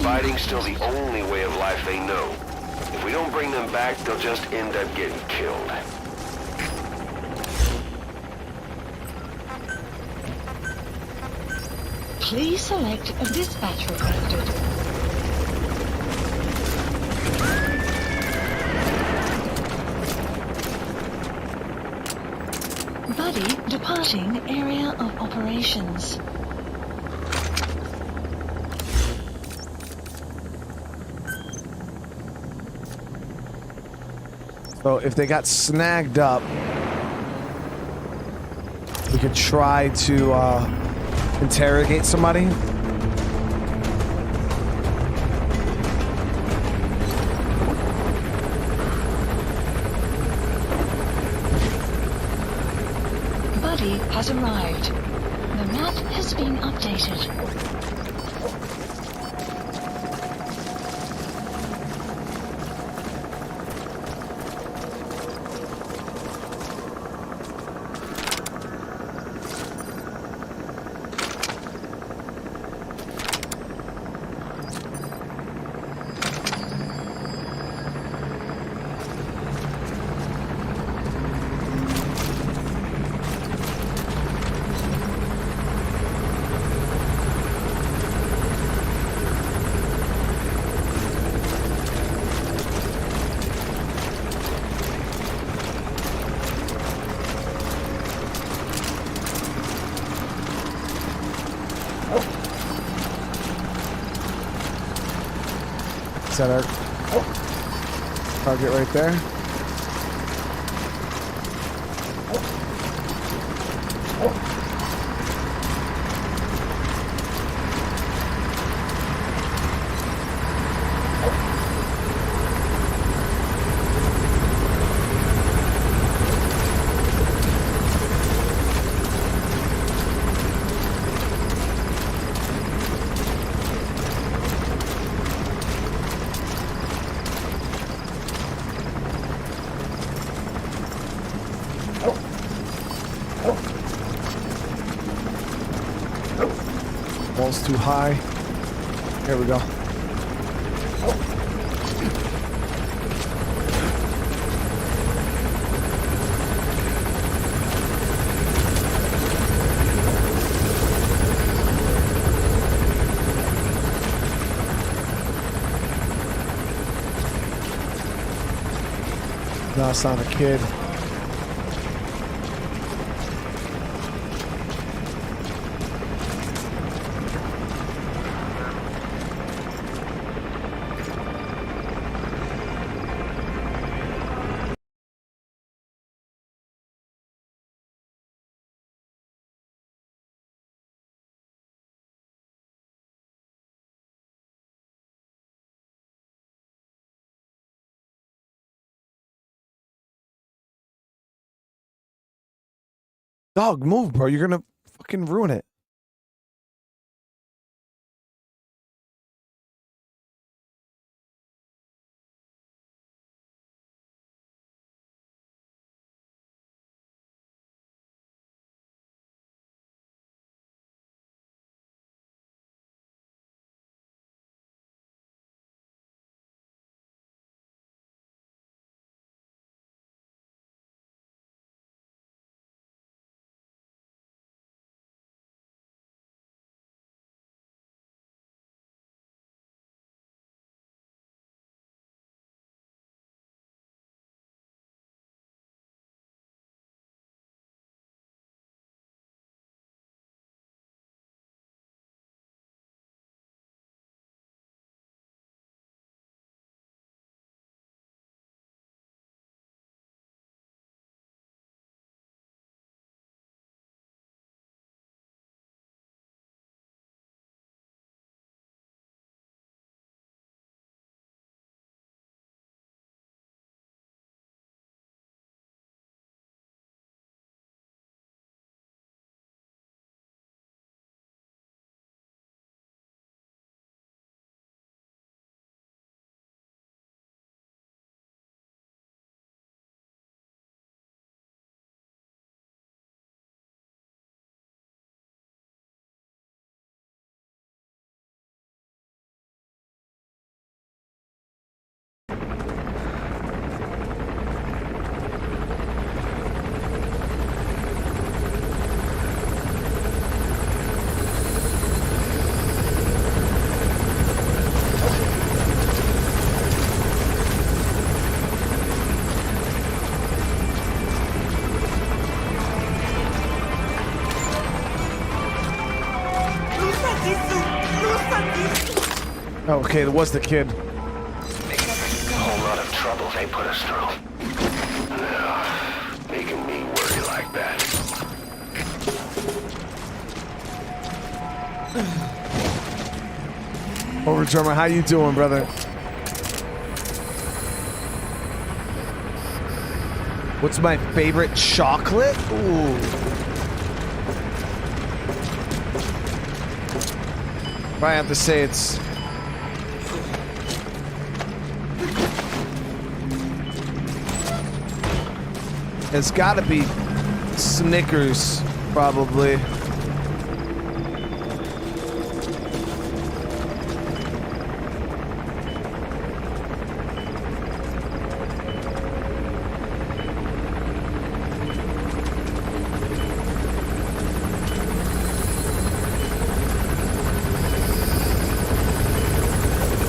Fighting's still the only way of life they know. If we don't bring them back, they'll just end up getting killed. Please select a dispatch requested. Buddy departing area of operations. So if they got snagged up, we could try to interrogate somebody. Buddy has arrived. The map has been updated. Is that our target right there? Wall's too high. Here we go. No, it's not a kid. Dog, move, bro. You're gonna fucking ruin it. Okay, it was the kid. A whole lot of trouble they put us through. No, making me worry like that. Overdrummer, how you doing, brother? What's my favorite chocolate? Ooh. I have to say it's... It's gotta be Snickers, probably.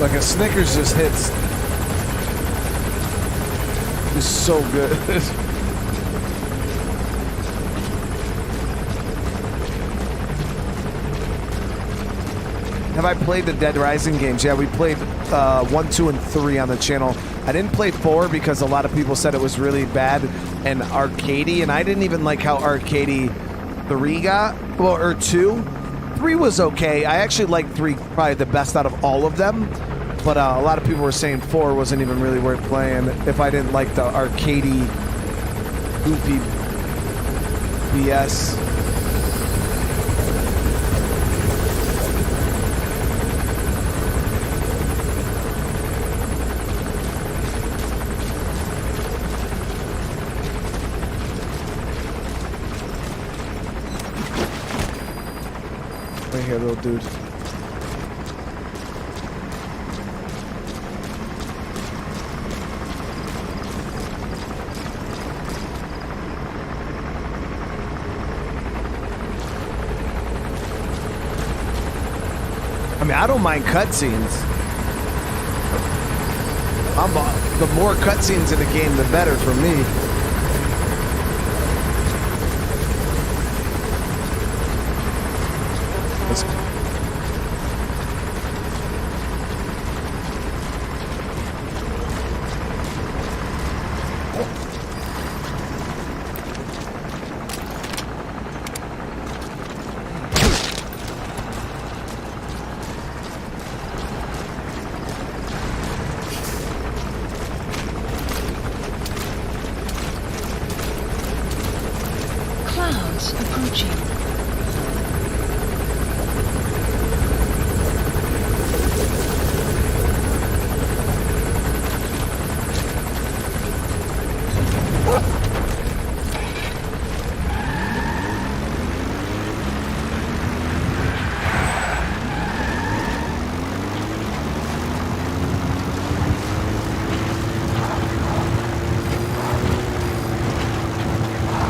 Like a Snickers just hits. It's so good. Have I played the Dead Rising games? Yeah, we played 1, 2, and 3 on the channel. I didn't play 4 because a lot of people said it was really bad and arcadey, and I didn't even like how arcadey 3 got. Well, or 2. 3 was okay. I actually liked 3 probably the best out of all of them. But a lot of people were saying 4 wasn't even really worth playing if I didn't like the arcadey, goofy BS. Right here, little dude. I mean, I don't mind cutscenes. The more cutscenes in the game, the better for me. Let's... Clouds approaching.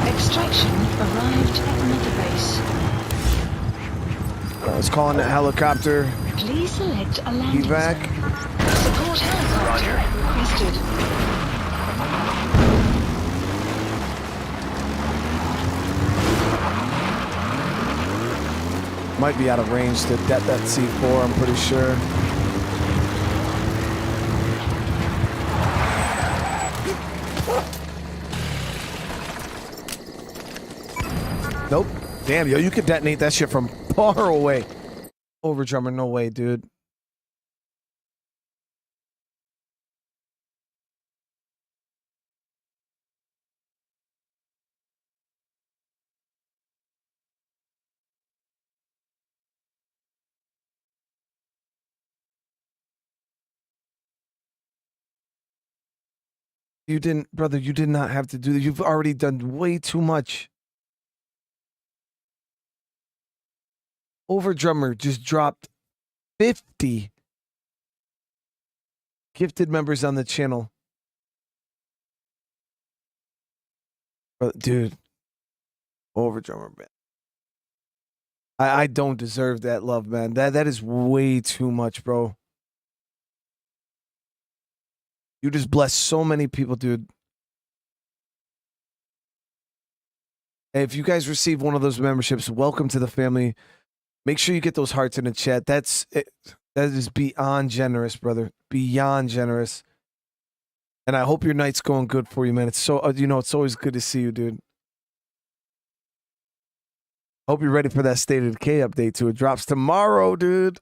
Extraction arrived at Mother Base. I was calling that helicopter. Please select a landing Evac. zone. Support helicopter requested. Might be out of range to that C4, I'm pretty sure. Nope. Damn, yo, you could detonate that shit from far away. Overdrummer, no way, dude. You didn't, brother, you did not have to do that. You've already done way too much. Overdrummer just dropped 50 gifted members on the channel. Dude, Overdrummer, man. I don't deserve that love, man. That is way too much, bro. You just bless so many people, dude. Hey, if you guys receive one of those memberships, welcome to the family. Make sure you get those hearts in the chat. That's it. That is beyond generous, brother. Beyond generous. And I hope your night's going good for you, man. It's so it's always good to see you, dude. Hope you're ready for that State of Decay update too. It drops tomorrow, dude.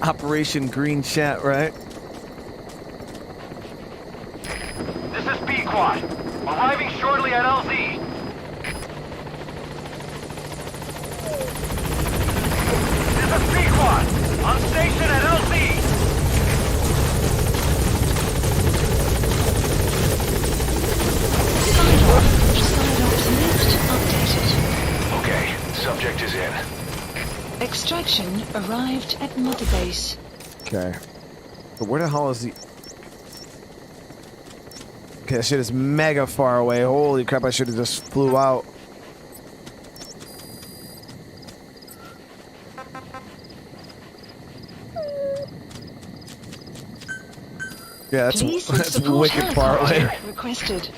Operation Green Chat, right? This is B-Quad. Arriving shortly at LZ. This is B-Quad. On station at LZ. Sign-off lift updated. Okay, subject is in. Extraction arrived at Mother Base. Okay. But where the hell is he? Okay, that shit is mega far away. Holy crap, I should have just flew out. Yeah, that's wicked far away. Requested.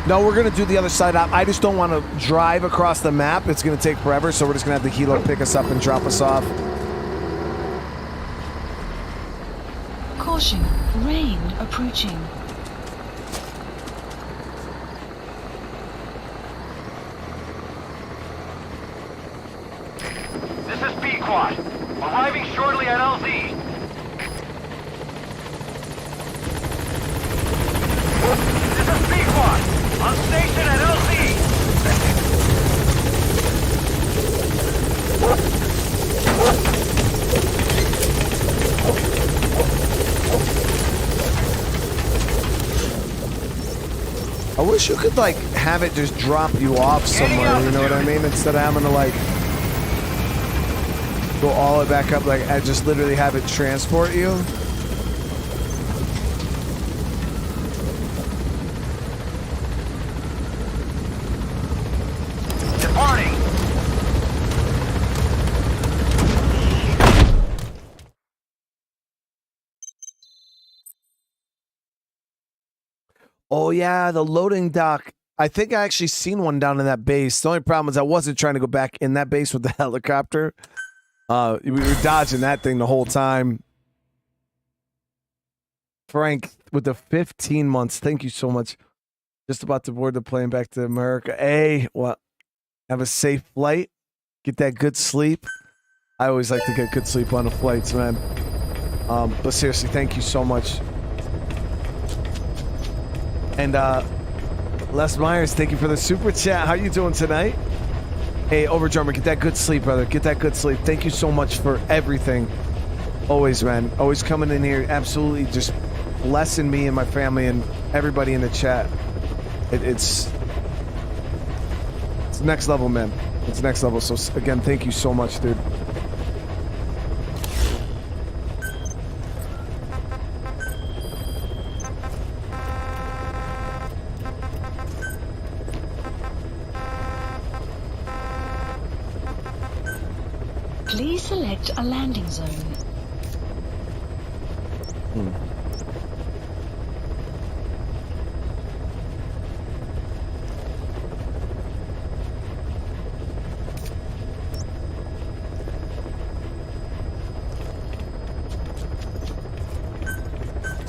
No, we're going to do the other side out. I just don't want to drive across the map. It's going to take forever, so we're just going to have the helo pick us up and drop us off. Caution, rain approaching. This is B-Quad. Arriving shortly at LZ. This is B-Quad. On station at LZ. I wish you could, like, have it just drop you off somewhere, you know what I mean? Instead of having to, like, go all the way back up, like, I just literally have it transport you. Departing. Oh, yeah, the loading dock. I think I actually seen one down in that base. The only problem is I wasn't trying to go back in that base with the helicopter. We were dodging that thing the whole time. Frank, with the 15 months, thank you so much. Just about to board the plane back to America. Hey, well, have a safe flight. Get that good sleep. I always like to get good sleep on the flights, man. But seriously, thank you so much. And Les Myers, thank you for the super chat. How you doing tonight? Hey, Overdrummer, get that good sleep, brother. Get that good sleep. Thank you so much for everything. Always, man. Always coming in here, absolutely just blessing me and my family and everybody in the chat. It's next level, man. It's next level. So again, thank you so much, dude. Please select a landing zone.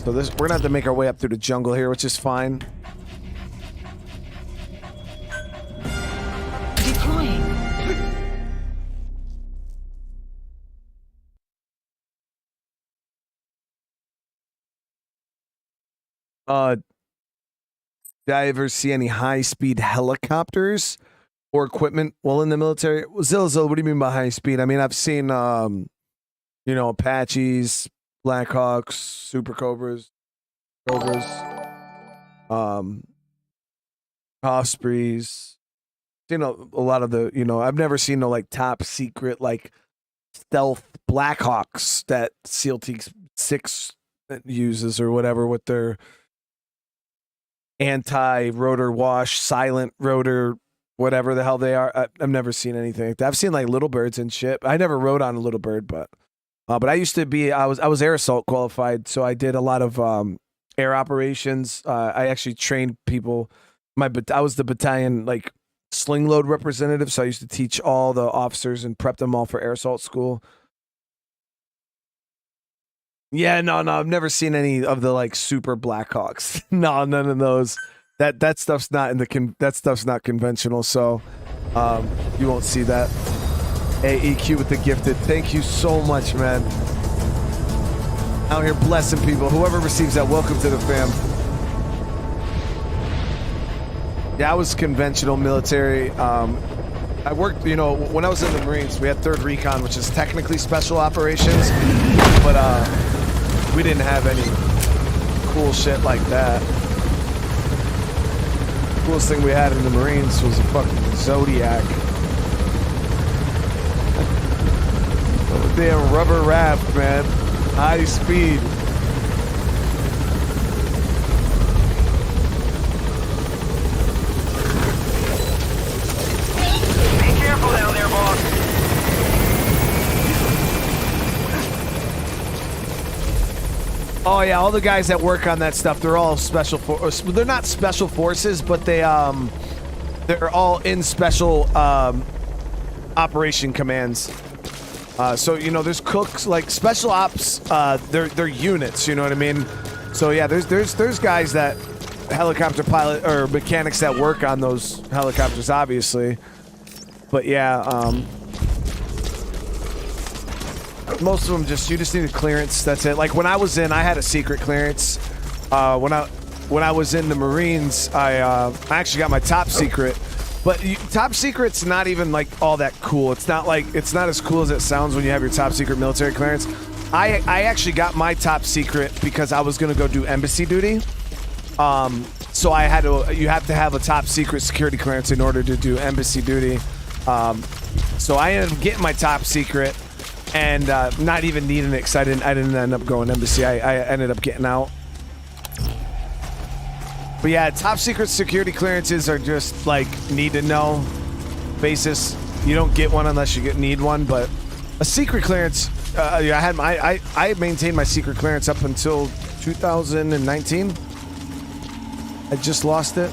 So this, we're gonna have to make our way up through the jungle here, which is fine. Deploying. Did I ever see any high-speed helicopters or equipment while in the military? Zilla, what do you mean by high speed? I mean, I've seen, Apaches, Blackhawks, Super Cobras. Ospreys. You know, a lot of the, I've never seen no like top secret like stealth Blackhawks that SEAL Team 6 uses or whatever with their anti-rotor wash, silent rotor, whatever the hell they are. I've never seen anything like that. I've seen like Little Birds and shit. I never rode on a Little Bird, but I used to be, I was air assault qualified, so I did a lot of air operations. I actually trained people. I was the battalion like sling load representative, so I used to teach all the officers and prep them all for air assault school. Yeah, no, I've never seen any of the like super Blackhawks. No, none of those. That stuff's not that stuff's not conventional, so you won't see that. AEQ with the gifted. Thank you so much, man. Out here blessing people. Whoever receives that, welcome to the fam. Yeah, I was conventional military. I worked, when I was in the Marines, we had 3rd Recon, which is technically special operations, but we didn't have any cool shit like that. The coolest thing we had in the Marines was a fucking Zodiac. Oh, damn rubber raft, man. High speed. Careful down there, boss. Oh yeah, all the guys that work on that stuff, they're all special forces. They're not special forces, but they're all in special operation commands. So there's cooks, like special ops. They're units. You know what I mean? So yeah, there's guys that helicopter pilot or mechanics that work on those helicopters, obviously. But yeah, most of them you just need a clearance. That's it. Like when I was in, I had a secret clearance. When I was in the Marines, I actually got my top secret. But top secret's not even like all that cool. It's not as cool as it sounds when you have your top secret military clearance. I actually got my top secret because I was gonna go do embassy duty. So you have to have a top secret security clearance in order to do embassy duty. So I ended up getting my top secret and not even needing it because I didn't end up going embassy. I ended up getting out. But yeah, top secret security clearances are just like need to know basis. You don't get one unless you need one. But a secret clearance, I maintained my secret clearance up until 2019. I just lost it.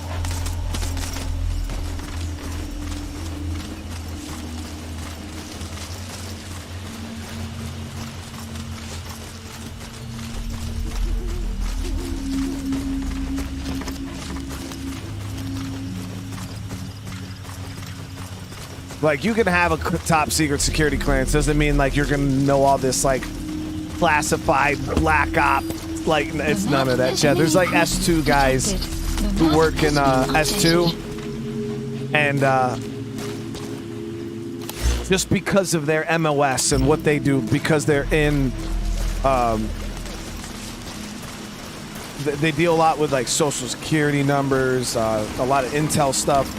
Like, you can have a top secret security clearance. Doesn't mean, like, you're going to know all this, like, classified black op. Like, it's none of that shit. There's, like, S2 guys who work in S2. And just because of their MOS and what they do, because they're in... they deal a lot with, like, social security numbers, a lot of intel stuff.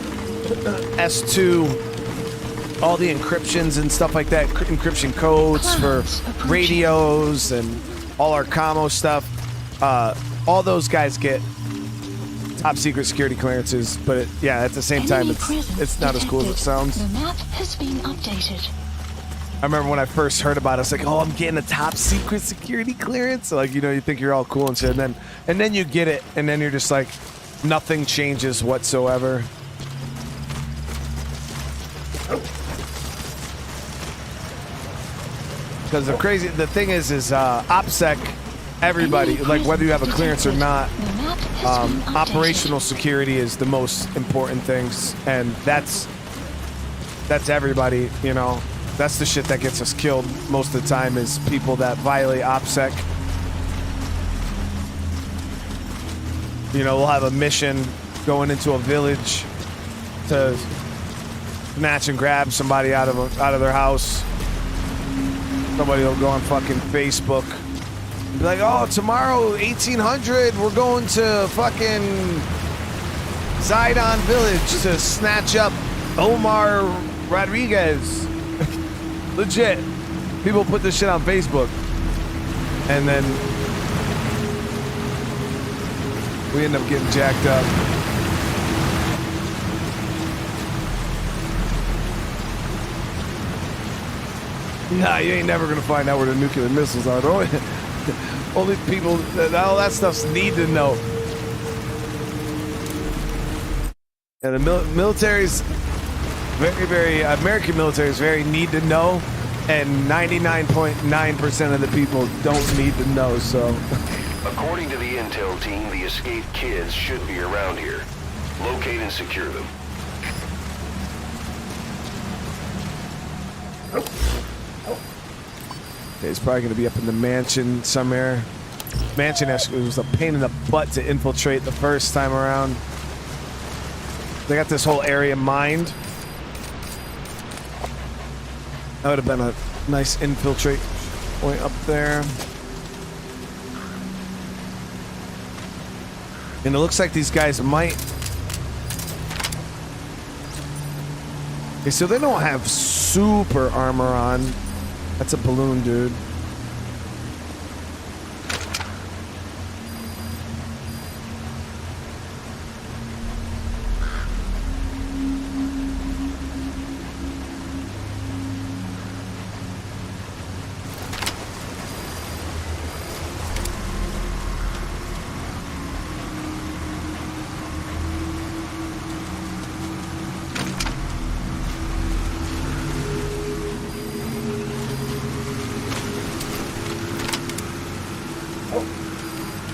S2... all the encryptions and stuff like that, encryption codes for radios and all our commo stuff. All those guys get top secret security clearances, but at the same time, it's not as cool as it sounds. The map has been updated. I remember when I first heard about it, it's like, oh, I'm getting a top secret security clearance. So, like, you think you're all cool and shit, and then you get it, and then you're just like, nothing changes whatsoever. Because the thing is OPSEC, everybody, like whether you have a clearance or not, operational security is the most important things, and that's everybody, That's the shit that gets us killed most of the time is people that violate OPSEC. We'll have a mission going into a village to snatch and grab somebody out of their house. Somebody will go on fucking Facebook and be like, oh, tomorrow, 1800, we're going to fucking Zidon Village to snatch up Omar Rodriguez. Legit. People put this shit on Facebook. And then we end up getting jacked up. Nah, you ain't never gonna find out where the nuclear missiles are. Only people that all that stuff's need to know. And the military's very, American military is very need to know, and 99.9% of the people don't need to know. So, according to the intel team, the escaped kids should be around here. Locate and secure them. He's probably going to be up in the mansion somewhere. Mansion actually was a pain in the butt to infiltrate the first time around. They got this whole area mined. That would have been a nice infiltrate point up there. And it looks like these guys might... Okay, so they don't have super armor on. That's a balloon, dude.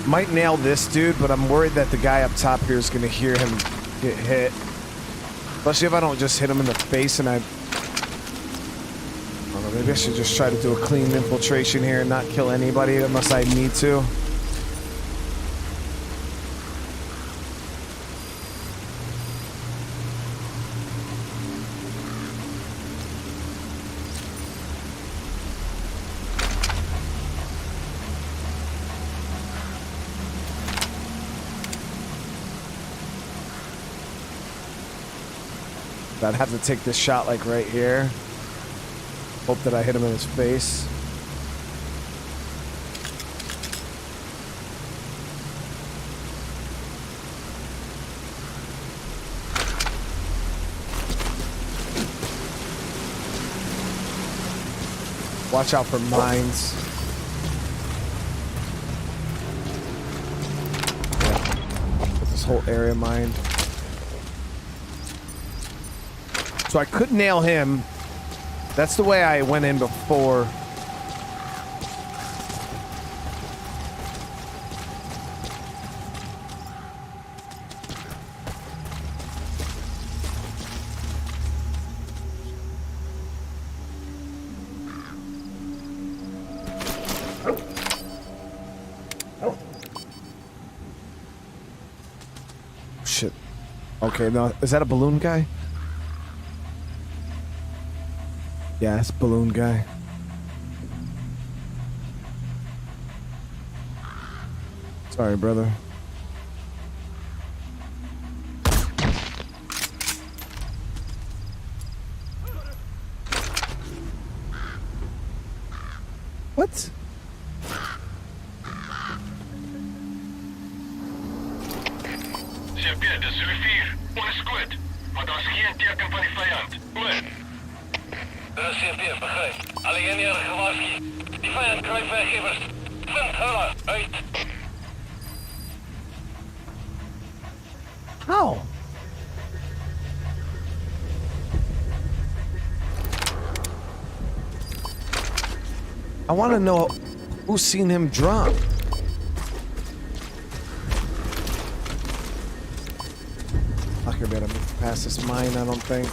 Might nail this dude, but I'm worried that the guy up top here is going to hear him get hit. Especially if I don't just hit him in the face and I don't know, maybe I should just try to do a clean infiltration here and not kill anybody unless I need to. I'd have to take this shot like right here. Hope that I hit him in his face. Watch out for mines. Yeah. Get this whole area mined. So I could nail him. That's the way I went in before. Shit. Okay, no, is that a balloon guy? Yeah, it's balloon guy. Sorry, brother. What? CP, begrijp. Alleen eerder gewaarschuwd. Die vijand kruipt werkgevers. Vind hulle uit. How? I want to know who's seen him drop. Not gonna be able to move past this mine, I don't think.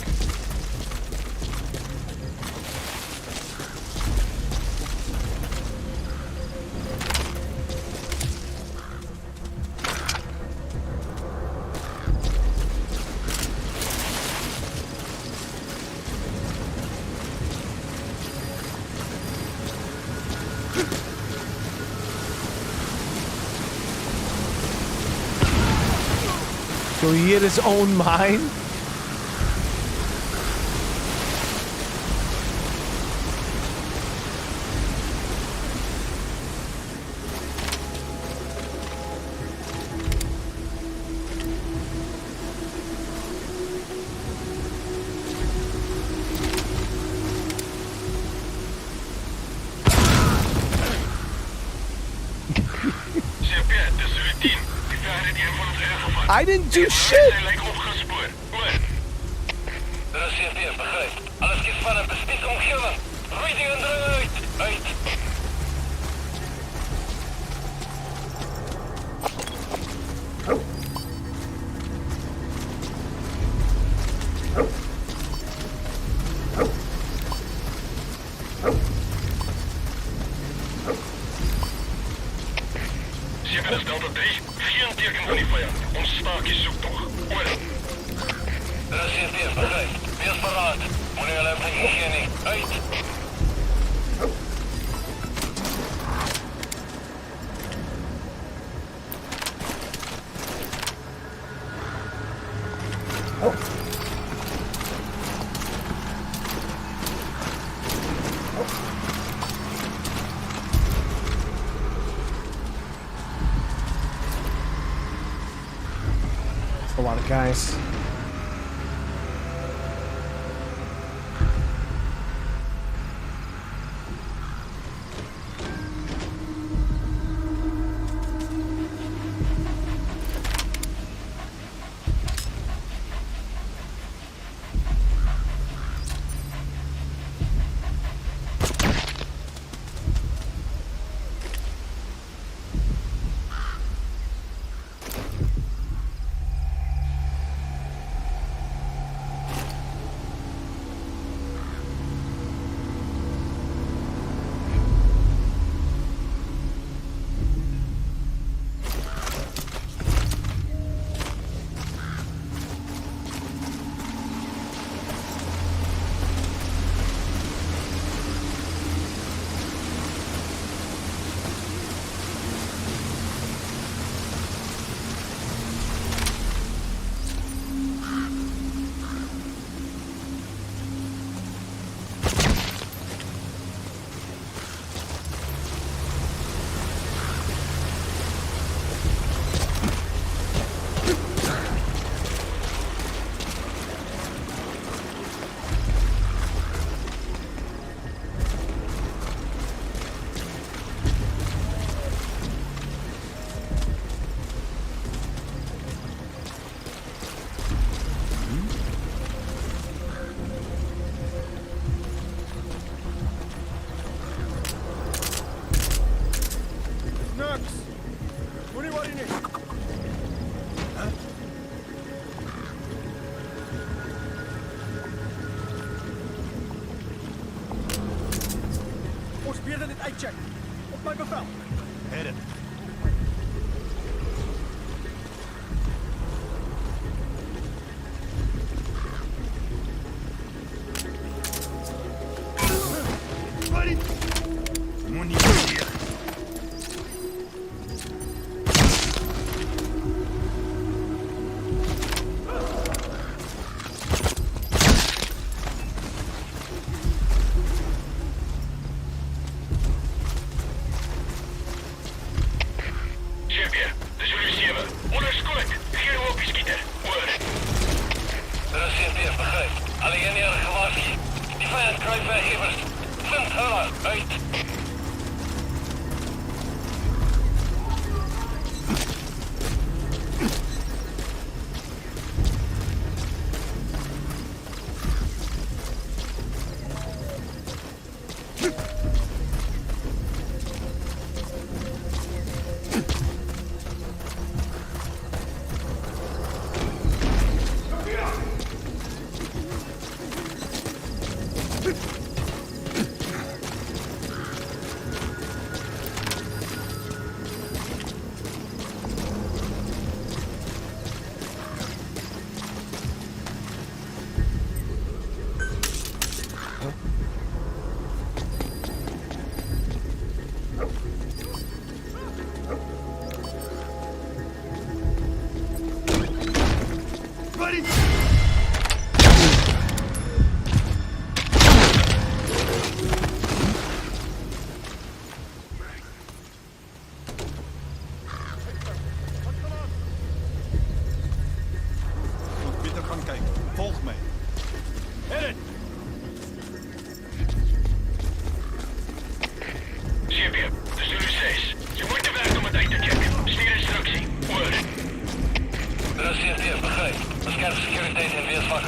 So he hit his own mine? I didn't do shit! A lot of guys.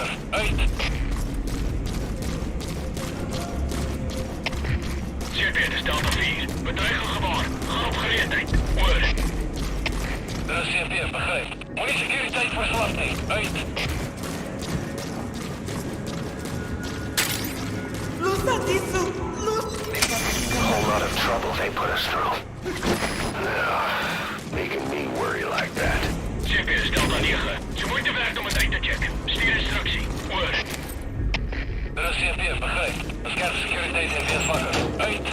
wakker. Uit. Zeker, is Delta 4. Bedreiging gewaar. Gaan op gereedheid. Oor. Dat is CP, begrijp. Moenie securiteit verslachting. Uit. A whole lot of trouble they put us through. No, making me worry like that. Zeker, is Delta 9. Ze moeite werkt om het uit te checken. Stuur instructie. Oor. Dat is CP, begrijp. De scherpe securiteit heeft weer wakker. Uit.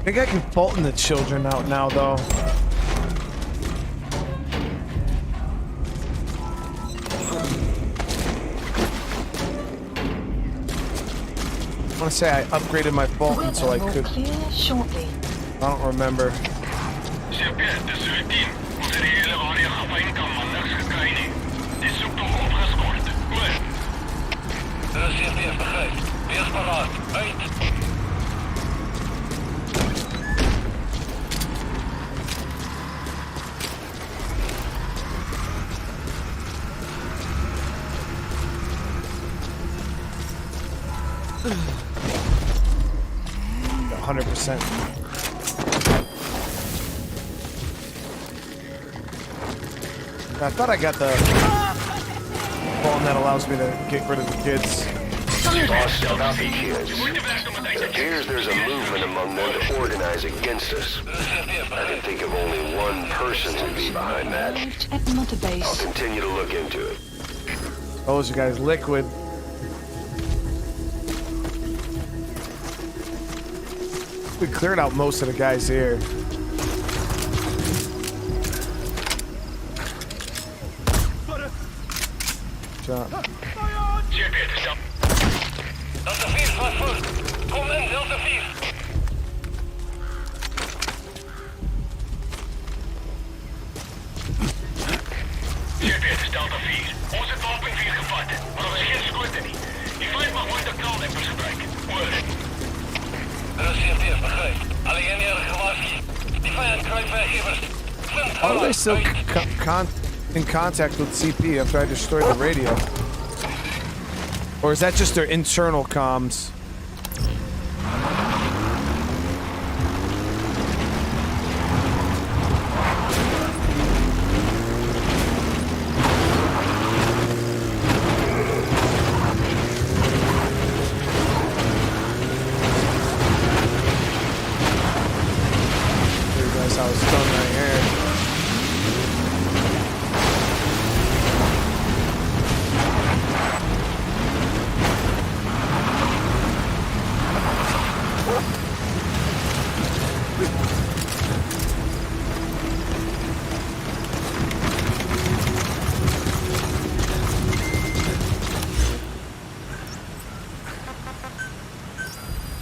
I think I can faulten the children out now, though. I want to say I upgraded my Fulton so I could. Clear shortly. I don't remember. %. I thought I got the phone that allows me to get rid of the kids. Boss, copy, kids. It appears there's a movement among them to organize against us. I can think of only one person to be behind that. I'll continue to look into it. Those you guys liquid. We cleared out most of the guys here. Jump. Delta 4 was voor. Kom in, Delta 4. Dit is Delta 4. Ons het wapen 4 gevat, maar er is geen scoorde niet. Die vijf mag moeite knaldempers gebruiken. Oor. Dat is CP, begrijp. Alleen jij gewaarschuwd. Die vijand kruipt werkgevers. How are they still in contact with CP after I destroyed the radio? Or is that just their internal comms?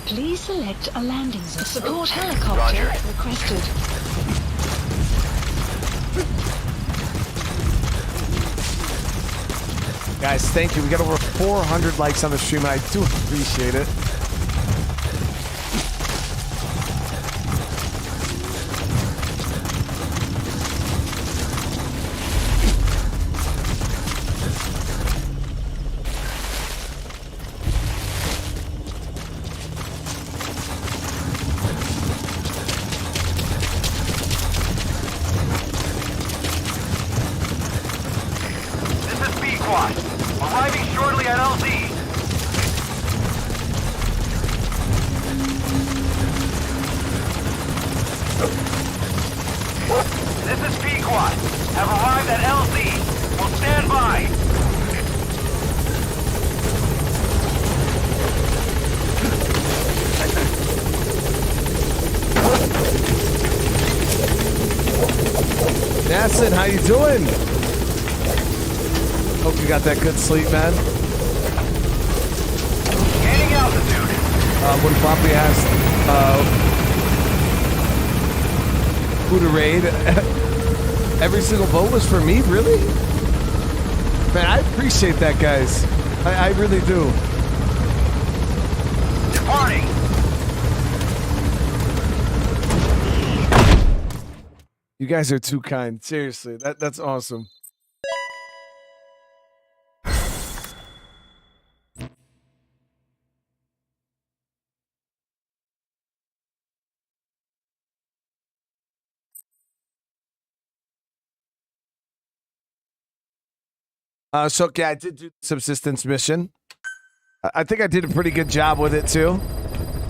Please select a landing zone. Support helicopter requested. Guys, thank you. We got over 400 likes on the stream, and I do appreciate it. Arriving shortly at LZ. This is Pequod. Have arrived at LZ. Will stand by. Nassin, how you doing? Hope you got that good sleep, man. Gaining altitude. When Poppy asked who to raid, every single vote was for me, really? Man, I appreciate that, guys. I really do. Departing. You guys are too kind. Seriously, that's awesome. So yeah, I did do the subsistence mission. I think I did a pretty good job with it too.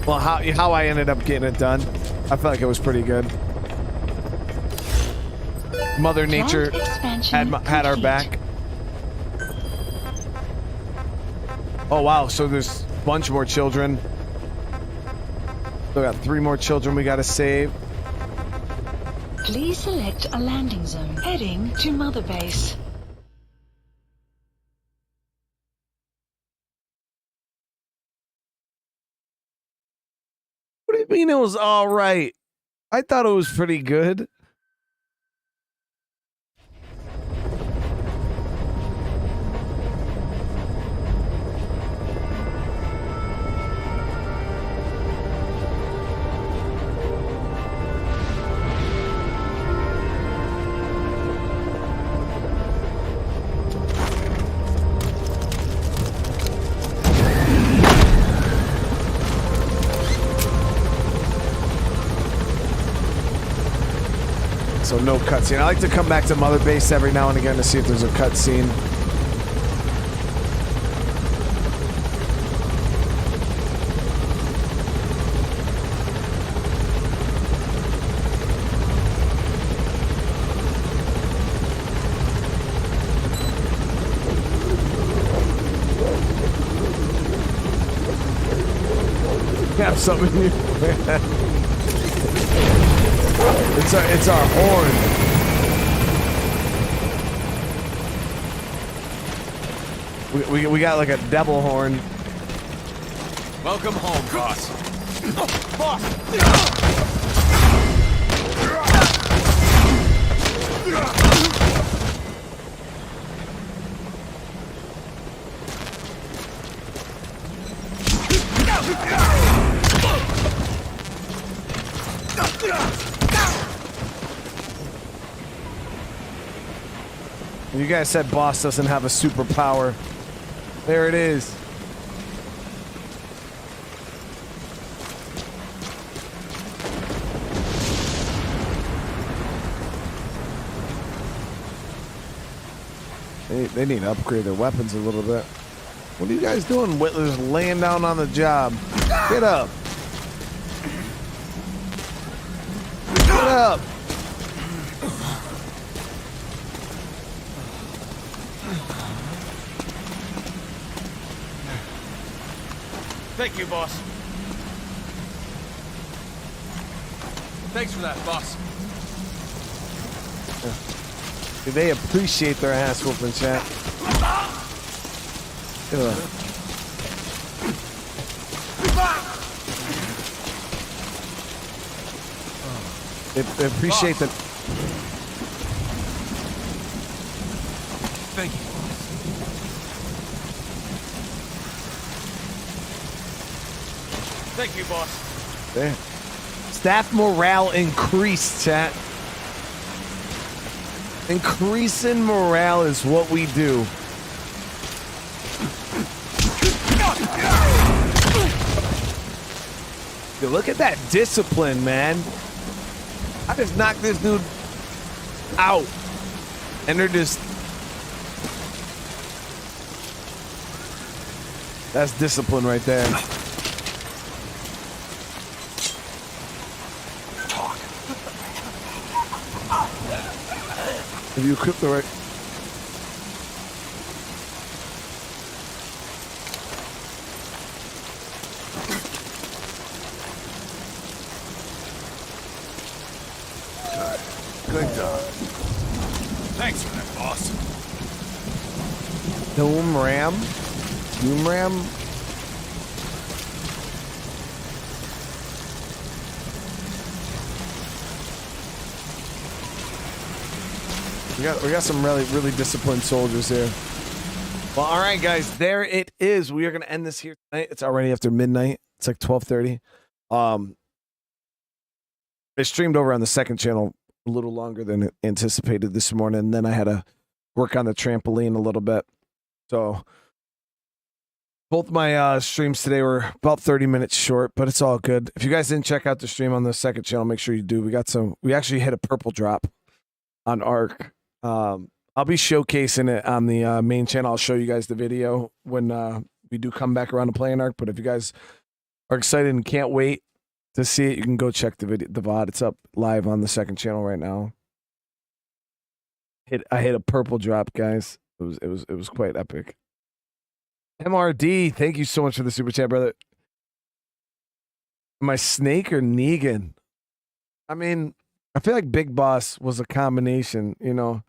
Well, how I ended up getting it done, I felt like it was pretty good. Mother Nature had our back. Oh wow! So there's a bunch more children. We got 3 more children we gotta save. Please select a landing zone. Heading to Mother Base. What do you mean it was all right? I thought it was pretty good. So no cutscene. I like to come back to Mother Base every now and again to see if there's a cutscene. Have something new. It's our horn. We got like a devil horn. Welcome home, boss. Boss! You guys said boss doesn't have a superpower. There it is. They need to upgrade their weapons a little bit. What are you guys doing? Just laying down on the job. Get up. Get up. Thank you, boss. Thanks for that, boss. They appreciate their ass whooping, chat. They appreciate the. Thank you, Thank you, boss. There. Staff morale increased, chat. Increasing morale is what we do. Dude, look at that discipline, man. I just knocked this dude out. And they're just... That's discipline right there. Have you equipped the right... Good dog. Thanks for that, boss. Doom Ram? Doom Ram? We got some really disciplined soldiers here. Well, all right, guys, there it is. We are going to end this here tonight. It's already after midnight. It's like 12:30. I streamed over on the second channel a little longer than anticipated this morning, and then I had to work on the trampoline a little bit. So both my streams today were about 30 minutes short, but it's all good. If you guys didn't check out the stream on the second channel, make sure you do. We actually hit a purple drop on Arc. I'll be showcasing it on the main channel. I'll show you guys the video when we do come back around to playing Arc. But if you guys are excited and can't wait to see it, you can go check the VOD. It's up live on the second channel right now. I hit a purple drop, guys. It was quite epic. MRD, thank you so much for the super chat, brother. Am I Snake or Negan? I mean, I feel like Big Boss was a combination, you know.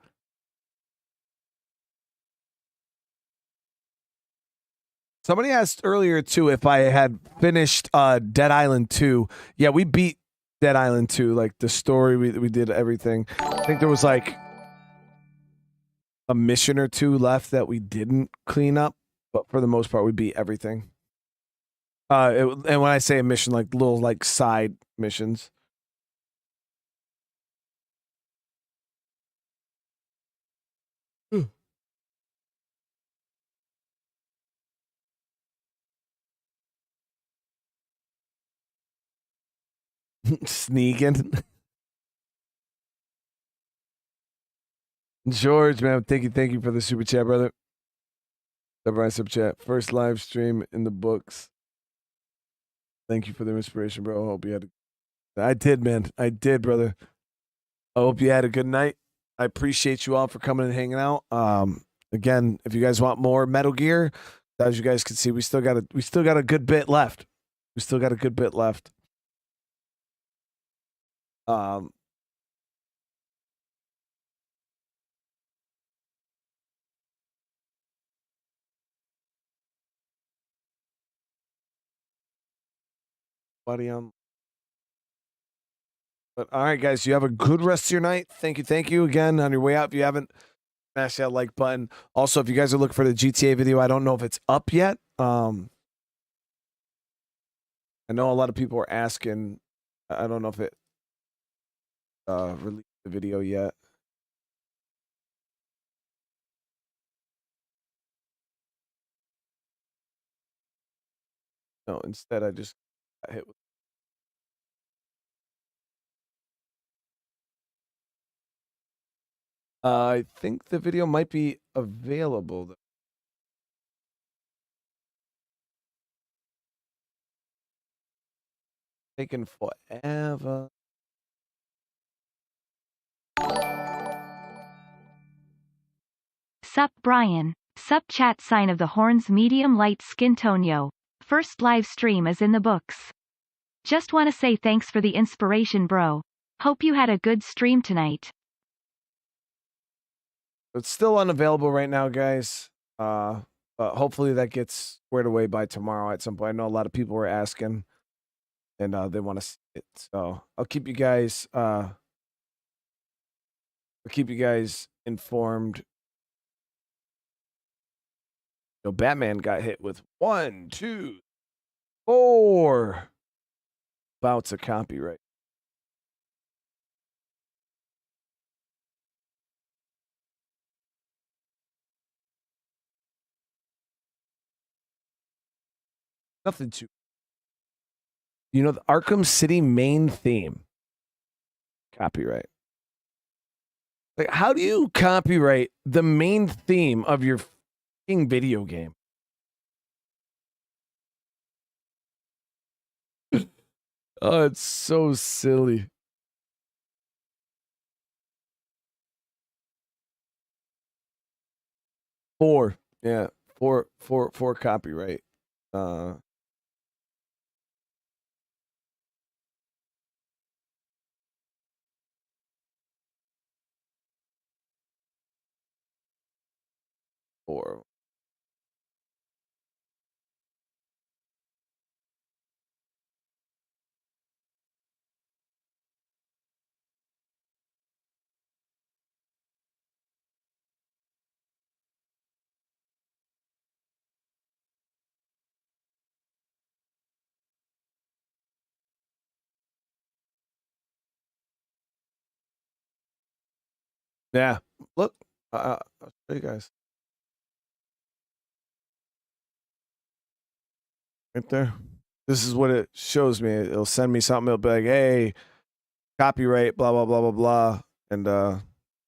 Somebody asked earlier too if I had finished Dead Island 2. Yeah, we beat Dead Island 2. Like the story, we did everything. I think there was like a mission or two left that we didn't clean up, but for the most part, we beat everything. And when I say a mission, like little like side missions. Sneaking. George, man, thank you for the super chat, brother. Super chat. First live stream in the books. Thank you for the inspiration, bro. I hope you had I did, man. I did, brother. I hope you had a good night. I appreciate you all for coming and hanging out. Again, if you guys want more Metal Gear, as you guys can see, we still got a good bit left. We still got a good bit left. Buddy, but all right, guys, you have a good rest of your night. Thank you again. On your way out, if you haven't, smash that like button. Also, if you guys are looking for the GTA video, I don't know if it's up yet. I know a lot of people are asking. I don't know if it released the video yet. No, instead I just got hit with. I think the video might be available. Taking forever. Sup Brian, sup chat sign of the horns medium light skin tone yo. First live stream is in the books. Just wanna say thanks for the inspiration bro. Hope you had a good stream tonight. It's still unavailable right now, guys. But hopefully that gets squared away by tomorrow at some point. I know a lot of people were asking and they want to see it. So I'll keep you guys informed. Batman got hit with 1, 2, 4 bouts of copyright. Nothing too. You know, the Arkham City main theme. Copyright. Like, how do you copyright the main theme of your fucking video game? Oh, it's so silly. Four. Yeah. Four copyright. Four. Yeah. Look, I'll show you guys. Right there. This is what it shows me. It'll send me something. It'll be like, hey, copyright, blah, blah, blah, blah, blah. And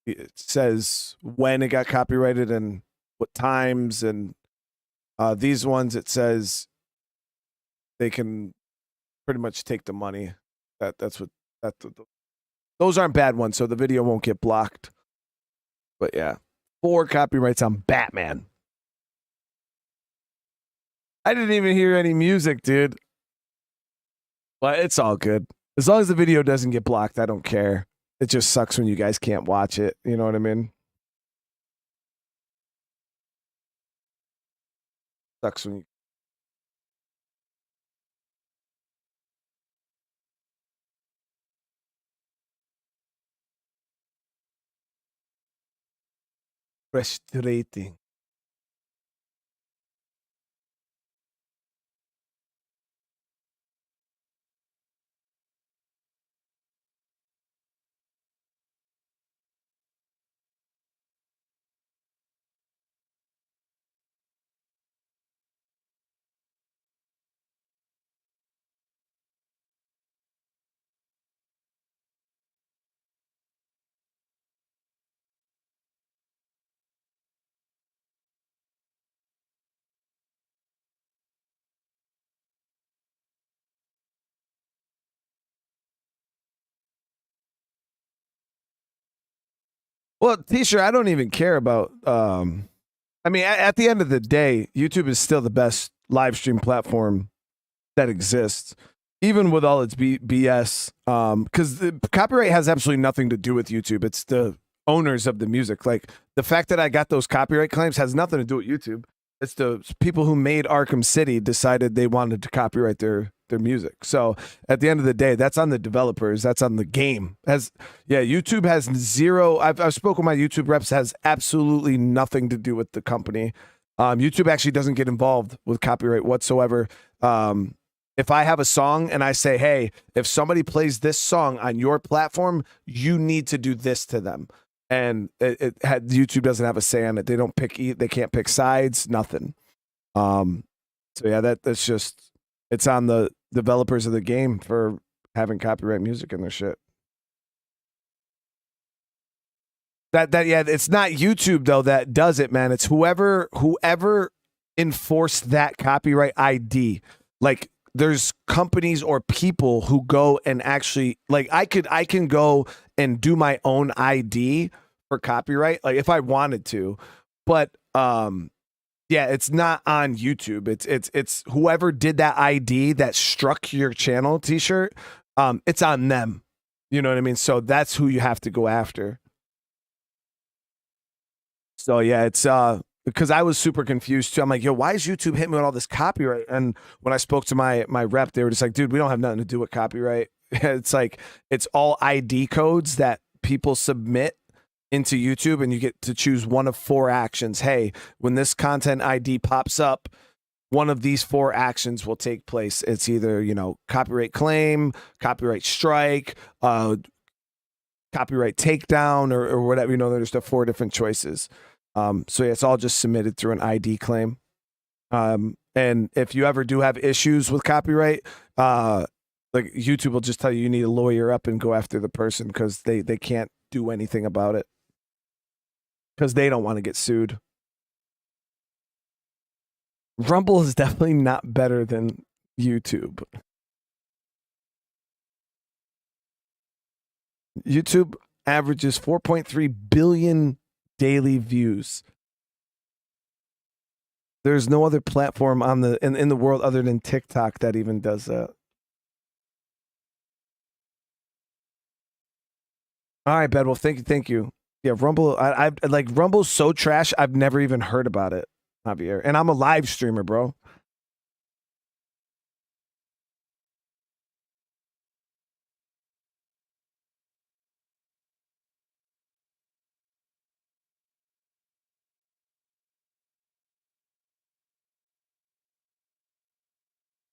it says when it got copyrighted and what times. And these ones, it says they can pretty much take the money. Those aren't bad ones, so the video won't get blocked. But yeah, 4 copyrights on Batman. I didn't even hear any music, dude. But it's all good. As long as the video doesn't get blocked, I don't care. It just sucks when you guys can't watch it. You know what I mean? Sucks when you... Frustrating. Well, T-shirt, I don't even care about. I mean, at the end of the day, YouTube is still the best live stream platform that exists, even with all its BS. Because the copyright has absolutely nothing to do with YouTube. It's the owners of the music. Like the fact that I got those copyright claims has nothing to do with YouTube. It's the people who made Arkham City decided they wanted to copyright their music. So at the end of the day, that's on the developers. That's on the game. YouTube has zero. I've spoken with my YouTube reps. Has absolutely nothing to do with the company. YouTube actually doesn't get involved with copyright whatsoever. If I have a song and I say, hey, if somebody plays this song on your platform, you need to do this to them. And YouTube doesn't have a say on it. They don't pick. They can't pick sides. Nothing. So yeah, that's just. It's on the developers of the game for having copyright music in their shit. It's not YouTube though that does it, man. It's whoever enforced that copyright ID. Like there's companies or people who go and actually like I can go and do my own ID for copyright, like if I wanted to, but yeah, it's not on YouTube. It's whoever did that ID that struck your channel T-shirt. It's on them. You know what I mean? So that's who you have to go after. So yeah, it's because I was super confused too. I'm like, yo, why is YouTube hitting me with all this copyright? And when I spoke to my rep, they were just like, dude, we don't have nothing to do with copyright. It's like it's all ID codes that people submit into YouTube, and you get to choose one of 4 actions. Hey, when this content ID pops up, one of these 4 actions will take place. It's either, copyright claim, copyright strike, copyright takedown, or whatever. There's the 4 different choices. So yeah, it's all just submitted through an ID claim. And if you ever do have issues with copyright, like YouTube will just tell you need to lawyer up and go after the person because they can't do anything about it because they don't want to get sued. Rumble is definitely not better than YouTube. YouTube averages 4.3 billion daily views. There's no other platform in the world other than TikTok that even does that. All right, Bedwell, thank you. Yeah, Rumble. I like Rumble's so trash. I've never even heard about it, Javier. And I'm a live streamer, bro.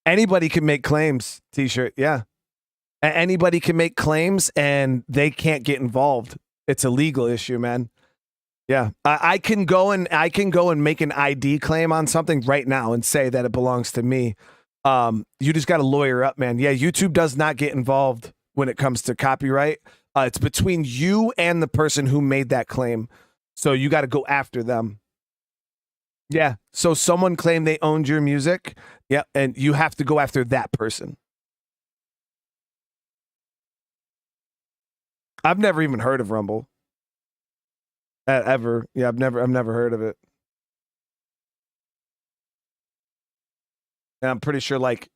Anybody can make claims. T-shirt, yeah. Anybody can make claims, and they can't get involved. It's a legal issue, man. Yeah, I can go and make an ID claim on something right now and say that it belongs to me. You just got to lawyer up, man. Yeah, YouTube does not get involved when it comes to copyright. It's between you and the person who made that claim. So you got to go after them. Yeah. So someone claimed they owned your music. Yeah, and you have to go after that person. I've never even heard of Rumble. Ever. Yeah, I've never heard of it. And I'm pretty sure like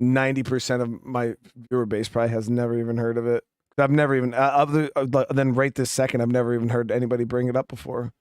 90% of my viewer base probably has never even heard of it. I've never even, other than right this second, I've never even heard anybody bring it up before.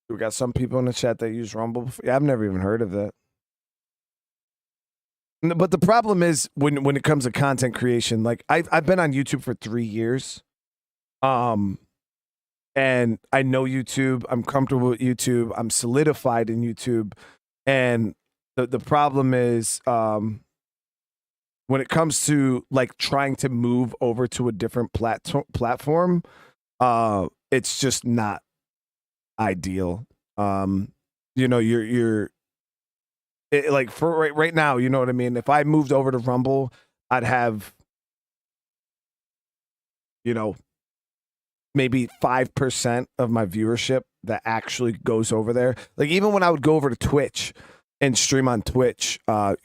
We got some people in the chat that use Rumble before. Yeah, I've never even heard of that. But the problem is when it comes to content creation, like I've been on YouTube for 3 years. And I know YouTube, I'm comfortable with YouTube, I'm solidified in YouTube. And the problem is when it comes to like trying to move over to a different platform, it's just not ideal. You're like for right now, you know what I mean? If I moved over to Rumble, I'd have, maybe 5% of my viewership that actually goes over there. Like even when I would go over to Twitch and stream on Twitch, I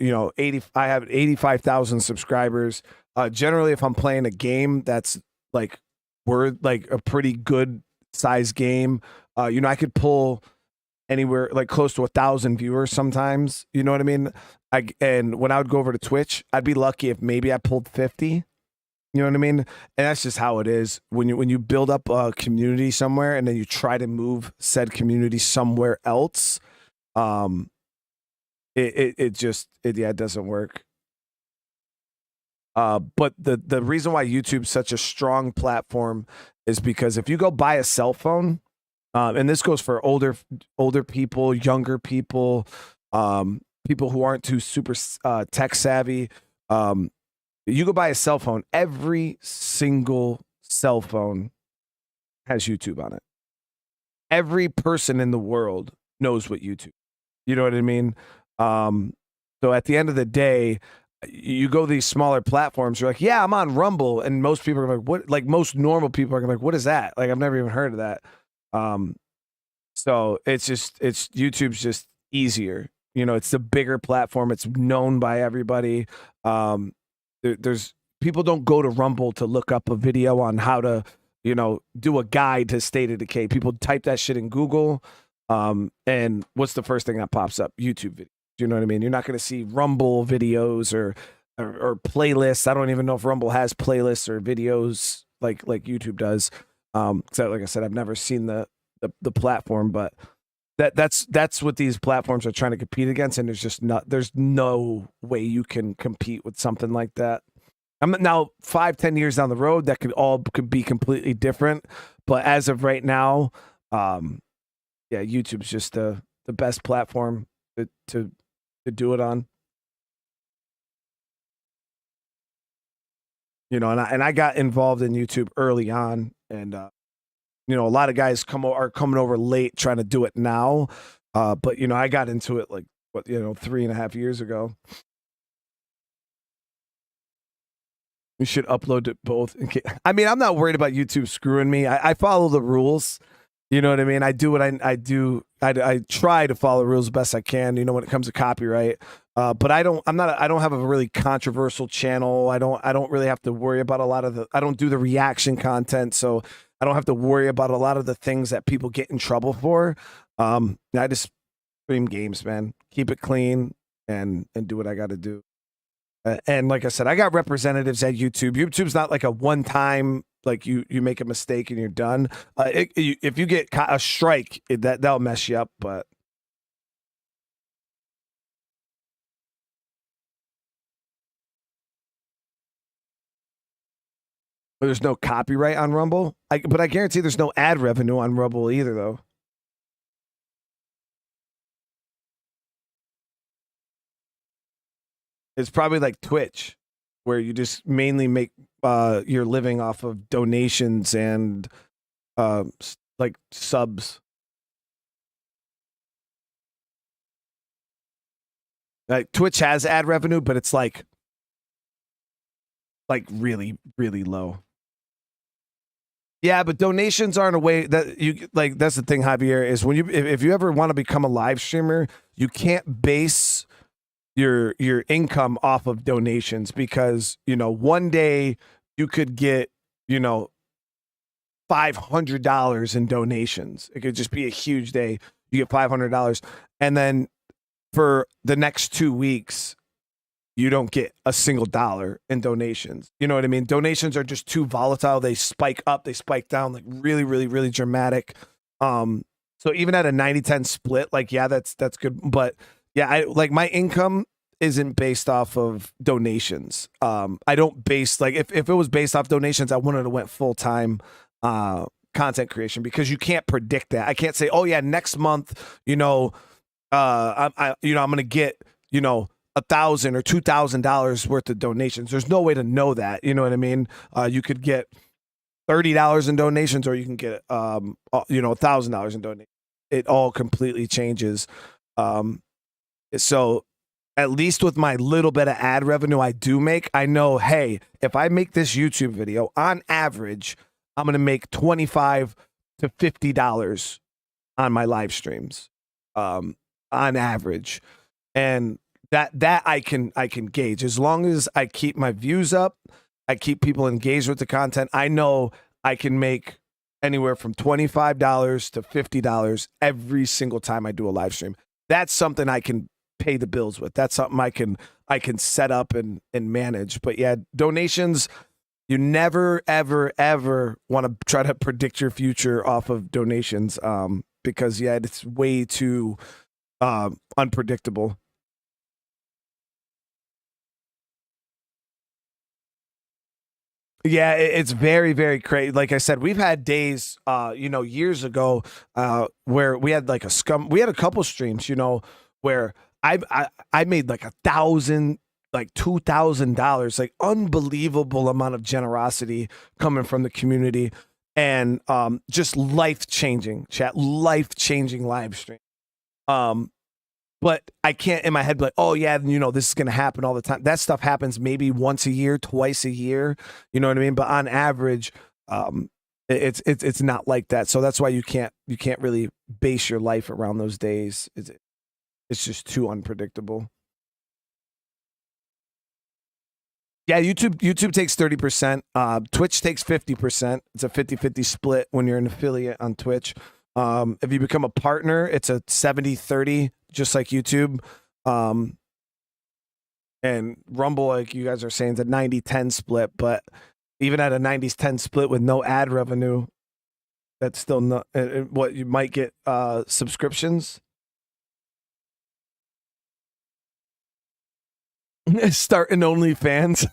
have 85,000 subscribers. Generally, if I'm playing a game that's like a pretty good size game, I could pull anywhere like close to 1,000 viewers sometimes. You know what I mean? And when I would go over to Twitch, I'd be lucky if maybe I pulled 50. You know what I mean? And that's just how it is. When you build up a community somewhere and then you try to move said community somewhere else, it doesn't work. But the reason why YouTube's such a strong platform is because if you go buy a cell phone, and this goes for older people, younger people, people who aren't too super tech savvy, you go buy a cell phone, every single cell phone has YouTube on it. Every person in the world knows what YouTube. You know what I mean? So at the end of the day, you go to these smaller platforms, you're like, yeah, I'm on Rumble. And most people are like, what? Like most normal people are like, what is that? Like, I've never even heard of that. So it's YouTube's just easier. It's the bigger platform. It's known by everybody. There's people don't go to Rumble to look up a video on how to do a guide to State of Decay. People type that shit in Google, and what's the first thing that pops up? YouTube videos. You know what I mean? You're not going to see Rumble videos or playlists. I don't even know if Rumble has playlists or videos like YouTube does. So like I said, I've never seen the platform, but that's what these platforms are trying to compete against, and there's no way you can compete with something like that. I'm now 5-10 years down the road, that could be completely different, but as of right now, YouTube's just the best platform to do it on. And I got involved in YouTube early on, and a lot of guys are coming over late trying to do it now, but I got into it 3.5 years ago. We should upload it both. I mean, I'm not worried about YouTube screwing me. I follow the rules. You know what I mean? I do what I do. I try to follow the rules the best I can, when it comes to copyright. But I don't have a really controversial channel. I don't really have to worry about I don't do the reaction content, so I don't have to worry about a lot of the things that people get in trouble for. I just stream games, man. Keep it clean and do what I got to do. And like I said, I got representatives at YouTube. YouTube's not like a one-time, like you make a mistake and you're done. If you get a strike, that'll mess you up. But there's no copyright on Rumble. But I guarantee there's no ad revenue on Rumble either, though. It's probably like Twitch, where you just mainly make your living off of donations and like subs. Like Twitch has ad revenue, but it's like really, really low. Yeah, but donations aren't a way that you like. That's the thing, Javier, is if you ever want to become a live streamer, you can't base your income off of donations, because one day you could get $500 in donations. It could just be a huge day. You get $500, and then for the next 2 weeks you don't get a single dollar in donations. You know what I mean? Donations are just too volatile. They spike up, they spike down, like really, really, really dramatic. So even at a 90-10 split, that's good, but yeah, my income isn't based off of donations. I don't base, if it was based off donations, I wouldn't have went full-time content creation, because you can't predict that. I can't say, oh yeah, next month, I'm going to get, $1,000 or $2,000 worth of donations. There's no way to know that. You know what I mean? You could get $30 in donations, or you can get, $1,000 in donations. It all completely changes. So at least with my little bit of ad revenue I do make, I know, hey, if I make this YouTube video, on average, I'm going to make $25 to $50 on my live streams, on average. And that I can gauge. As long as I keep my views up, I keep people engaged with the content, I know I can make anywhere from $25 to $50 every single time I do a live stream. That's something I can pay the bills with. That's something I can set up and manage. But yeah, donations, you never, ever, ever want to try to predict your future off of donations, because yeah, it's way too unpredictable. Yeah, it's very, very crazy. Like I said, we've had days, years ago, where we had we had a couple streams, where I made like $1,000, like $2,000, like unbelievable amount of generosity coming from the community, and just life-changing live stream. But I can't in my head be like, oh yeah, this is gonna happen all the time. That stuff happens maybe once a year, twice a year. You know what I mean? But on average, it's not like that. So that's why you can't really base your life around those days. It's just too unpredictable. Yeah, YouTube takes 30%. Twitch takes 50%. It's a 50-50 split when you're an affiliate on Twitch. If you become a partner, it's a 70-30, just like YouTube. And Rumble, like you guys are saying, is a 90-10 split. But even at a 90-10 split with no ad revenue, that's still not what you might get subscriptions. Starting OnlyFans.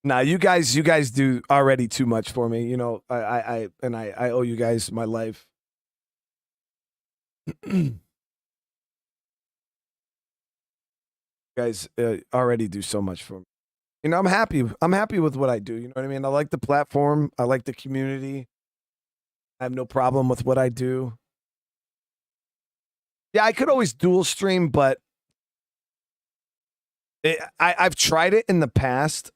Nah, you guys do already too much for me. You know, I owe you guys my life. You guys already do so much for me. You know, I'm happy. I'm happy with what I do. You know what I mean? I like the platform. I like the community. I have no problem with what I do. Yeah, I could always dual stream, but I've tried it in the past.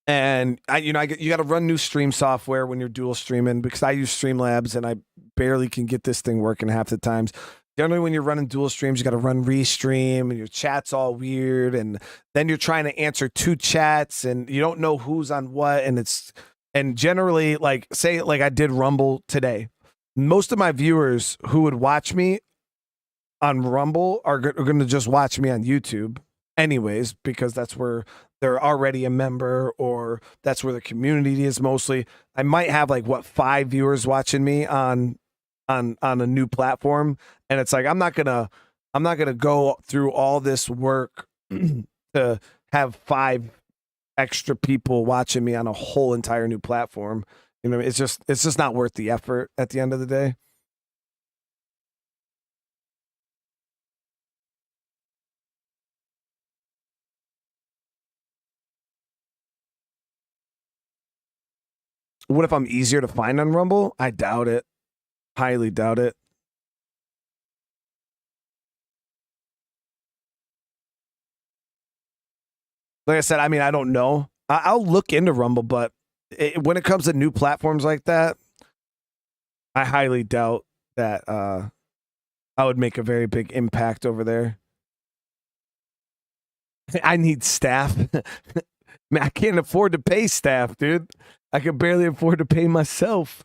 And you got to run new stream software when you're dual streaming because I use Streamlabs and I barely can get this thing working half the times. Generally, when you're running dual streams, you got to run restream and your chat's all weird. And then you're trying to answer two chats and you don't know who's on what. And generally, like, say, like I did Rumble today. Most of my viewers who would watch me on Rumble are going to just watch me on YouTube anyways, because that's where they're already a member or that's where the community is mostly. I might have like 5 viewers watching me on a new platform. And it's like, I'm not gonna go through all this work to have 5 extra people watching me on a whole entire new platform. You know, it's just not worth the effort at the end of the day. What if I'm easier to find on Rumble? I doubt it. Highly doubt it. Like I said, I mean, I don't know. I'll look into Rumble, but when it comes to new platforms like that, I highly doubt that I would make a very big impact over there. I need staff. Man, I can't afford to pay staff, dude. I can barely afford to pay myself.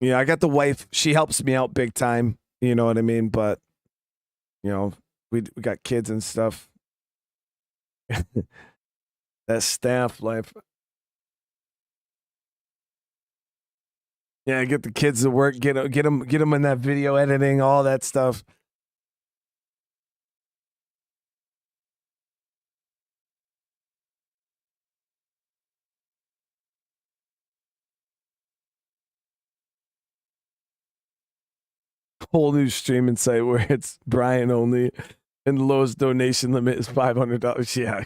Yeah, I got the wife. She helps me out big time. You know what I mean? But, you know, we got kids and stuff. That staff life. Yeah, get the kids to work, get them in that video editing, all that stuff. Whole new streaming site where it's Brian only, and the lowest donation limit is $500. Yeah.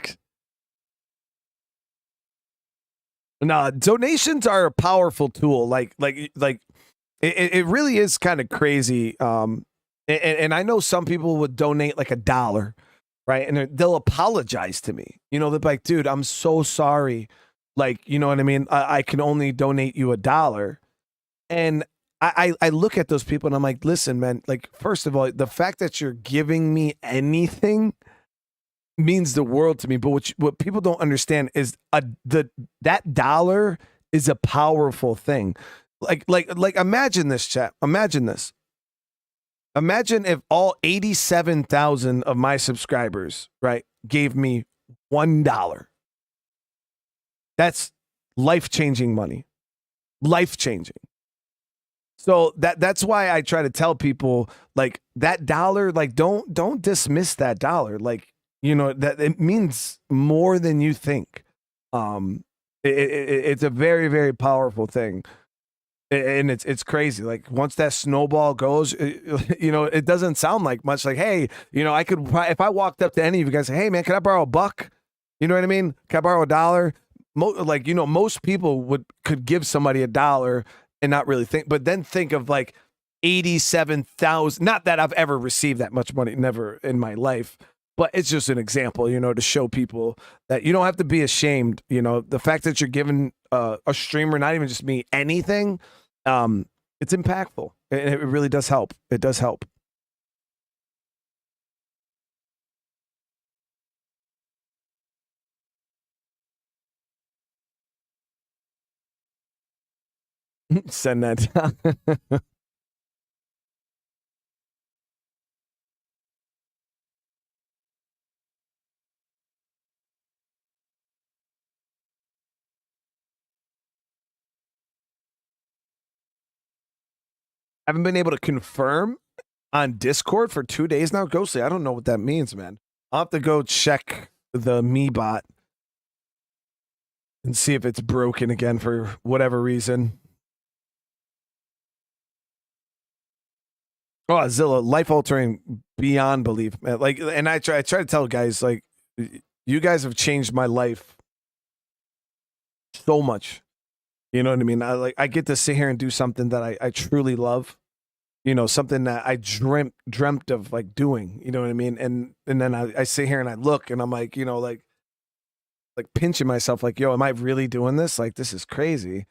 No, donations are a powerful tool. Like it really is kind of crazy. And I know some people would donate like $1, right? And they'll apologize to me. You know, they're like, dude, I'm so sorry. Like, you know what I mean? I can only donate you $1. And I look at those people and I'm like, listen, man, like, first of all, the fact that you're giving me anything means the world to me. But what people don't understand is that dollar is a powerful thing. Like imagine this, chat. Imagine this. Imagine if all 87,000 of my subscribers, right, gave me $1. That's life-changing money. Life-changing. So that's why I try to tell people, like, that dollar, like, don't dismiss that dollar. Like, you know, that it means more than you think. It's a very, very powerful thing. And it's crazy. Like, once that snowball goes, you know, it doesn't sound like much. Like, hey, you know, I could, if I walked up to any of you guys, say, hey man, can I borrow $1? You know what I mean? Can I borrow $1? Like, you know, most people could give somebody $1 and not really think, but then think of like 87,000. Not that I've ever received that much money, never in my life. But it's just an example, you know, to show people that you don't have to be ashamed. You know, the fact that you're giving a streamer, not even just me, anything, it's impactful. And it really does help. It does help. Send that down. I haven't been able to confirm on Discord for 2 days now. Ghostly, I don't know what that means, man. I'll have to go check the me bot and see if it's broken again for whatever reason. Oh, Zilla, life altering beyond belief, man. Like, and I try to tell guys, like, you guys have changed my life so much. You know what I mean? I get to sit here and do something that I truly love. You know, something that I dreamt of like doing. You know what I mean? And then I sit here and I look and I'm like, you know, like pinching myself, like, yo, am I really doing this? Like, this is crazy.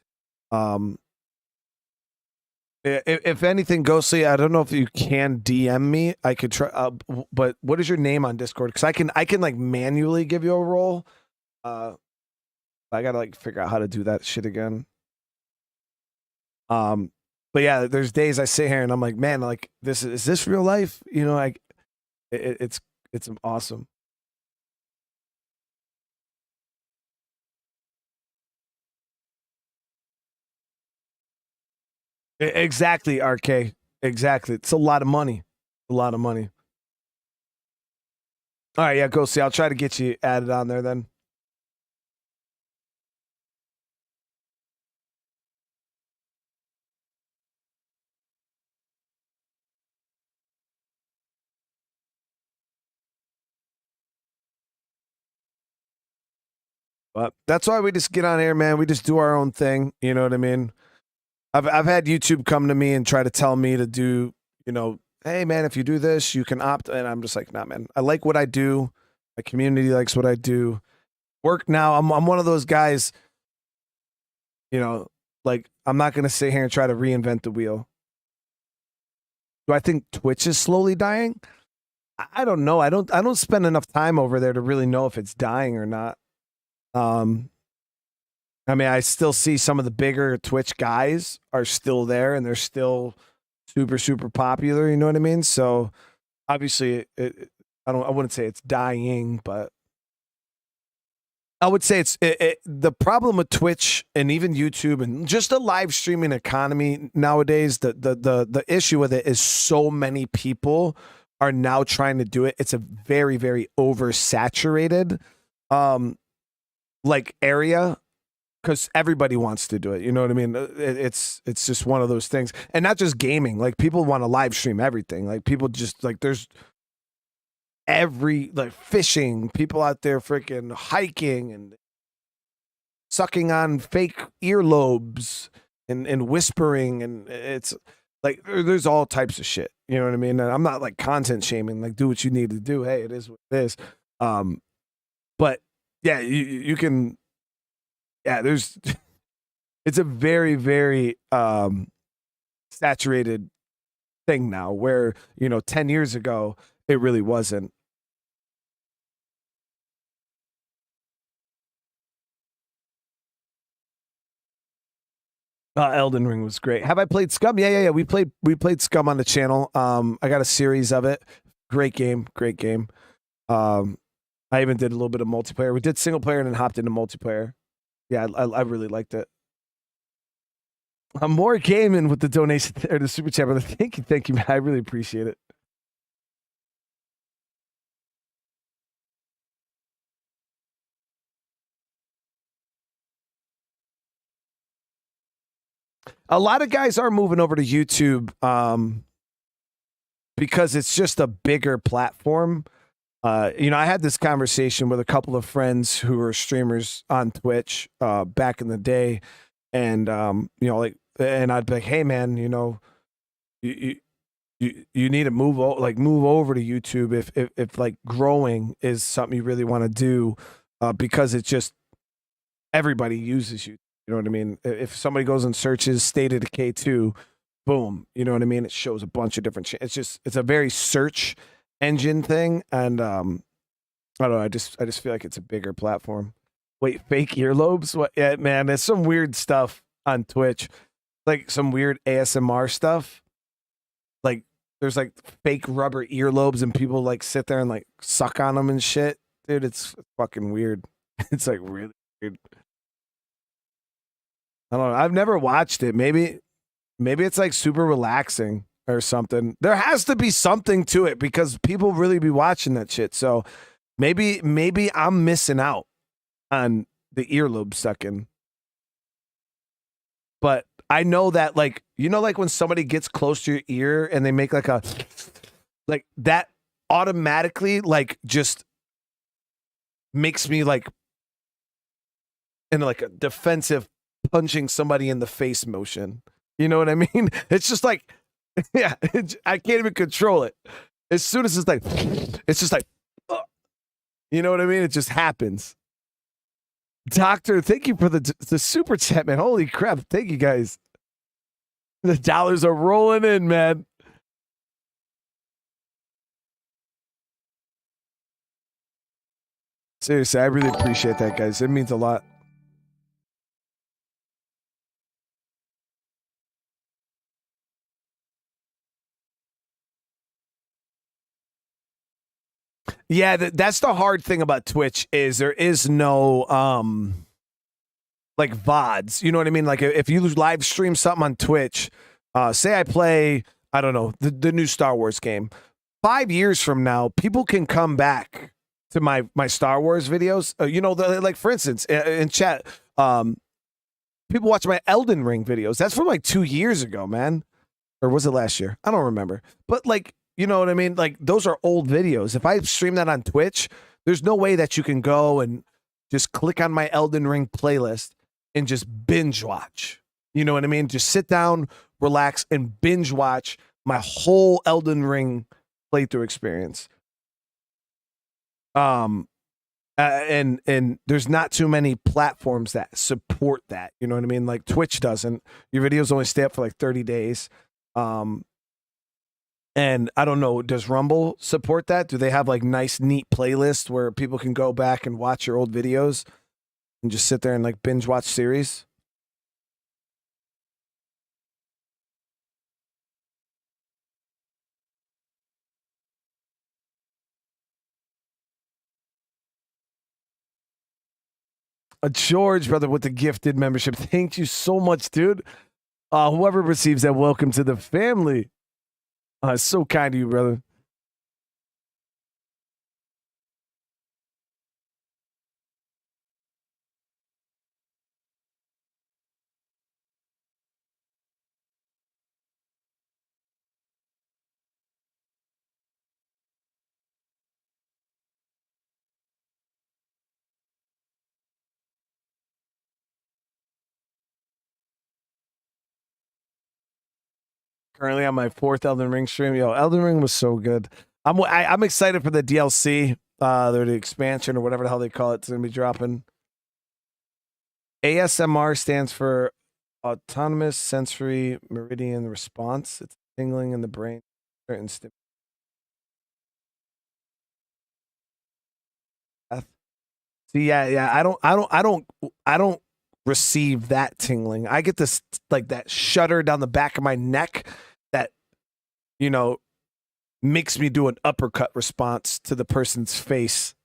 If anything, Ghostly, I don't know if you can DM me. I could try, but what is your name on Discord? Because I can like manually give you a role. I gotta like figure out how to do that shit again. But yeah, there's days I sit here and I'm like, man, like is this real life? You know, like it's awesome. Exactly, RK. Exactly. It's a lot of money. A lot of money. All right, yeah, go see. I'll try to get you added on there then. But that's why we just get on air, man. We just do our own thing. You know what I mean? I've had YouTube come to me and try to tell me to do, you know, hey man, if you do this, you can opt. And I'm just like, nah, man. I like what I do. My community likes what I do. Work now. I'm one of those guys. You know, like I'm not gonna sit here and try to reinvent the wheel. Do I think Twitch is slowly dying? I don't know. I don't spend enough time over there to really know if it's dying or not. I mean, I still see some of the bigger Twitch guys are still there and they're still super, super popular. You know what I mean? So obviously I wouldn't say it's dying, but I would say it's the problem with Twitch and even YouTube and just the live streaming economy nowadays. The issue with it is so many people are now trying to do it. It's a very, very oversaturated, like area. Because everybody wants to do it, you know what I mean? It's just one of those things, and not just gaming. Like people want to live stream everything. Like people just like there's like fishing, people out there freaking hiking and sucking on fake earlobes and whispering, and it's like there's all types of shit. You know what I mean? And I'm not like content shaming. Like do what you need to do. Hey, it is what it is. But yeah, you can. Yeah, it's a very, very saturated thing now where, you know, 10 years ago, it really wasn't. Elden Ring was great. Have I played Scum? Yeah. We played Scum on the channel. I got a series of it. Great game. I even did a little bit of multiplayer. We did single player and then hopped into multiplayer. Yeah, I really liked it. I'm more gaming with the donation or the super chat, brother. Thank you, man. I really appreciate it. A lot of guys are moving over to YouTube because it's just a bigger platform. You know, I had this conversation with a couple of friends who were streamers on Twitch back in the day, and you know, like, and I'd be like, "Hey, man, you know, you need to move over to YouTube if like growing is something you really want to do, because it's just everybody uses YouTube. You know what I mean? If somebody goes and searches State of Decay 2, boom, you know what I mean? It shows a bunch of different it's a very search engine thing, and I don't know, I just feel like it's a bigger platform. Wait, fake earlobes? What? Yeah, man, there's some weird stuff on Twitch, like some weird ASMR stuff. Like there's like fake rubber earlobes, and people like sit there and like suck on them and shit. Dude, it's fucking weird. It's like really weird. I don't know. I've never watched it. Maybe it's like super relaxing or something. There has to be something to it because people really be watching that shit. So maybe I'm missing out on the earlobe sucking. But I know that, like, you know, like when somebody gets close to your ear and they make like that automatically like just makes me like in like a defensive punching somebody in the face motion. You know what I mean? It's just like, yeah, I can't even control it. As soon as it's just like, you know what I mean? It just happens. Doctor, thank you for the super chat, man. Holy crap. Thank you guys. The dollars are rolling in, man. Seriously, I really appreciate that, guys. It means a lot. Yeah, that's the hard thing about Twitch is there is no like VODs. You know what I mean? Like if you live stream something on Twitch, say I play, I don't know, the new Star Wars game. 5 years from now, people can come back to my Star Wars videos. You know, like for instance, in chat, people watch my Elden Ring videos. That's from like 2 years ago, man. Or was it last year? I don't remember. But like, you know what I mean? Like those are old videos. If I stream that on Twitch, there's no way that you can go and just click on my Elden Ring playlist and just binge watch. You know what I mean? Just sit down, relax, and binge watch my whole Elden Ring playthrough experience. And there's not too many platforms that support that. You know what I mean? Like Twitch doesn't. Your videos only stay up for like 30 days. And I don't know, does Rumble support that? Do they have like nice, neat playlists where people can go back and watch your old videos and just sit there and like binge watch series? George, brother, with the gifted membership. Thank you so much, dude. Whoever receives that, welcome to the family. So kind of you, brother. Currently on my 4th Elden Ring stream. Yo, Elden Ring was so good. I'm excited for the DLC, the expansion or whatever the hell they call it. It's gonna be dropping. ASMR stands for Autonomous Sensory Meridian Response. It's tingling in the brain. Certain See, yeah. I don't receive that tingling. I get this like that shudder down the back of my neck that, you know, makes me do an uppercut response to the person's face.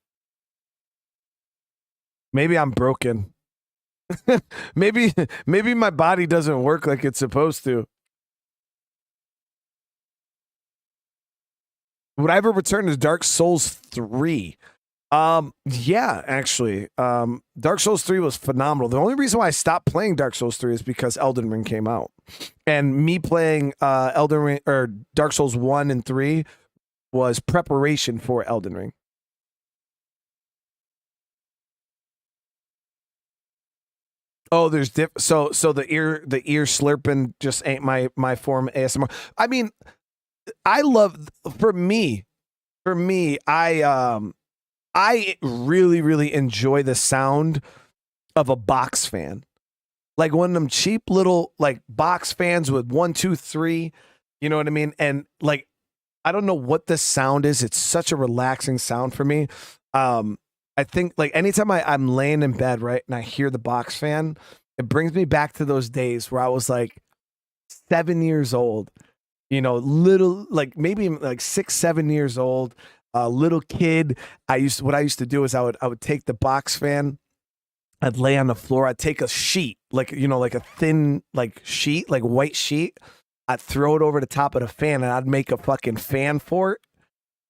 Maybe I'm broken. maybe my body doesn't work like it's supposed to. Would I ever return to Dark Souls 3? Yeah, actually. Dark Souls 3 was phenomenal. The only reason why I stopped playing Dark Souls 3 is because Elden Ring came out. And me playing Elden Ring or Dark Souls 1 and 3 was preparation for Elden Ring. Oh, there's so the ear slurping just ain't my form of ASMR. I mean, I love for me, I really, really enjoy the sound of a box fan. Like one of them cheap little like box fans with 1, 2, 3. You know what I mean? And like I don't know what the sound is. It's such a relaxing sound for me. I think like anytime I'm laying in bed, right, and I hear the box fan, it brings me back to those days where I was like 7 years old, little, like maybe like 6, 7 years old, little kid. What I used to do is I would take the box fan, I'd lay on the floor, I'd take a sheet, like, like a thin, like sheet, like white sheet. I'd throw it over the top of the fan and I'd make a fucking fan fort.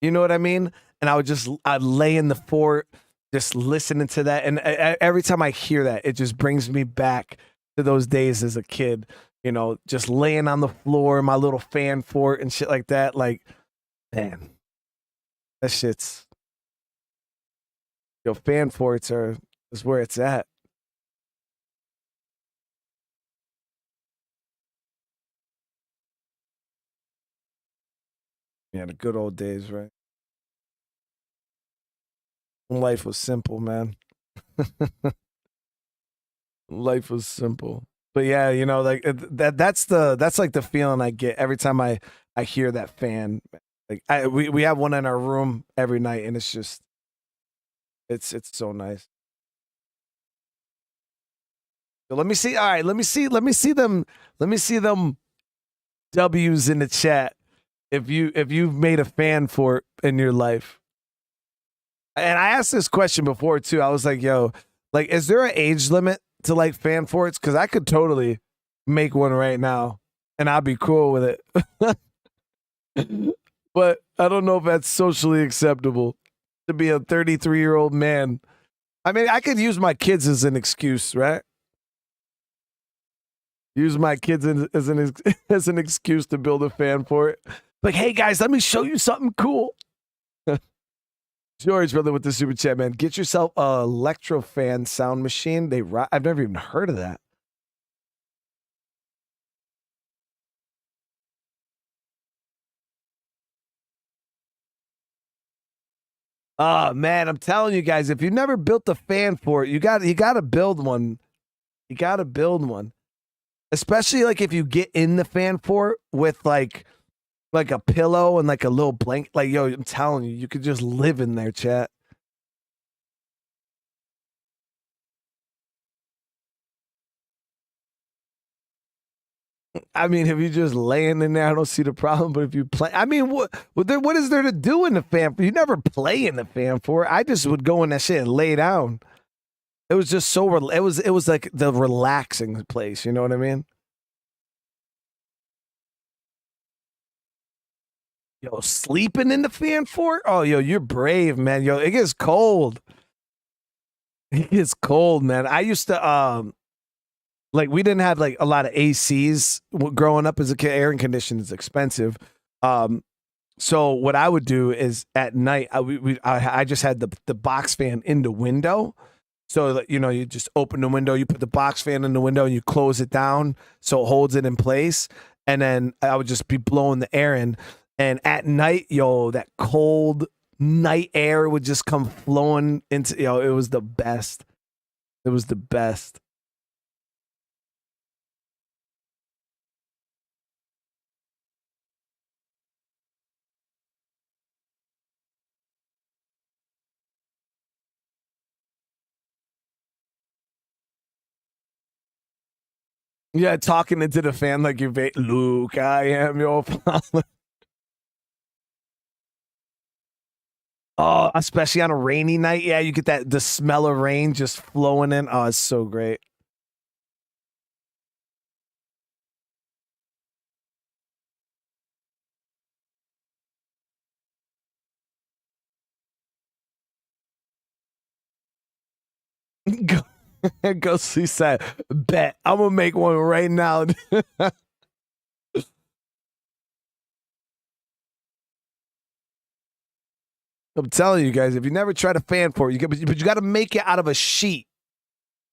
You know what I mean? And I'd lay in the fort, just listening to that. And every time I hear that, it just brings me back to those days as a kid, just laying on the floor, my little fan fort and shit like that. Like, man, that shit's, fan forts is where it's at. Yeah, the good old days, right? Life was simple, man. Life was simple. But yeah, like that's like the feeling I get every time I hear that fan. Like we have one in our room every night, and it's just it's so nice. So let me see. All right, let me see them W's in the chat. If you've made a fan fort in your life. And I asked this question before too. I was like, yo, like, is there an age limit to like fan forts? Because I could totally make one right now and I'd be cool with it. But I don't know if that's socially acceptable to be a 33-year-old man. I mean, I could use my kids as an excuse, right? Use my kids as an excuse to build a fan fort. Like, hey guys, let me show you something cool. George, brother, with the super chat, man. Get yourself a Electrofan sound machine. I've never even heard of that. Oh man, I'm telling you guys, if you've never built a fan fort, you got to build one. You got to build one, especially like if you get in the fan fort with like a pillow and like a little blanket. Like, yo, I'm telling you, you could just live in there, chat. I mean, if you're just laying in there, I don't see the problem. But if you play, I mean, what is there to do in the fan fort? You never play in the fan fort. I just would go in that shit and lay down. It was just so, it was like the relaxing place. You know what I mean? Yo, sleeping in the fan fort? Oh, yo, you're brave, man. Yo, it gets cold. It gets cold, man. I used to, like, we didn't have like a lot of ACs growing up as a kid. Air conditioning is expensive. So what I would do is at night, I just had the box fan in the window. So that, you just open the window, you put the box fan in the window, and you close it down so it holds it in place. And then I would just be blowing the air in. And at night, yo, that cold night air would just come flowing into, it was the best. It was the best. Yeah, talking into the fan like you're Luke, I am your father. Oh, especially on a rainy night. Yeah, you get the smell of rain just flowing in. Oh, it's so great. Go see that. Bet. I'm going to make one right now. I'm telling you guys, if you never tried a fan fort, but you got to make it out of a sheet,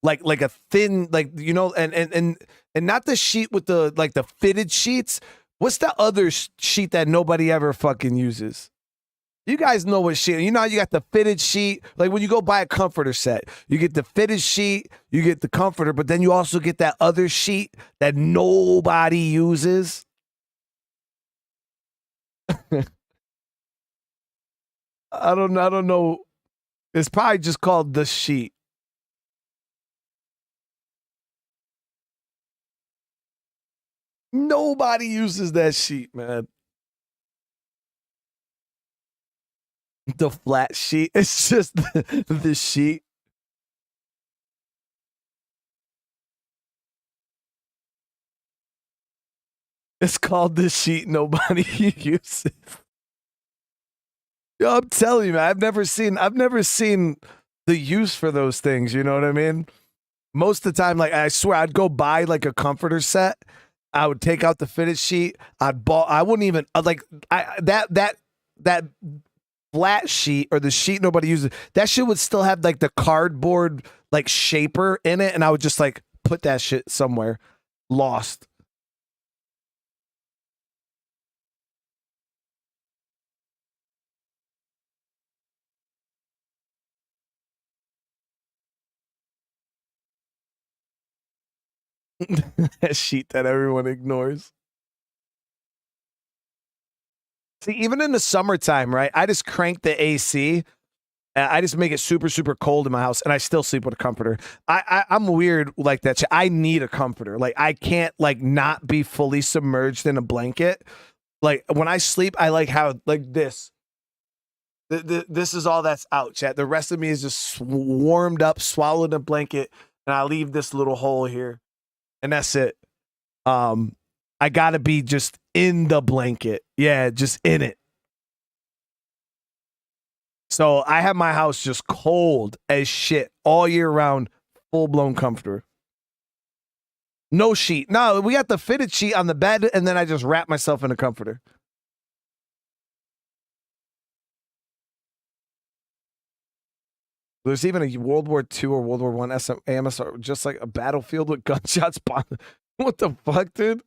like a thin, like and not the sheet with the fitted sheets, What's the other sheet that nobody ever fucking uses? You guys know what sheet. You know how you got the fitted sheet? Like when you go buy a comforter set, you get the fitted sheet, you get the comforter, but then you also get that other sheet that nobody uses. I don't know. It's probably just called the sheet. Nobody uses that sheet, man. The flat sheet. It's just the sheet. It's called the sheet nobody uses. Yo, I'm telling you, man, I've never seen the use for those things, you know what I mean? Most of the time, like I swear I'd go buy like a comforter set. I would take out the fitted sheet. I wouldn't even like that flat sheet or the sheet nobody uses. That shit would still have like the cardboard like shaper in it, and I would just like put that shit somewhere lost. That sheet that everyone ignores. See, even in the summertime, right? I just crank the AC. I just make it super, super cold in my house, and I still sleep with a comforter. I'm weird like that. I need a comforter. Like I can't like not be fully submerged in a blanket. Like when I sleep, I like how like this. This is all that's out, chat. The rest of me is just warmed up, swallowed in a blanket, and I leave this little hole here. And that's it. I gotta be just in the blanket. Yeah, just in it. So I have my house just cold as shit all year round, full blown comforter. No sheet. No, we got the fitted sheet on the bed, and then I just wrap myself in a comforter. There's even a World War II or World War I AMSR, just like a battlefield with gunshots. What the fuck, dude?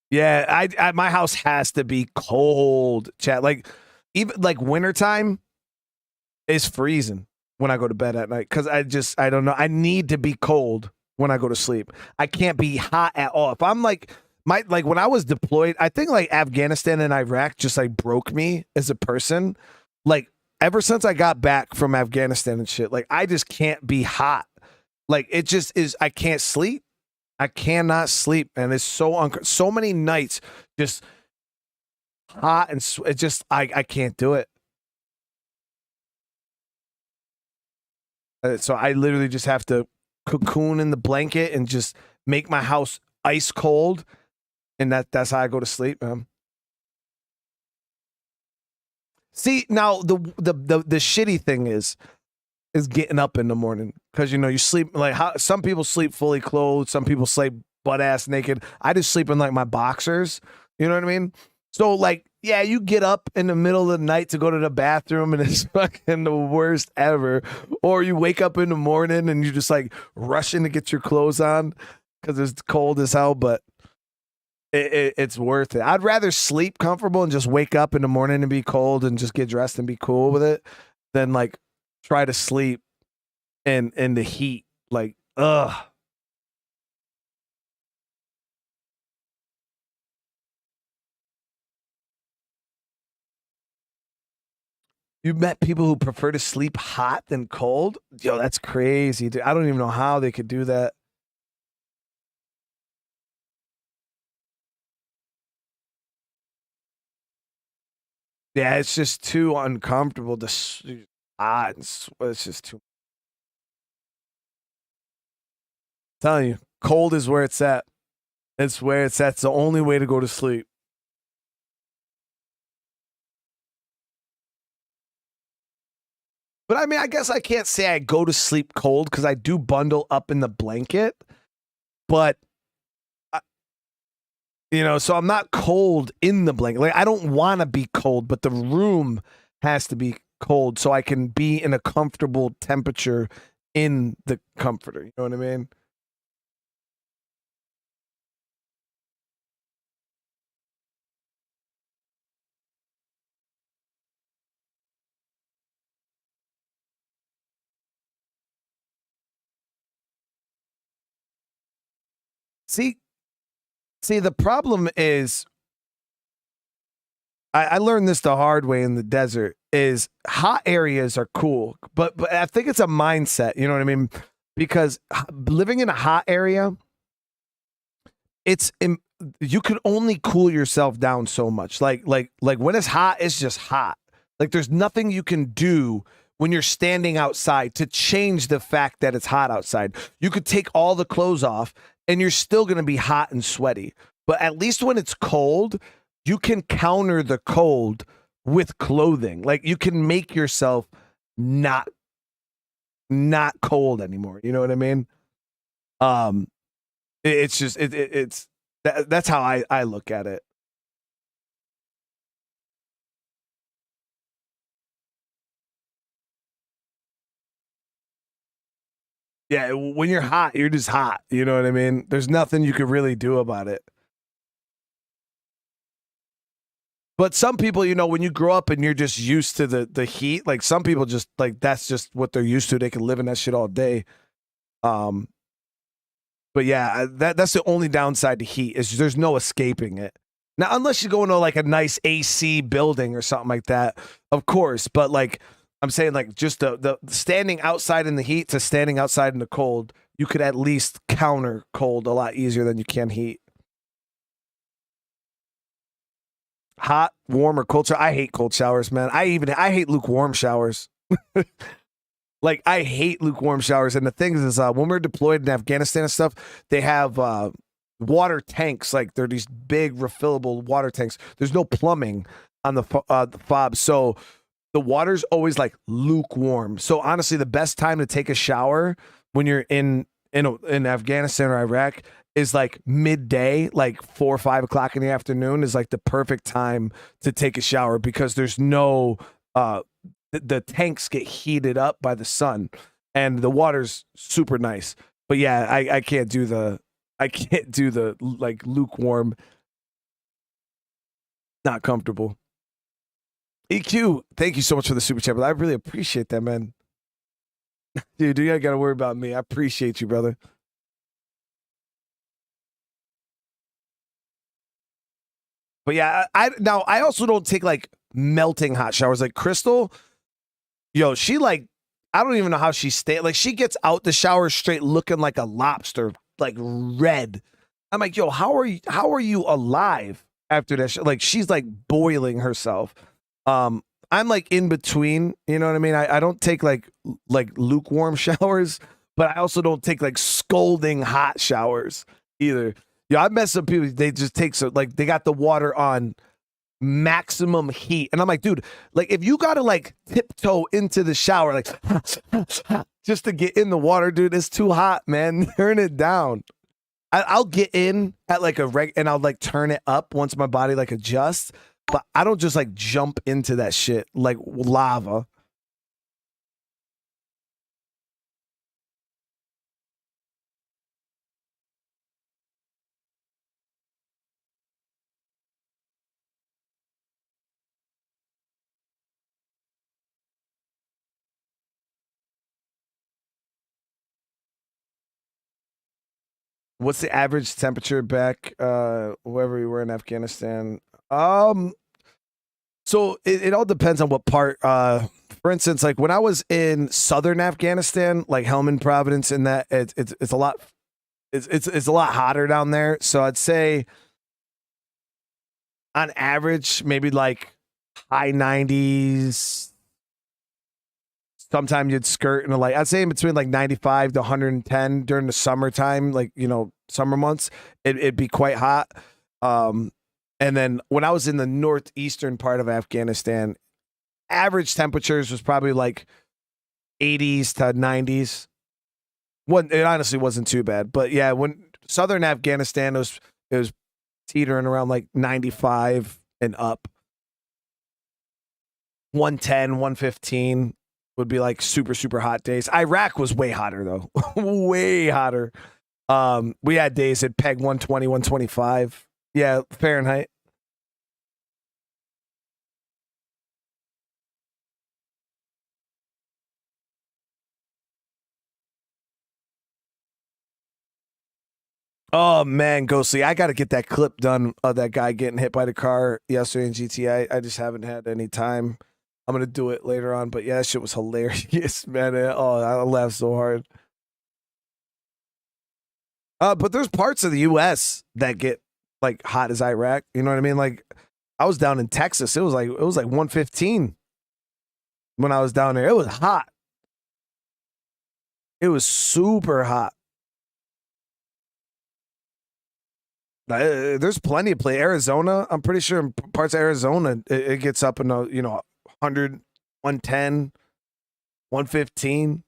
Yeah, my house has to be cold, chat. Like even like wintertime is freezing when I go to bed at night because I don't know. I need to be cold when I go to sleep. I can't be hot at all. If I'm like when I was deployed, I think like Afghanistan and Iraq just like broke me as a person. Like ever since I got back from Afghanistan and shit, like I just can't be hot. Like it just is. I can't sleep. I cannot sleep, and it's so many nights just hot and it just I can't do it. So I literally just have to cocoon in the blanket and just make my house ice cold. And that's how I go to sleep, man. See, now the shitty thing is getting up in the morning because you know you sleep like how some people sleep fully clothed, some people sleep butt ass naked. I just sleep in like my boxers. You know what I mean? So like, yeah, you get up in the middle of the night to go to the bathroom and it's fucking the worst ever. Or you wake up in the morning and you just like rushing to get your clothes on because it's cold as hell, but it's worth it. I'd rather sleep comfortable and just wake up in the morning and be cold and just get dressed and be cool with it than like try to sleep in the heat. Like, ugh. You met people who prefer to sleep hot than cold? Yo, that's crazy, dude. I don't even know how they could do that. Yeah, it's just too uncomfortable to it's just too. I'm telling you, cold is where it's at. It's where it's at. It's the only way to go to sleep. But I mean, I guess I can't say I go to sleep cold because I do bundle up in the blanket. But you know, so I'm not cold in the blanket. Like I don't want to be cold, but the room has to be cold so I can be in a comfortable temperature in the comforter. You know what I mean? See, the problem is, I learned this the hard way in the desert, is hot areas are cool, but I think it's a mindset, you know what I mean? Because living in a hot area, you can only cool yourself down so much. Like when it's hot, it's just hot. Like there's nothing you can do when you're standing outside to change the fact that it's hot outside. You could take all the clothes off and you're still going to be hot and sweaty. But at least when it's cold, you can counter the cold with clothing. Like you can make yourself not cold anymore. You know what I mean? It's just that's how I look at it. Yeah, when you're hot, you're just hot. You know what I mean? There's nothing you could really do about it. But some people, you know, when you grow up and you're just used to the heat, like some people just like that's just what they're used to. They can live in that shit all day. But yeah, that's the only downside to heat is there's no escaping it. Now, unless you go into like a nice AC building or something like that, of course. But like I'm saying, like just the standing outside in the heat to standing outside in the cold, you could at least counter cold a lot easier than you can heat. Hot, warm, or cold shower. I hate cold showers, man. I hate lukewarm showers. Like I hate lukewarm showers. And the thing is, when we're deployed in Afghanistan and stuff, they have water tanks. Like they're these big refillable water tanks. There's no plumbing on the fob, so the water's always like lukewarm. So honestly, the best time to take a shower when you're in Afghanistan or Iraq is like midday, like 4 or 5 o'clock in the afternoon is like the perfect time to take a shower because there's no the tanks get heated up by the sun and the water's super nice. But yeah, I can't do the like lukewarm, not comfortable. EQ, thank you so much for the super chat, brother. I really appreciate that, man. Dude, you gotta worry about me. I appreciate you, brother. But yeah, I also don't take like melting hot showers. Like Crystal, yo, she like, I don't even know how she stays. Like she gets out the shower straight looking like a lobster, like red. I'm like, yo, how are you alive after that? Like she's like boiling herself. I'm like in between, you know what I mean? I don't take like lukewarm showers, but I also don't take like scalding hot showers either. Yeah, I met some people, they just take like they got the water on maximum heat. And I'm like, dude, like if you gotta like tiptoe into the shower, like just to get in the water, dude, it's too hot, man. Turn it down. I'll get in at like and I'll like turn it up once my body like adjusts, but I don't just like jump into that shit like lava. What's the average temperature back wherever we were in Afghanistan? So it all depends on what part. For instance, like when I was in southern Afghanistan, like Helmand Province, and that it's a lot it's a lot hotter down there. So I'd say on average, maybe like high 90s. Sometimes you'd skirt in like I'd say in between like 95 to 110 during the summertime, like you know, summer months, it'd be quite hot. And then when I was in the northeastern part of Afghanistan, average temperatures was probably like 80s to 90s. It honestly wasn't too bad, but yeah, when southern Afghanistan it was teetering around like 95 and up, 110, 115. would be like super, super hot days. Iraq was way hotter though. Way hotter. We had days at peg 120, 125. Yeah, Fahrenheit. Oh man, Ghostly, I got to get that clip done of that guy getting hit by the car yesterday in GTA. I just haven't had any time. I'm gonna do it later on, but yeah, that shit was hilarious, man. Oh, I laughed so hard. But there's parts of the U.S. that get like hot as Iraq. You know what I mean? Like I was down in Texas. It was like 115 when I was down there. It was hot. It was super hot. There's plenty of play. Arizona, I'm pretty sure in parts of Arizona, it gets up in the 100, 110, 115.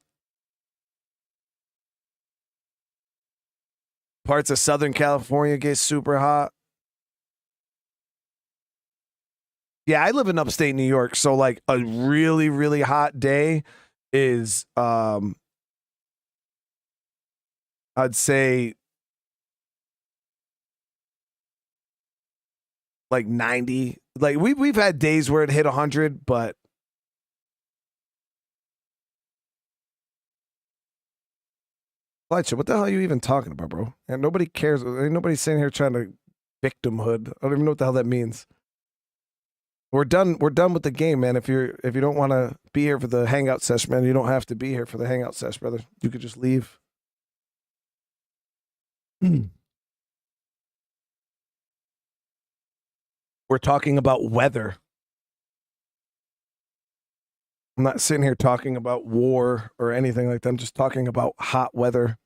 Parts of Southern California get super hot. Yeah, I live in upstate New York, so like a really, really hot day is I'd say like 90. Like we've had days where it hit 100, but Fletcher, what the hell are you even talking about, bro? And nobody cares. Ain't nobody sitting here trying to victimhood. I don't even know what the hell that means. We're done with the game, man. If you don't want to be here for the hangout session, man, you don't have to be here for the hangout session, brother. You could just leave. We're talking about weather. I'm not sitting here talking about war or anything like that. I'm just talking about hot weather.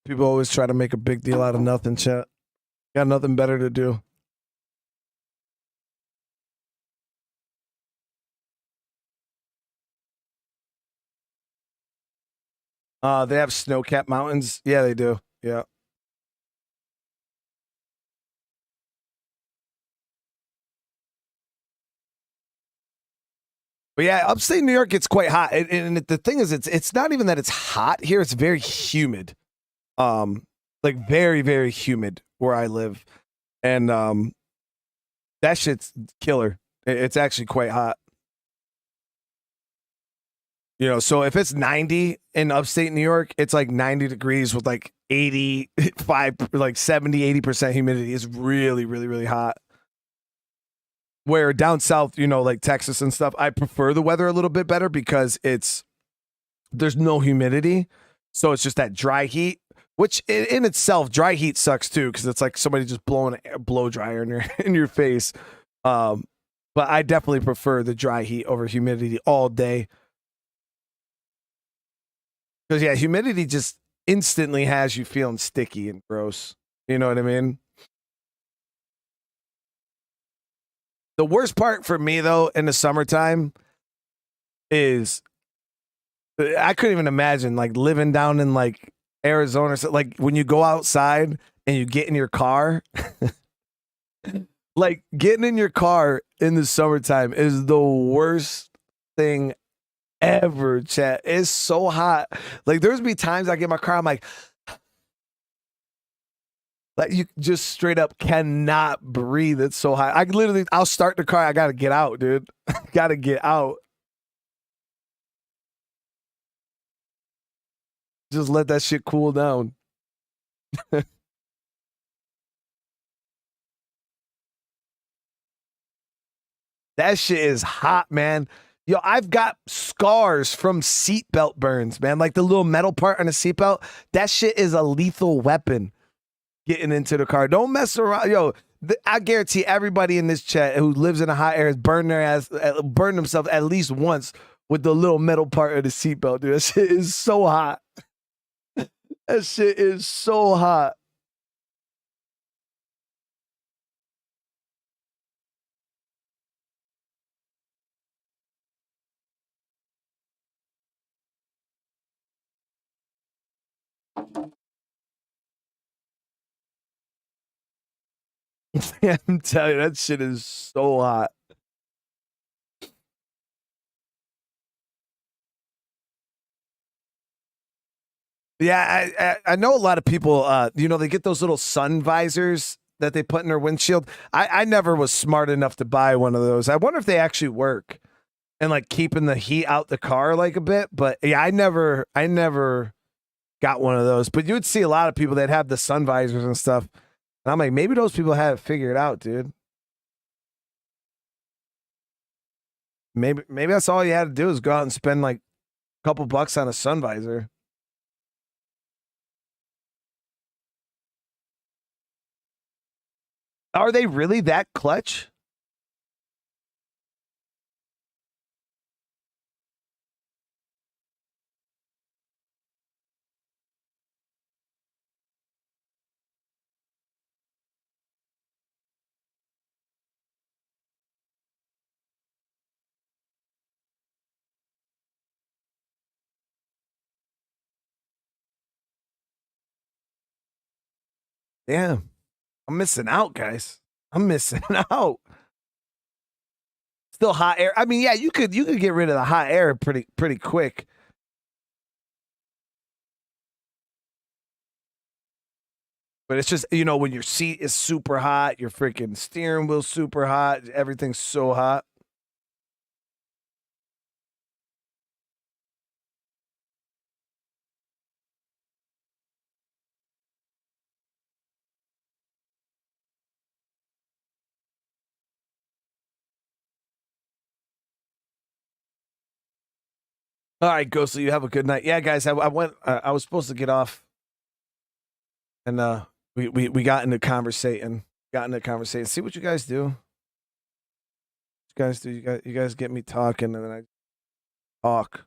People always try to make a big deal out of nothing, chat. Got nothing better to do. They have snow-capped mountains. Yeah, they do. Yeah. But yeah, upstate New York gets quite hot, and the thing is, it's not even that it's hot here; it's very humid, like very, very humid where I live, and that shit's killer. It's actually quite hot. So if it's 90 in upstate New York, it's like 90 degrees with like 85, like 70, 80% humidity. It's really, really, really hot. Where down south, like Texas and stuff, I prefer the weather a little bit better because there's no humidity. So it's just that dry heat, which in itself, dry heat sucks too, because it's like somebody just blowing a blow dryer in your face. But I definitely prefer the dry heat over humidity all day. Because yeah, humidity just instantly has you feeling sticky and gross. You know what I mean? The worst part for me though in the summertime is I couldn't even imagine like living down in like Arizona. So, like when you go outside and you get in your car, like getting in your car in the summertime is the worst thing ever, chat. It's so hot. Like there's be times I get in my car, I'm like you just straight up cannot breathe. It's so hot. I'll start the car. I gotta get out, dude. Gotta get out. Just let that shit cool down. That shit is hot, man. Yo, I've got scars from seatbelt burns, man. Like the little metal part on a seatbelt. That shit is a lethal weapon. Getting into the car. Don't mess around. Yo, I guarantee everybody in this chat who lives in a hot area has burned themselves at least once with the little metal part of the seatbelt, dude. That shit is so hot. That shit is so hot. Yeah, I'm telling you, that shit is so hot. Yeah, I know a lot of people, they get those little sun visors that they put in their windshield. I never was smart enough to buy one of those. I wonder if they actually work and like keeping the heat out the car like a bit. But yeah, I never got one of those. But you would see a lot of people that have the sun visors and stuff. And I'm like, maybe those people have it figured out, dude. Maybe that's all you had to do is go out and spend like a couple bucks on a sun visor. Are they really that clutch? Damn. I'm missing out, guys. I'm missing out. Still hot air. I mean, yeah, you could get rid of the hot air pretty quick. But it's just, when your seat is super hot, your freaking steering wheel's super hot, everything's so hot. All right, Ghostly, you have a good night. Yeah, guys, I went. I was supposed to get off, and we got into conversating. See what you guys do. You guys do. You guys get me talking, and then I talk.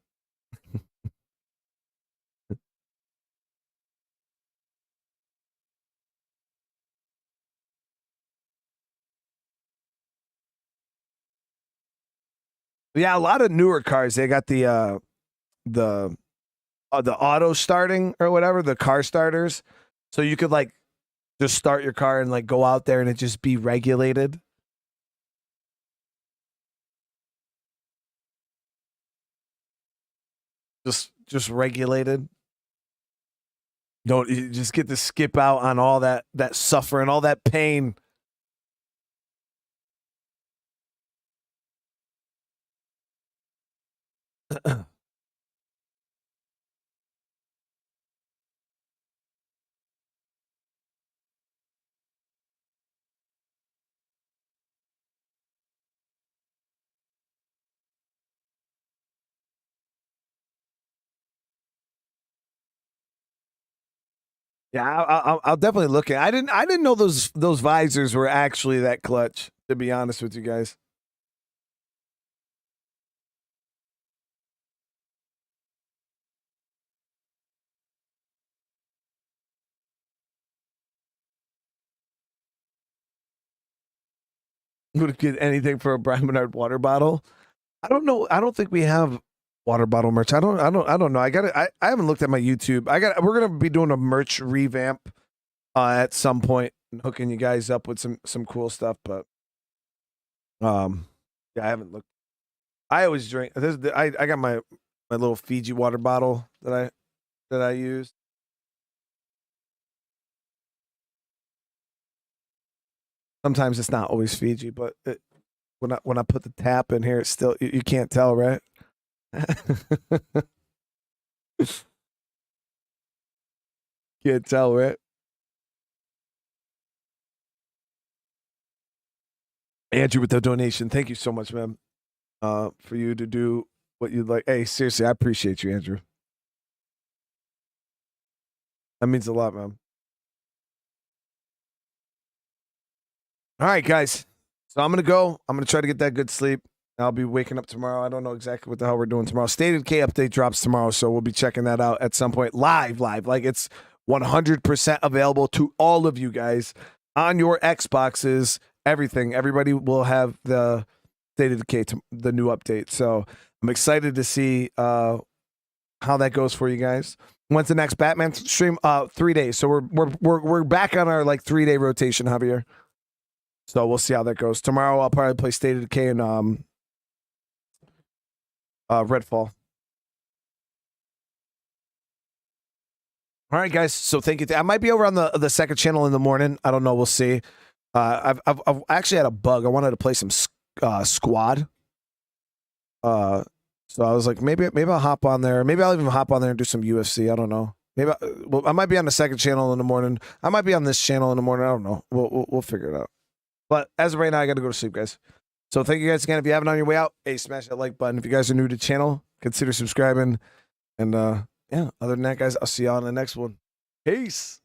Yeah, a lot of newer cars. They got the auto starting or whatever, the car starters. So you could like just start your car and like go out there and it just be regulated. Just regulated. You just get to skip out on all that suffering, all that pain. Yeah, I'll definitely look at. I didn't know those visors were actually that clutch. To be honest with you guys. Would get anything for a Brian Menard water bottle. I don't know. I don't think we have water bottle merch. I don't know. I haven't looked at my YouTube. We're gonna be doing a merch revamp at some point and hooking you guys up with some cool stuff. But yeah, I haven't looked. I always drink. I got my little Fiji water bottle that I use. Sometimes it's not always Fiji, but when I put the tap in here, it's still you can't tell, right? Can't tell, right? Andrew with the donation. Thank you so much, man. For you to do what you'd like. Hey, seriously, I appreciate you, Andrew. That means a lot, man. All right, guys. So I'm gonna go. I'm gonna try to get that good sleep. I'll be waking up tomorrow. I don't know exactly what the hell we're doing tomorrow. State of K update drops tomorrow, so we'll be checking that out at some point live. Like it's 100% available to all of you guys on your Xboxes. Everything. Everybody will have the State of K, the new update. So I'm excited to see how that goes for you guys. When's the next Batman stream? 3 days. So we're back on our like 3-day rotation, Javier. So we'll see how that goes. Tomorrow I'll probably play State of Decay and Redfall. All right, guys. So thank you. I might be over on the second channel in the morning. I don't know. We'll see. I've actually had a bug. I wanted to play some squad. So I was like, maybe I'll hop on there. Maybe I'll even hop on there and do some UFC. I don't know. Maybe I might be on the second channel in the morning. I might be on this channel in the morning. I don't know. We'll figure it out. But as of right now, I got to go to sleep, guys. So thank you guys again. If you haven't on your way out, hey, smash that like button. If you guys are new to the channel, consider subscribing. And yeah, other than that, guys, I'll see you on the next one. Peace.